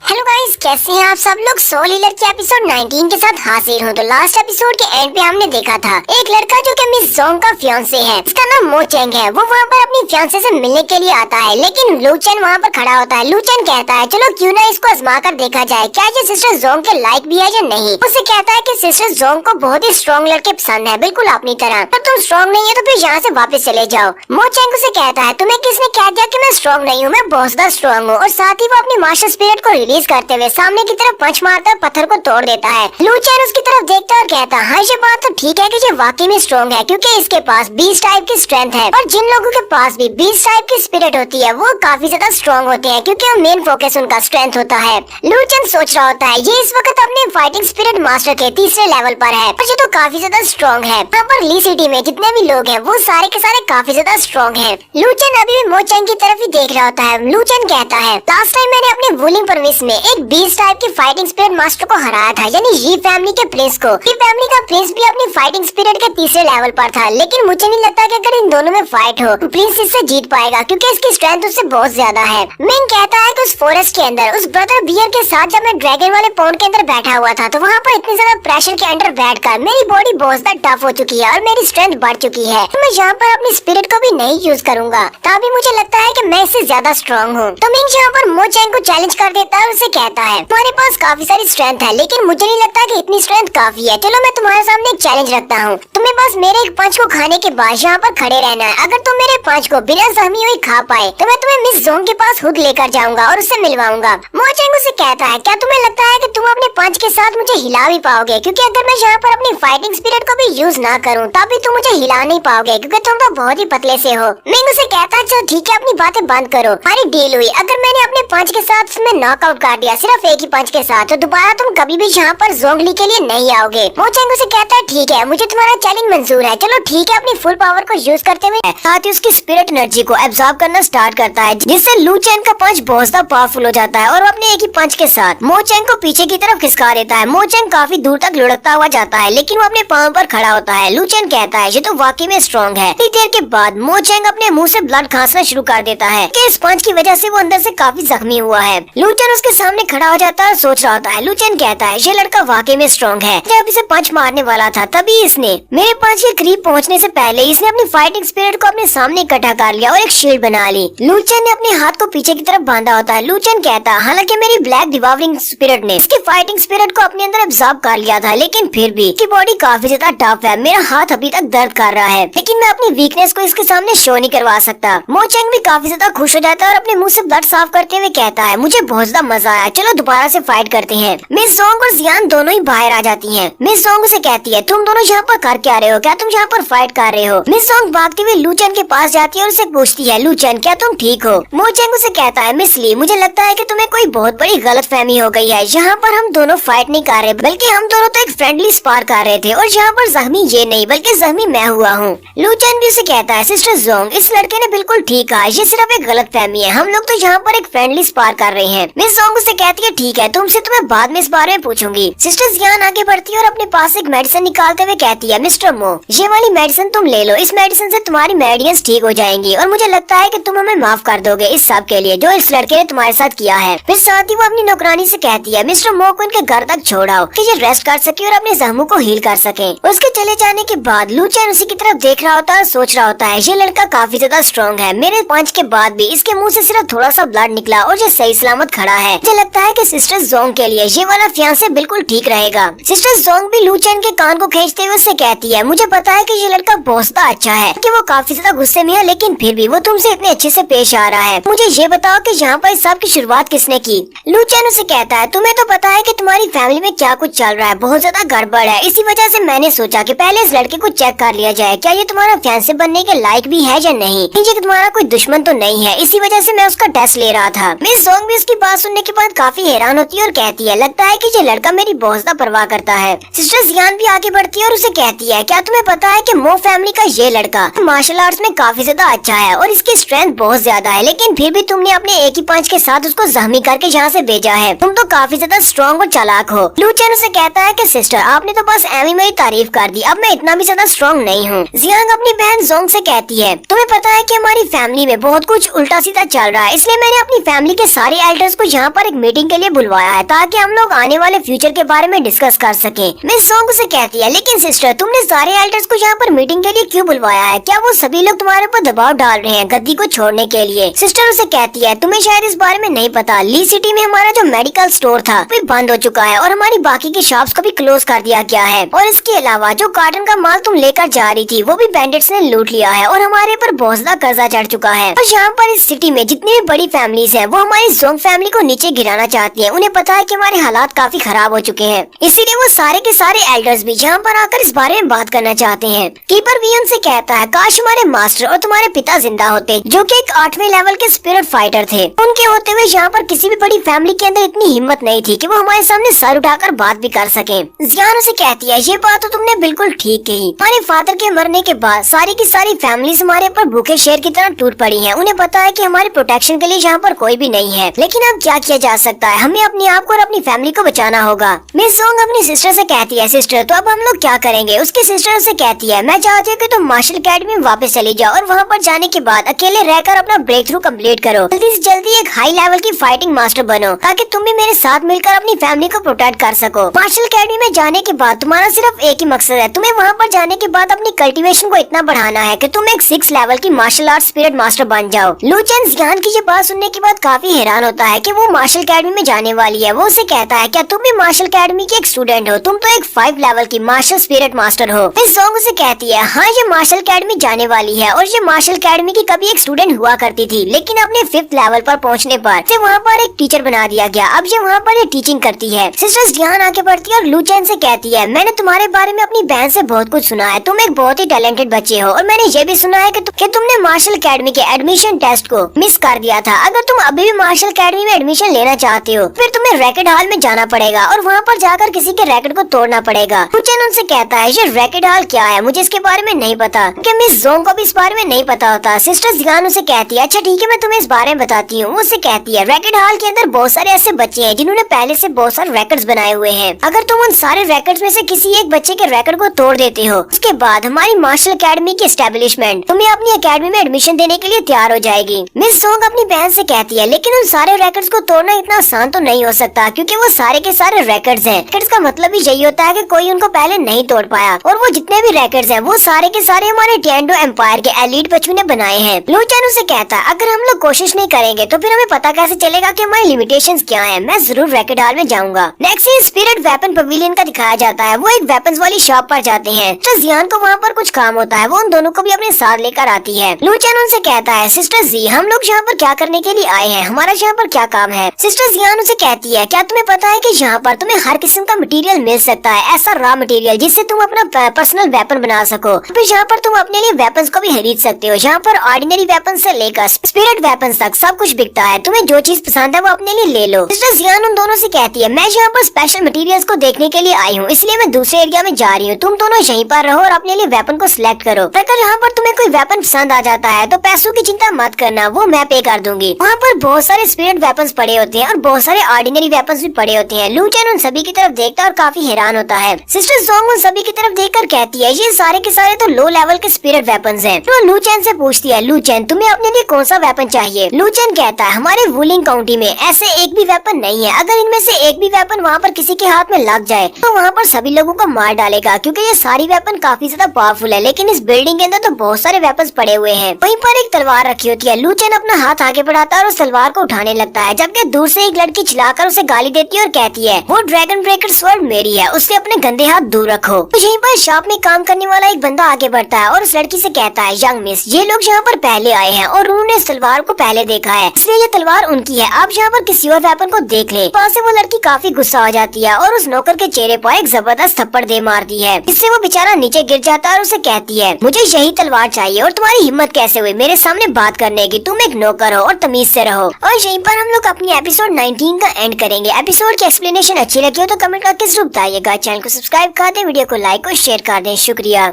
हेलो गाइस, कैसे हैं आप सब लोग। सोल हीलर के एपिसोड 19 के साथ हाजिर हूँ। तो लास्ट एपिसोड के एंड पे हमने देखा था एक लड़का जो कि मिस जोंग का फियांसे है, इसका नाम मो चेंग है। वो वहाँ पर अपनी फियांसे से मिलने के लिए आता है, लेकिन लू चेन वहाँ पर खड़ा होता है। लू चेन कहता है चलो क्यों ना इसको आजमा कर देखा जाए, क्या ये सिस्टर जोंग के लायक भी है या नहीं। उससे कहता है कि सिस्टर जोंग को बहुत ही स्ट्रॉन्ग लड़के पसंद है, बिल्कुल अपनी तरह। पर तुम स्ट्रॉन्ग नहीं है तो फिर यहाँ से वापस चले जाओ। मो चेंग उसे कहता है तुम्हें किसने कह दिया कि मैं स्ट्रॉन्ग नहीं हूँ, मैं बहुत ज्यादा स्ट्रॉन्ग हूँ। और साथ ही वो अपनी मास्टर स्पिरिट को रिलीज करते हुए सामने की तरफ पंच मारता पत्थर को तोड़ देता है। लू चेन उसकी तरफ देखता है और कहता है हाँ ये बात तो ठीक है कि ये वाकई में स्ट्रॉन्ग है, क्योंकि इसके पास 20 टाइप की स्ट्रेंथ है। और जिन लोगों के पास भी 20 टाइप की स्पिरिट होती है वो काफी ज्यादा स्ट्रॉन्ग होते हैं, क्योंकि वो मेन फोकस उनका स्ट्रेंथ होता है। लू चेन सोच रहा होता है ये इस वक्त अपने फाइटिंग स्पिरिट मास्टर के तीसरे लेवल पर है, पर ये तो काफी ज्यादा स्ट्रॉन्ग है। यहाँ पर ली सिटी में जितने भी लोग हैं वो सारे के सारे काफी ज्यादा स्ट्रॉन्ग हैं। लू चेन अभी भी मो चेंग की तरफ ही देख रहा होता है। लू चेन कहता है लास्ट टाइम मैंने अपने वुलिंग परमिस में एक 20 टाइप की फाइटिंग स्पिरिट मास्टर को हराया था, यानी ये फैमिली के प्रिंस को। ये फैमिली का प्रिंस भी अपनी फाइटिंग स्पिरिट के तीसरे लेवल पर था, लेकिन मुझे नहीं लगता कि अगर इन दोनों में फाइट हो तो प्रिंस इससे जीत पाएगा, क्योंकि इसकी स्ट्रेंथ उससे बहुत ज्यादा है। मिंग कहता है कि उस फॉरेस्ट के अंदर उस ब्रदर बियर के साथ जब मैं ड्रैगन वाले पॉन्ड के अंदर बैठा हुआ था तो वहाँ पर इतने ज्यादा प्रेशर के अंडर बैठकर मेरी बॉडी बहुत ज्यादा टफ हो चुकी है और मेरी स्ट्रेंथ बढ़ चुकी है। तो मैं यहाँ पर अपनी स्पिरिट को भी नहीं यूज करूंगा, तभी मुझे लगता है कि मैं इससे ज्यादा स्ट्रॉन्ग हूँ। तो मिंग यहाँ पर मो चेंग को चैलेंज कर देता है और उसे कहता है तुम्हारे पास काफी सारी स्ट्रेंथ है, लेकिन मुझे नहीं लगता कि इतनी स्ट्रेंथ काफी है। चलो मैं तुम्हारे सामने एक चैलेंज रखता हूँ, तुम्हें बस मेरे एक पंच को खाने के बाद यहाँ पर खड़े रहना है। अगर तुम मेरे पंच को बिना जख्मी हुए खा पाए तो मैं तुम्हें मिस जोंग के पास खुद लेकर जाऊंगा और उससे मिलवाऊंगा। मो चेंग उसे कहता है क्या तुम्हें लगता है कि तुम अपने पंच के साथ मुझे हिला भी पाओगे, क्योंकि अगर मैं यहाँ पर अपनी फाइटिंग स्पिरिट को भी यूज ना करूँ तब भी तुम मुझे हिला नहीं पाओगे, क्योंकि तुम तो बहुत ही पतले से हो। मिंग उसे कहता है चलो ठीक है अपनी बातें बंद करो, हमारी डील हुई। अगर मैंने अपने पंच के साथ तुम्हें नॉकआउट कर दिया सिर्फ एक ही पंच के साथ, तो दोबारा तुम कभी भी यहाँ पर जोंगली के लिए नहीं आओगे। मो चेंग उसे कहता है ठीक है मुझे तुम्हारा चैलेंज मंजूर है। चलो ठीक है, अपनी फुल पावर को यूज करते हुए साथ ही उसकी स्पिरिट एनर्जी को एब्जॉर्ब करना स्टार्ट करता है, जिससे लू चेंग का पंच बहुत ज्यादा पावरफुल हो जाता है और वो अपने एक ही पंच के साथ मो चेंग को पीछे की तरफ खिसका देता है। मो चेंग काफी दूर तक लुढ़कता हुआ जाता है, लेकिन वो अपने पाँव पर खड़ा होता है। लू चेंग कहता है ये तो वाकई में स्ट्रॉन्ग है। इतनी देर के बाद मो चेंग अपने मुंह से ब्लड खांसना शुरू कर देता है कि इस पंच की वजह से वो अंदर से काफी जख्मी हुआ है। लू चेंग उसके सामने खड़ा हो जाता है और सोच रहा होता है। लू चेंग कहता है ये लड़का वाकई में स्ट्रॉन्ग है। जब इसे पंच मारने वाला था तभी इसने मेरे पंच के करीब पहुंचने से पहले इसने अपनी फाइटिंग स्पिरिट को अपने सामने इकट्ठा कर लिया और एक शील्ड बना ली। लू चेंग ने अपने हाथ को पीछे की तरफ बांधा होता है। लू चेंग कहता है हालांकि मेरी ब्लैक डिवावरिंग स्पिरिट ने इसकी फाइटिंग स्पिरिट को अपने अंदर एब्जॉर्ब कर लिया था, लेकिन फिर भी इसकी बॉडी काफी ज्यादा टफ है। मेरा हाथ अभी तक दर्द कर रहा है, लेकिन मैं अपनी वीकनेस को इसके सामने शो नहीं करवा सकता। मो चेंग भी काफी ज्यादा खुश हो जाता है और अपने मुंह से ब्लड साफ करते हुए कहता है मुझे बहुत ज्यादा मजा आया, चलो दोबारा से फाइट करते हैं। मिस जोंग और जियान दोनों ही बाहर आ जाती हैं। मिस जोंग उसे कहती है तुम दोनों यहाँ पर कर क्या रहे हो, क्या तुम यहाँ पर फाइट कर रहे हो। मिस जोंग भागते हुए लू चेंग के पास जाती है और उसे पूछती है लू चेंग क्या तुम ठीक हो। मो चेंग उसे कहता है मिस ली मुझे लगता है कि तुम्हें कोई बहुत बड़ी गलतफहमी हो गई है। यहाँ पर हम दोनों फाइट नहीं कर रहे, बल्कि हम दोनों तो एक फ्रेंडली स्पार कर रहे थे, और यहाँ पर जख्मी ये नहीं बल्कि जख्मी मैं हुआ हूँ। लू चेंग भी उसे कहता है सिस्टर जोंग इस लड़के ने बिल्कुल ठीक कहा, ये सिर्फ एक गलतफहमी है, हम लोग तो यहाँ पर एक फ्रेंडली स्पार कर रहे हैं। मिस जोंग उसे कहती है ठीक है तुमसे तो मैं बाद में इस बारे में पूछूंगी। सिस्टर जियान आगे बढ़ती है और अपने पास एक मेडिसिन निकालते हुए कहती है मिस्टर मो ये वाली मेडिसिन तुम ले लो, इस मेडिसिन से तुम्हारी मेडियंस ठीक हो जाएंगी और मुझे लगता है कि तुम हमें माफ कर दोगे इस सब के लिए जो इस लड़के ने तुम्हारे साथ किया है। फिर साथ ही वो अपनी नौकरानी से कहती है मिस्टर मो को इनके घर तक छोड़ाओ कि ये रेस्ट कर सके और अपने जख्मों को हील कर सके। उसके चले जाने के बाद लू चेंग उसी की तरफ देख रहा होता है और सोच रहा होता है ये लड़का काफी ज्यादा स्ट्रॉन्ग है, मेरे पंच के बाद भी इसके मुंह से सिर्फ थोड़ा सा ब्लड निकला और ये सही सलामत खड़ा है। मुझे लगता है कि सिस्टर जोंग के लिए ये वाला फियांसे बिल्कुल ठीक रहेगा। सिस्टर जोंग भी लू चेंग के कान को खींचते हुए उससे कहती है मुझे पता है कि ये लड़का बहुत ज्यादा अच्छा है, कि वो काफी ज्यादा गुस्से में है, लेकिन फिर भी वो तुमसे इतने अच्छे से पेश आ रहा है। मुझे ये बताओ कि यहाँ पर इस सब की शुरुआत किसने की। लू चेंग उसे कहता है तुम्हें तो पता है कि तुम्हारी फैमिली में क्या कुछ चल रहा है, बहुत ज्यादा गड़बड़ है, इसी वजह से मैंने सोचा कि पहले इस लड़के को चेक कर लिया जाए क्या ये तुम्हारा फियांसे बनने के लायक भी है या नहीं, कि तुम्हारा कोई दुश्मन तो नहीं है, इसी वजह से मैं उसका टेस्ट ले रहा था। मिस जोंग भी उसकी बात सुनने के बाद काफी काफी हैरान होती है और कहती है लगता है कि ये लड़का मेरी बहुत ज्यादा परवाह करता है। सिस्टर जियान भी आगे बढ़ती है और उसे कहती है क्या तुम्हें पता है कि मो फैमिली का ये लड़का मार्शल आर्ट्स में काफी ज्यादा अच्छा है और इसकी स्ट्रेंथ बहुत ज्यादा है, लेकिन फिर भी तुमने अपने एक ही पंच के साथ उसको जख्मी करके यहाँ से भेजा है। तुम तो काफी ज्यादा स्ट्रॉन्ग और चालाक हो। लू चेन उसे कहता है कि सिस्टर आपने तो बस एमी मेरी तारीफ कर दी, अब मैं इतना भी ज्यादा स्ट्रॉन्ग नहीं हूँ। जियांग अपनी बहन जोंग से कहती है तुम्हें पता है कि हमारी फैमिली में बहुत कुछ उल्टा सीधा चल रहा है, इसलिए मैंने अपनी फैमिली के सारे एल्डर्स को यहाँ पर एक मीटिंग के लिए बुलवाया है ताकि हम लोग आने वाले फ्यूचर के बारे में डिस्कस कर सके। मिस जोंग उसे कहती है लेकिन सिस्टर तुमने सारे एल्डर्स को यहाँ पर मीटिंग के लिए क्यों बुलवाया है? क्या वो सभी लोग तुम्हारे ऊपर दबाव डाल रहे हैं गद्दी को छोड़ने के लिए? सिस्टर उसे कहती है तुम्हें शायद इस बारे में नहीं पता, ली सिटी में हमारा जो मेडिकल स्टोर था वो बंद हो चुका है और हमारी बाकी की शॉप्स को भी क्लोज कर दिया गया है, और इसके अलावा जो कॉटन का माल तुम लेकर जा रही थी वो भी बैंडिट्स ने लूट लिया है और हमारे पर बहुत ज्यादा कर्जा चढ़ चुका है। और यहाँ पर इस सिटी में जितनी भी बड़ी फैमिलीज हैं वो हमारी जोंग फैमिली को नीचे गिराना चाहती हैं। उन्हें पता है कि हमारे हालात काफी खराब हो चुके हैं, इसीलिए वो सारे के सारे एल्डर्स भी यहाँ पर आकर इस बारे में बात करना चाहते हैं। कीपर वियन से कहता है काश हमारे मास्टर और तुम्हारे पिता जिंदा होते जो कि एक 8वें लेवल के स्पिरिट फाइटर थे। उनके होते हुए यहाँ पर किसी भी बड़ी फैमिली के अंदर इतनी हिम्मत नहीं थी कि वो हमारे सामने सर उठाकर बात भी कर सके। जियान उसे कहती है ये बात तो तुमने बिल्कुल ठीक कही, हमारे फादर के मरने के बाद सारी की सारी फैमिलीज हमारे ऊपर भूखे शेर की तरह टूट पड़ी हैं। उन्हें पता है कि हमारे प्रोटेक्शन के लिए यहाँ पर कोई भी नहीं है, लेकिन अब क्या किया जा सकता है, हमें अपने आप को और अपनी फैमिली को बचाना होगा। मिस जोंग अपनी सिस्टर से कहती है सिस्टर तो अब हम लोग क्या करेंगे? उसकी सिस्टर उसे कहती है मैं चाहती हूँ कि तुम मार्शल अकेडमी में वापस चली जाओ और वहाँ पर जाने के बाद अकेले रहकर अपना ब्रेक थ्रू कम्प्लीट करो, जल्दी से जल्दी एक हाई लेवल की फाइटिंग मास्टर बनो ताकि तुम भी मेरे साथ मिलकर अपनी फैमिली को प्रोटेक्ट कर सको। मार्शल अकेडमी में जाने के बाद तुम्हारा सिर्फ एक ही मकसद है, तुम्हें वहाँ पर जाने के बाद अपनी कल्टीवेशन को इतना बढ़ाना है कि तुम एक 6 लेवल की मार्शल आर्ट स्पिरिट मास्टर बन जाओ। लू चेन जियान की ये बात सुनने के बाद काफी हैरान होता है कि वो मार्शल अकेडमी में जाने वाली है। वो उसे कहता है क्या तुम भी मार्शल अकेडमी की एक स्टूडेंट हो? तुम तो एक 5 लेवल की मार्शल स्पिरिट मास्टर हो। मिस जोंग उसे कहती है हाँ ये मार्शल अकेडमी जाने वाली है और ये मार्शल अकेडमी की कभी एक स्टूडेंट हुआ करती थी, लेकिन अपने 5th लेवल पर पहुंचने पर से वहाँ पर एक टीचर बना दिया गया। अब ये वहाँ पर टीचिंग करती है। सिस्टर्स जियान आगे बढ़ती है और लू चेन से कहती है मैंने तुम्हारे बारे में अपनी बहन से बहुत कुछ सुना है, तुम एक बहुत ही टैलेंटेड बच्चे हो और मैंने ये भी सुना है कि तुमने मार्शल अकेडमी के एडमिशन टेस्ट को मिस कर दिया था। अगर तुम अभी भी मार्शल अकेडमी में एडमिशन लेना चाहते हो फिर तुम्हें रैकेट हॉल में जाना पड़ेगा और वहाँ पर जाकर किसी के रैकेट को तोड़ना पड़ेगा। लू चेन उनसे कहता है ये रैकेट हॉल क्या है? मुझे इसके बारे में नहीं पता, कि मिस जोंग को भी इस बारे में नहीं पता होता। सिस्टर जियान उसे कहती है अच्छा ठीक है मैं तुम्हें इस बारे में बताती हूँ। उससे कहती है रैकेट हॉल के अंदर बहुत सारे ऐसे बच्चे हैं जिन्होंने पहले से बहुत सारे रैकेट्स बनाए हुए हैं। अगर तुम उन सारे रैकेट्स में से किसी एक बच्चे के रैकेट को तोड़ देते हो उसके बाद हमारी मार्शल अकेडमी की एस्टेब्लिशमेंट तुम्हें अपनी अकेडमी में एडमिशन देने के लिए तैयार हो जाएगी। मिस जोंग अपनी बहन से कहती है लेकिन उन सारे रैकेट्स को तोड़ना इतना आसान तो नहीं हो सकता क्योंकि वो सारे के सारे रैकेट्स हैं। रैकेट्स का मतलब भी यही होता है कि कोई उनको पहले नहीं तोड़ पाया, और वो जितने भी रैकेट्स हैं वो सारे के सारे हमारे टेंडो एम्पायर के एलीट बच्चों ने बनाए हैं। लू चेन उसे कहता है अगर हम लोग कोशिश नहीं करेंगे तो फिर हमें पता कैसे चलेगा कि हमारी लिमिटेशंस क्या हैं? मैं जरूर रैकेट हॉल में जाऊंगा। नेक्स्ट स्पिरिट वेपन पवेलियन का दिखाया जाता है। वो एक वेपन्स वाली शॉप पर जाते हैं। सिस्टर जियान को वहाँ पर कुछ काम होता है, वो उन दोनों को भी अपने साथ लेकर आती है। लू चेन उनसे कहता है सिस्टर जी हम लोग यहाँ पर क्या करने के लिए आए हैं, हमारा यहाँ पर क्या काम है? सिस्टर जियान उसे कहती है क्या तुम्हें पता है कि यहाँ पर तुम्हें हर किस्म का मटेरियल मिल सकता है, ऐसा रॉ मटेरियल जिससे तुम अपना पर्सनल वेपन बना सको। फिर यहाँ पर तुम अपने लिए वेपन्स को भी खरीद सकते हो। यहाँ पर ऑर्डिनरी वेपन से लेकर स्पिरिट वेपन्स तक सब कुछ बिकता है, तुम्हें जो चीज पसंद है वो अपने लिए ले लो। सिस्टर जियान उन दोनों से कहती है मैं यहाँ पर स्पेशल मटेरियल्स को देखने के लिए आई हूँ, इसलिए मैं दूसरे एरिया में जा रही हूँ, तुम दोनों यहीं पर रहो और अपने लिए वेपन को सिलेक्ट करो। अगर यहाँ पर तुम्हें कोई वेपन पसंद आ जाता है तो पैसों की चिंता मत करना, वो मैं पे कर दूंगी। वहाँ पर बहुत सारे स्पिरिट वेपन्स पड़े होते हैं और बहुत सारे ऑर्डिनरी वेपन्स भी पड़े होते हैं। लू चेन उन सभी की तरफ देखता है और काफी हैरान होता है। सिस्टर जोंग उन सभी की तरफ देखकर कहती है ये सारे के सारे तो लो लेवल के स्पिरिट वेपन्स हैं। तो लू चेन से पूछती है लू चेन तुम्हें अपने लिए कौन सा वेपन चाहिए? लू चेन कहता है हमारे वुलिंग काउंटी में ऐसे एक भी वेपन नहीं है, अगर इनमें से एक भी वेपन वहाँ पर किसी के हाथ में लग जाए तो वहाँ पर सभी लोगों को मार डालेगा, क्योंकि ये सारी वेपन काफी ज्यादा पावरफुल है। लेकिन इस बिल्डिंग के अंदर तो बहुत सारे वेपन्स पड़े हुए हैं। वहीं पर एक तलवार रखी होती है। लू चेन अपना हाथ आगे बढ़ाता है और उस तलवार को उठाने लगता है, जबकि दूर से एक लड़की चिल्लाकर उसे गाली देती है और कहती है वो ड्रैगन ब्रेकर स्वॉर्ड मेरी है, उससे अपने गंदे हाथ दूर रखो। तो यहीं पर शॉप में काम करने वाला एक बंदा आगे बढ़ता है और उस लड़की से कहता है यंग मिस ये लोग यहाँ पर पहले आए हैं और उन्होंने इस तलवार को पहले देखा है, इसलिए ये तलवार उनकी है, आप यहाँ पर किसी और वेपन को देख ले। वहाँ से वो लड़की काफी गुस्सा हो जाती है और उस नौकर के चेहरे पर एक जबरदस्त थप्पड़ दे मारती है, इससे वो बेचारा नीचे गिर जाता है और उसे कहती है मुझे यही तलवार चाहिए और तुम्हारी हिम्मत कैसे हुई मेरे सामने बात करने की, तुम एक नौकर हो और तमीज से रहो। और यहीं पर हम लोग अपनी एपिसोड 9 19 का एंड करेंगे। एपिसोड की एक्सप्लेनेशन अच्छी लगी हो तो कमेंट करके जरूर बताइएगा। चैनल को सब्सक्राइब कर दें, वीडियो को लाइक और शेयर कर दें। शुक्रिया।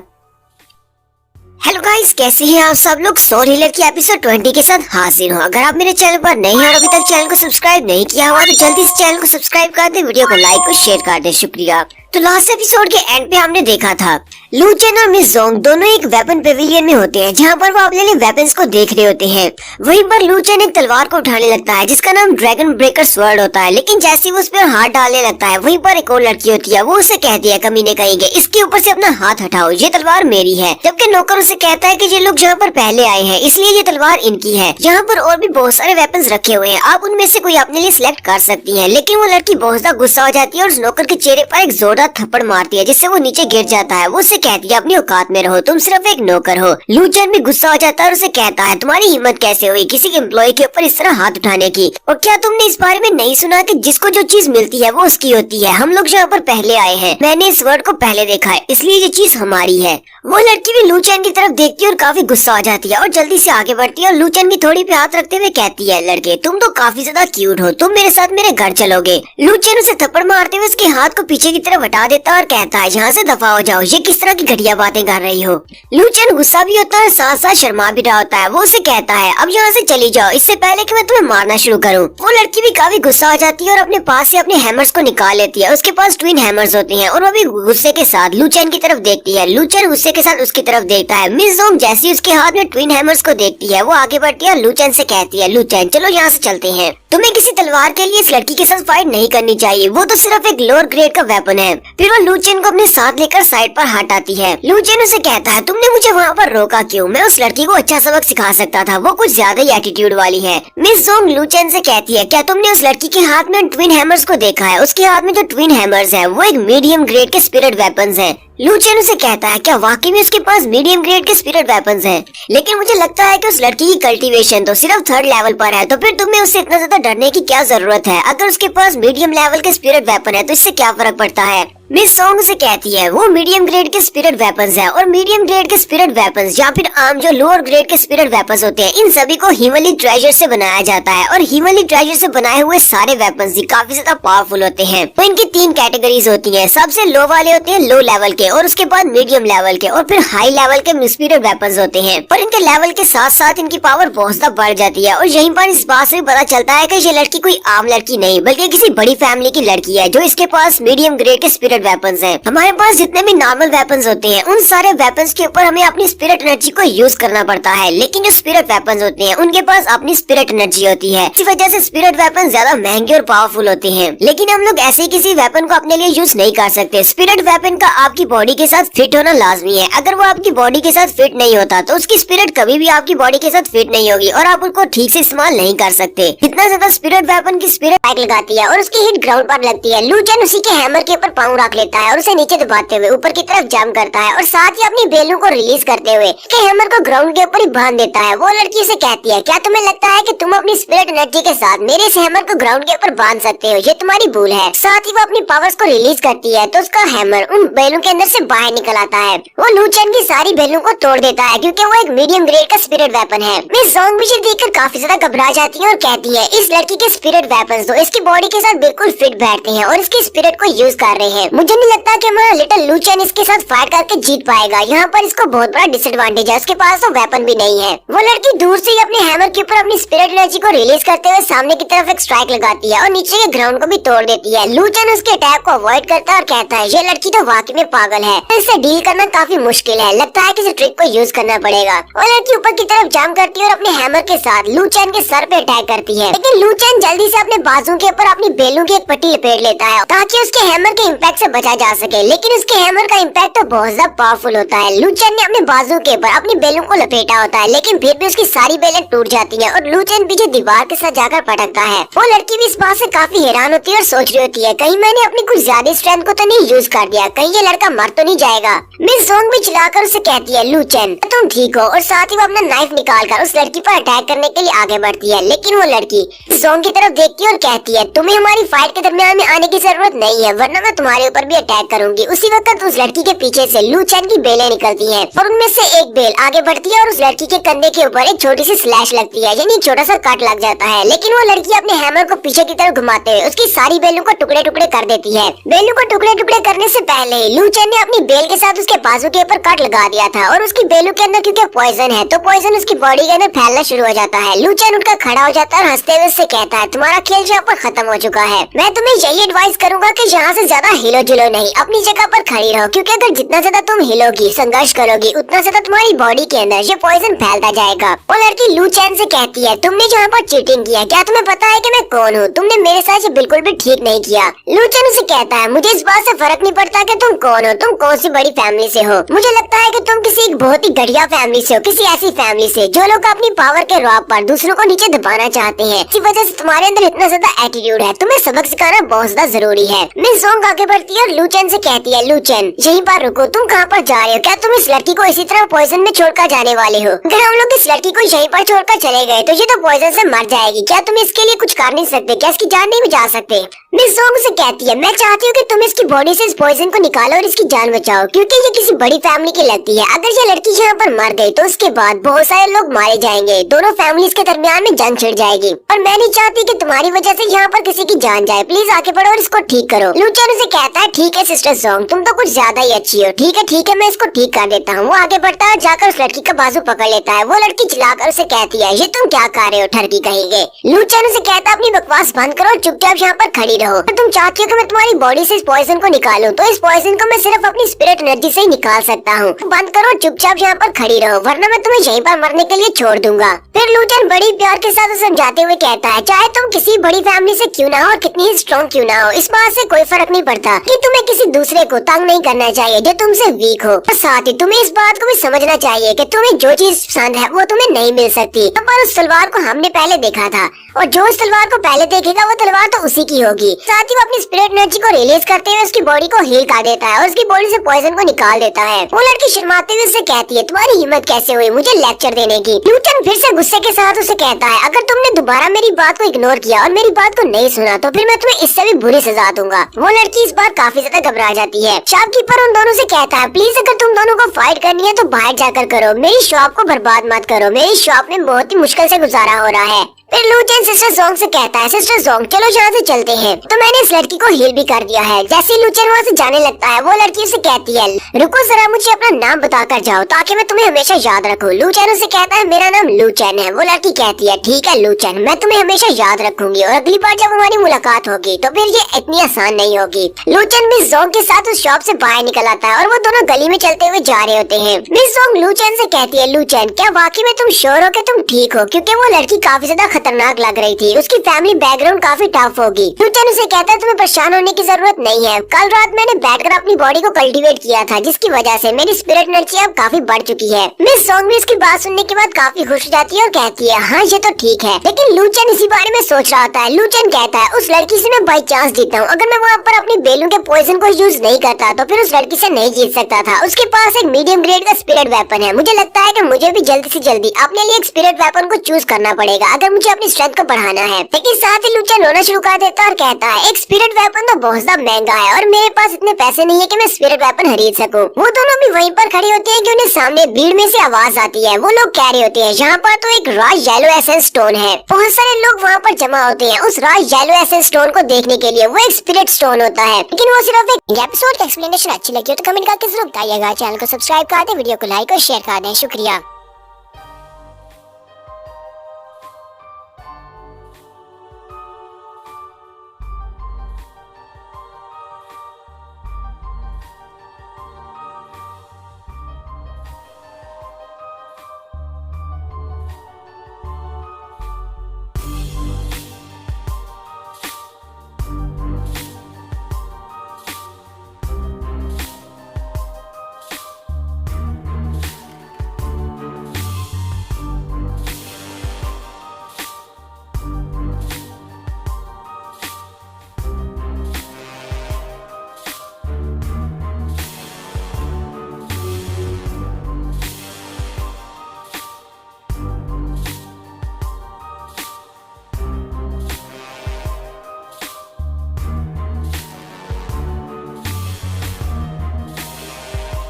हेलो गाइस, कैसे हैं आप सब लोग। सोल हीलर की एपिसोड 20 के साथ हाजिर हूँ। अगर आप मेरे चैनल पर नए हैं और अभी तक चैनल को सब्सक्राइब नहीं किया हुआ तो जल्दी से चैनल को सब्सक्राइब कर दें, वीडियो को लाइक और शेयर कर दें। शुक्रिया। तो लास्ट एपिसोड के एंड पे हमने देखा था लू चेन और मिस जोंग दोनों एक वेपन पेविलियन में होते हैं, जहाँ पर वो अपने लिए वेपन्स को देख रहे होते हैं। वहीं पर लू चेन एक तलवार को उठाने लगता है जिसका नाम ड्रैगन ब्रेकर स्वर्ड होता है, लेकिन जैसे वो उस पर हाथ डालने लगता है वहीं पर एक और लड़की होती है। वो उसे कहती है, कमीने कहेंगे इसके ऊपर से अपना हाथ हटाओ, ये तलवार मेरी है। जबकि नौकर उसे कहता है कि ये लोग यहाँ पर पहले आए हैं इसलिए ये तलवार इनकी है। यहाँ पर और भी बहुत सारे वेपन्स रखे हुए हैं, आप उनमें से कोई अपने लिए सिलेक्ट कर सकती है। लेकिन वो लड़की बहुत ज्यादा गुस्सा हो जाती है और उस नौकर के चेहरे पर एक जोरदार थप्पड़ मारती है जिससे वो नीचे गिर जाता है। वो उसे कहती है, अपनी औकात में रहो, तुम सिर्फ एक नौकर हो। लू चेन भी गुस्सा हो जाता है और उसे कहता है, तुम्हारी हिम्मत कैसे हुई किसी एम्प्लॉय के ऊपर इस तरह हाथ उठाने की। और क्या तुमने इस बारे में नहीं सुना कि जिसको जो चीज मिलती है वो उसकी होती है। हम लोग यहाँ पर पहले आए हैं, मैंने इस वर्ड को पहले देखा है इसलिए ये चीज हमारी है। वो लड़की भी लू चेन की तरफ देखती है और काफी गुस्सा हो जाती है और जल्दी से आगे बढ़ती है और लू चेन की थोड़ी पे हाथ रखते हुए कहती है, लड़के तुम तो काफी ज्यादा क्यूट हो, तुम मेरे साथ मेरे घर चलोगे। लू चेन उसे थप्पड़ मारते हुए उसके हाथ को पीछे की तरफ हटा देता है और कहता है, यहाँ से दफा हो जाओ, ये किस तरह की घटिया बातें कर रही हो। लू चेन गुस्सा भी होता है, साथ साथ शर्मा भी रहा होता है। वो उसे कहता है, अब यहाँ से चली जाओ इससे पहले कि मैं तुम्हें मारना शुरू करूँ। वो लड़की भी काफी गुस्सा हो जाती है और अपने पास से अपने हैमर्स को निकाल लेती है। उसके पास ट्विन हैमर्स होते हैं और वो भी गुस्से के साथ लू चेन की तरफ देखती है। लू चेन गुस्से के साथ उसकी तरफ देखता है। मिस जोंग जैसी उसके हाथ में ट्विन हैमर्स को देखती है वो आगे बढ़ती है और लू चेन से कहती है, लू चेन चलो यहाँ से चलते हैं। तुम्हें किसी तलवार के लिए इस लड़की के साथ फाइट नहीं करनी चाहिए, वो तो सिर्फ एक लोअर ग्रेड का वेपन है। फिर वो लू चेन को अपने साथ लेकर साइड पर हटाती है। लू चेन उसे कहता है, तुमने मुझे वहाँ पर रोका क्यों, मैं उस लड़की को अच्छा सबक सिखा सकता था, वो कुछ ज्यादा ही एटीट्यूड वाली है। मिस जोंग लू चेन से कहती है, क्या तुमने उस लड़की के हाथ में ट्विन हैमर्स को देखा है। उसके हाथ में जो ट्विन हैमर्स है वो एक मीडियम ग्रेड के स्पिरिट वेपन्स है। लू चेन उसे कहता है, क्या वाकई में उसके पास मीडियम ग्रेड के स्पिरिट वेपन्स हैं? लेकिन मुझे लगता है कि उस लड़की की कल्टीवेशन तो सिर्फ 3rd लेवल पर है, तो फिर तुम्हें उससे इतना ज्यादा डरने की क्या जरूरत है। अगर उसके पास मीडियम लेवल के स्पिरिट वेपन है तो इससे क्या फर्क पड़ता है। मिस जोंग से कहती है, वो मीडियम ग्रेड के स्पिरिट वेपन्स है और मीडियम ग्रेड के स्पिरिट वेपन्स या फिर आम जो लोअर ग्रेड के स्पिरिट वेपन्स होते हैं इन सभी को हिमली ट्रेजर से बनाया जाता है। और हिमली ट्रेजर से बनाए हुए सारे वेपन्स ही काफी ज्यादा पावरफुल होते हैं। तो इनकी 3 कैटेगरीज होती है, सबसे लो वाले होते हैं लो लेवल के, और उसके बाद मीडियम लेवल के, और फिर हाई लेवल के स्पिरिट वेपन्स होते हैं। पर इनके लेवल के साथ साथ इनकी पावर बहुत ज्यादा बढ़ जाती है। और यहीं पर इस बात से पता चलता है कि ये लड़की कोई आम लड़की नहीं बल्कि किसी बड़ी फैमिली की लड़की है जो इसके पास मीडियम ग्रेड के स्पिरिट वेपन्स है। हमारे पास जितने भी नॉर्मल वेपन्स होते हैं उन सारे वेपन्स के ऊपर हमें अपनी स्पिरिट एनर्जी को यूज करना पड़ता है, लेकिन जो स्पिरिट वेपन्स होते हैं उनके पास अपनी स्पिरिट एनर्जी होती है। इसी वजह से स्पिरिट वेपन ज्यादा महंगे और पावरफुल होते हैं। लेकिन हम लोग ऐसे किसी वेपन को अपने लिए यूज नहीं कर सकते। स्पिरिट वेपन का आपकी बॉडी के साथ फिट होना लाजमी है। अगर वो आपकी बॉडी के साथ फिट नहीं होता तो उसकी स्पिरिट कभी भी आपकी बॉडी के साथ फिट नहीं होगी और आप उनको ठीक से इस्तेमाल नहीं कर सकते। जितना ज्यादा स्पिरिट वेपन की स्पिरिट आग लगाती है और उसकी हिट ग्राउंड पर लगती है, लू चेन उसी के हैमर के ऊपर पाँव रख लेता है और उसे नीचे दबाते हुए ऊपर की तरफ जंप करता है और साथ ही अपनी बेलू को रिलीज करते हुए के हैमर को ग्राउंड के ऊपर ही बांध देता है। वो लड़की से कहती है, क्या तुम्हें लगता है कि तुम अपनी स्पिरिट एनर्जी के साथ मेरे इस हैमर को ग्राउंड के ऊपर बांध सकते हो, ये तुम्हारी भूल है। साथ ही वो अपनी पावर्स को रिलीज करती है तो उसका हैमर उन बेलू के अंदर से बाहर निकल आता है। वो लू चेन की सारी बेलू को तोड़ देता है क्योंकि वो एक मीडियम ग्रेड का स्पिरिट वेपन है। मिस जोंग भी देखकर काफी ज्यादा घबरा जाती है और कहती है, इस लड़की के स्पिरिट वेपन्स तो इसकी बॉडी के साथ बिल्कुल फिट बैठते हैं और इसकी स्पिरिट को यूज कर रहे हैं। मुझे नहीं लगता कि हमारा लिटिल लू चेन इसके साथ फाइट करके जीत पाएगा। यहाँ पर इसको बहुत बड़ा डिसएडवांटेज है, उसके पास तो वेपन भी नहीं है। वो लड़की दूर से ही अपने हैमर के ऊपर अपनी स्पिरिट एनर्जी को रिलीज करते हुए सामने की तरफ एक स्ट्राइक लगाती है और नीचे के ग्राउंड को भी तोड़ देती है। लू चेन उसके अटैक को अवॉइड करता है और कहता है, ये लड़की तो वाकई में पागल है, इससे डील करना काफी मुश्किल है, लगता है किसी ट्रिक को यूज करना पड़ेगा। वो लड़की ऊपर की तरफ जंप करती है और अपने हैमर के साथ लू चेन के सर पे अटैक करती है। लेकिन लू चेन जल्दी से अपने बाजू के ऊपर अपनी बेलू की एक पट्टी लपेट लेता है ताकि उसके हैमर के इम्पैक्ट से बचा जा सके। लेकिन उसके हैमर का इम्पैक्ट तो बहुत ज्यादा पावरफुल होता है। लू चेन ने अपने बाजू के ऊपर अपनी बेलू को लपेटा होता है लेकिन फिर भी उसकी सारी बेलें टूट जाती हैं और लू चेन पीछे दीवार के साथ जाकर पटकता है। वो लड़की भी इस बात से काफी हैरान होती है और सोच रही होती है, कहीं मैंने अपनी कुछ ज्यादा स्ट्रेंथ को तो नहीं यूज कर दिया, कहीं ये लड़का मर तो नहीं जाएगा। मिस जोंग भी चिल्लाकर उसे कहती है, लू चेन तुम ठीक हो, और साथ ही वो अपना नाइफ निकालकर उस लड़की पर अटैक करने के लिए आगे बढ़ती है। लेकिन वो लड़की जोंग की तरफ देखती है और कहती है, तुम्हें हमारी फाइट के दरमियान में आने की जरूरत नहीं है, वरना मैं तुम्हारे ऊपर भी अटैक करूंगी। उसी वक्त उस लड़की के पीछे से लू चैन की बेलें निकलती हैं और उनमें से एक बेल आगे बढ़ती है और उस लड़की के कंधे के ऊपर एक छोटी सी स्लैश लगती है, यानी छोटा सा कट लग जाता है। लेकिन वो लड़की अपने हैमर को पीछे की तरफ घुमाते हुए उसकी सारी बेलों को टुकड़े टुकड़े कर देती है। बेलों को टुकड़े टुकड़े करने से पहले लू चैन ने अपनी बेल के साथ उसके बाजू के ऊपर कट लगा दिया था और उसकी बेलों के अंदर क्योंकि पॉइजन है तो पॉइजन उसकी बॉडी के अंदर फैलना शुरू हो जाता है। लू चैन उठकर खड़ा हो जाता है और हंसते हुए उससे कहता है, तुम्हारा खेल यहाँ पर खत्म हो चुका है। मैं तुम्हें यही एडवाइस करूंगा कि यहाँ से ज्यादा हिलो जुलो नहीं, अपनी जगह पर खड़ी रहो, क्योंकि अगर जितना ज्यादा तुम हिलोगी, संघर्ष करोगी, उतना ज्यादा तुम्हारी बॉडी के अंदर ये पॉइजन फैलता जाएगा। वो लड़की लू चैन से कहती है, तुमने जहाँ पर चीटिंग किया, क्या तुम्हें पता है कि मैं कौन हूँ? तुमने मेरे साथ ये बिल्कुल भी ठीक नहीं किया। लू चैन उसे कहता है, मुझे इस बात से फर्क नहीं पड़ता कि तुम कौन हो, तुम कौन सी बड़ी फैमिली से हो। मुझे लगता है कि तुम किसी एक बहुत ही घटिया फैमिली से हो, किसी ऐसी फैमिली से जो लोग अपनी पावर के रॉब पर दूसरों को नीचे दबाना चाहते हैं। इसी वजह से तुम्हारे अंदर इतना ज्यादा एटीट्यूड है। तुम्हें सबक सिखाना बहुत ज्यादा जरूरी है। मिस जोंग आगे बढ़ती है और लू चैन से कहती है, लू चैन यहीं पर रुको, तुम कहाँ पर जा रहे हो? क्या तुम इस लड़की को इसी तरह पॉइजन में छोड़कर जाने वाले हो? अगर हम लोग इस लड़की को यहीं पर छोड़कर चले गए तो ये तो पॉइजन से मर जाएगी। क्या तुम इसके लिए कुछ कर नहीं सकते? क्या इसकी जान नहीं बचा सकते? मिस जोंग से कहती है, मैं चाहती हूँ कि तुम इसकी बॉडी से इस पॉइजन को निकालो और इसकी जान बचाओ, क्योंकि ये किसी बड़ी फैमिली की लगती है। अगर ये लड़की यहाँ पर मर गई तो उसके बाद बहुत सारे लोग मारे जाएंगे, दोनों फैमिलीज के दरमियान में जंग छिड़ जाएगी और मैं नहीं चाहती कि तुम्हारी वजह से यहाँ पर किसी की जान जाए। प्लीज आगे बढ़ो और इसको ठीक करो। लू चैन उसे कहता है, ठीक है सिस्टर जोंग, तुम तो कुछ ज्यादा ही अच्छी हो। ठीक है मैं इसको ठीक कर देता हूँ। वो आगे बढ़ता है और जाकर उस लड़की का बाजू पकड़ लेता है। वो लड़की चिल्लाकर उसे कहती है, ये तुम क्या कर रहे हो, ठरकी कहेंगे। लू चैन उसे कहता है, अपनी बकवास बंद करो और चुपचाप यहाँ पर खड़ी रहो। तुम चाहती हो कि मैं तुम्हारी बॉडी से इस पॉइजन को निकालूं, तो इस पॉइजन को मैं सिर्फ अपनी स्पिरिट एनर्जी से ही निकाल सकता हूँ। बंद करो, चुपचाप यहाँ पर खड़ी रहो, वरना मैं तुम्हें यहीं पर मरने के लिए छोड़ दूंगा। फिर लू चैन बड़ी प्यार के साथ समझाते हुए कहता है, चाहे तुम किसी बड़ी फैमिली से क्यों ना हो और कितनी ही स्ट्रॉन्ग क्यों ना हो, इस बात से कोई फर्क नहीं पड़ता कि तुम्हें किसी दूसरे को तंग नहीं करना चाहिए जो तुमसे वीक हो। और साथ ही तुम्हें इस बात को भी समझना चाहिए कि तुम्हें जो चीज पसंद है वो तुम्हें नहीं मिल सकती। पर उस तलवार को हमने पहले देखा था और जो उस तलवार को पहले देखेगा वो तलवार तो उसी की होगी। साथ ही वो अपनी स्पिरिट एनर्जी को रिलीज करते हुए उसकी बॉडी को हील कर देता है और उसकी बॉडी से पॉइजन को निकाल देता है। वो लड़की शर्माते हुए उससे कहती है, तुम्हारी हिम्मत कैसे हुई मुझे लेक्चर देने की? लू चैन फिर से गुस्से के साथ उसे कहता है, अगर तुमने दोबारा मेरी बात को इग्नोर किया और मेरी बात को नहीं सुना तो फिर मैं तुम्हें इससे भी बुरी सजा दूंगा। वो लड़की इस बार काफी ज्यादा घबरा जाती है। शॉपकीपर उन दोनों से कहता है, प्लीज अगर तुम दोनों को फाइट करनी है तो बाहर जाकर करो, मेरी शॉप को बर्बाद मत करो, मेरी शॉप में बहुत ही मुश्किल से गुजारा हो रहा है। फिर लू चैन सिस्टर जोंग से कहता है, सिस्टर जोंग चलो यहाँ से चलते हैं। तो मैंने इस लड़की को हील भी कर दिया है। जैसे ही लू चैन वहाँ से जाने लगता है वो लड़की उसे कहती है, रुको जरा मुझे अपना नाम बताकर जाओ ताकि मैं तुम्हें हमेशा याद रखूं। लू चैन उसे कहता है, मेरा नाम लू चैन है। वो लड़की कहती है, ठीक है लू चैन, मैं तुम्हें हमेशा याद रखूंगी और अगली बार जब हमारी मुलाकात होगी तो फिर ये इतनी आसान नहीं होगी। लू चैन मिस जोंग के साथ उस शॉप से बाहर निकल आता है और वो दोनों गली में चलते हुए जा रहे होते हैं। मिस जोंग लू चैन से कहती है, लू चैन क्या वाकई में तुम श्योर हो कि तुम ठीक हो? क्योंकि वो लड़की काफी ज्यादा खतरनाक लग रही थी, उसकी फैमिली बैकग्राउंड काफी टफ होगी। लू चैन उसे कहता है, तुम्हें परेशान होने की जरूरत नहीं है। कल रात मैंने बैठकर अपनी बॉडी को कल्टीवेट किया था जिसकी वजह से मेरी स्पिरिट एनर्जी अब काफी बढ़ चुकी है। मिस जोंग भी इसकी बात सुनने के बाद काफी खुश हो जाती है और कहती है, हाँ ये तो ठीक है। लेकिन लू चैन इसी बारे में सोच रहा होता है। लू चैन कहता है, उस लड़की से मैं बाई चांस जीता हूँ, अगर मैं वहाँ पर अपनी बेलून के पॉइजन को यूज नहीं करता तो फिर उस लड़की से नहीं जीत सकता था। उसके पास एक मीडियम ग्रेड का स्पिरिट वेपन है। मुझे लगता है कि मुझे भी जल्दी से जल्दी अपने लिए एक स्पिरिट वेपन को चूज करना पड़ेगा अगर मुझे अपनी स्ट्रेंथ को बढ़ाना है। लेकिन साथ ही लू चैन रोना शुरू कर देता है और कहता है, एक स्पिरिट वेपन तो बहुत ज्यादा महंगा है और मेरे पास इतने पैसे नहीं है कि मैं स्पिरिट वेपन खरीद सकूं। वो दोनों भी वहीं पर खड़े होते हैं कि उन्हें सामने भीड़ में से आवाज आती है। वो लोग कह रहे होते हैं, यहाँ पर तो एक राज येलो एसेंस स्टोन है। बहुत सारे लोग वहाँ पर जमा होते हैं उस राज येलो एसेंस स्टोन को देखने के लिए। वो एक स्पिरिट स्टोन होता है, लेकिन वो सिर्फ एक एपिसोड की एक्सप्लेनेशन अच्छी लगी हो तो कमेंट करके जरूर बताइएगा। चैनल को सब्सक्राइब कर दे, वीडियो को लाइक और शेयर कर दें। शुक्रिया।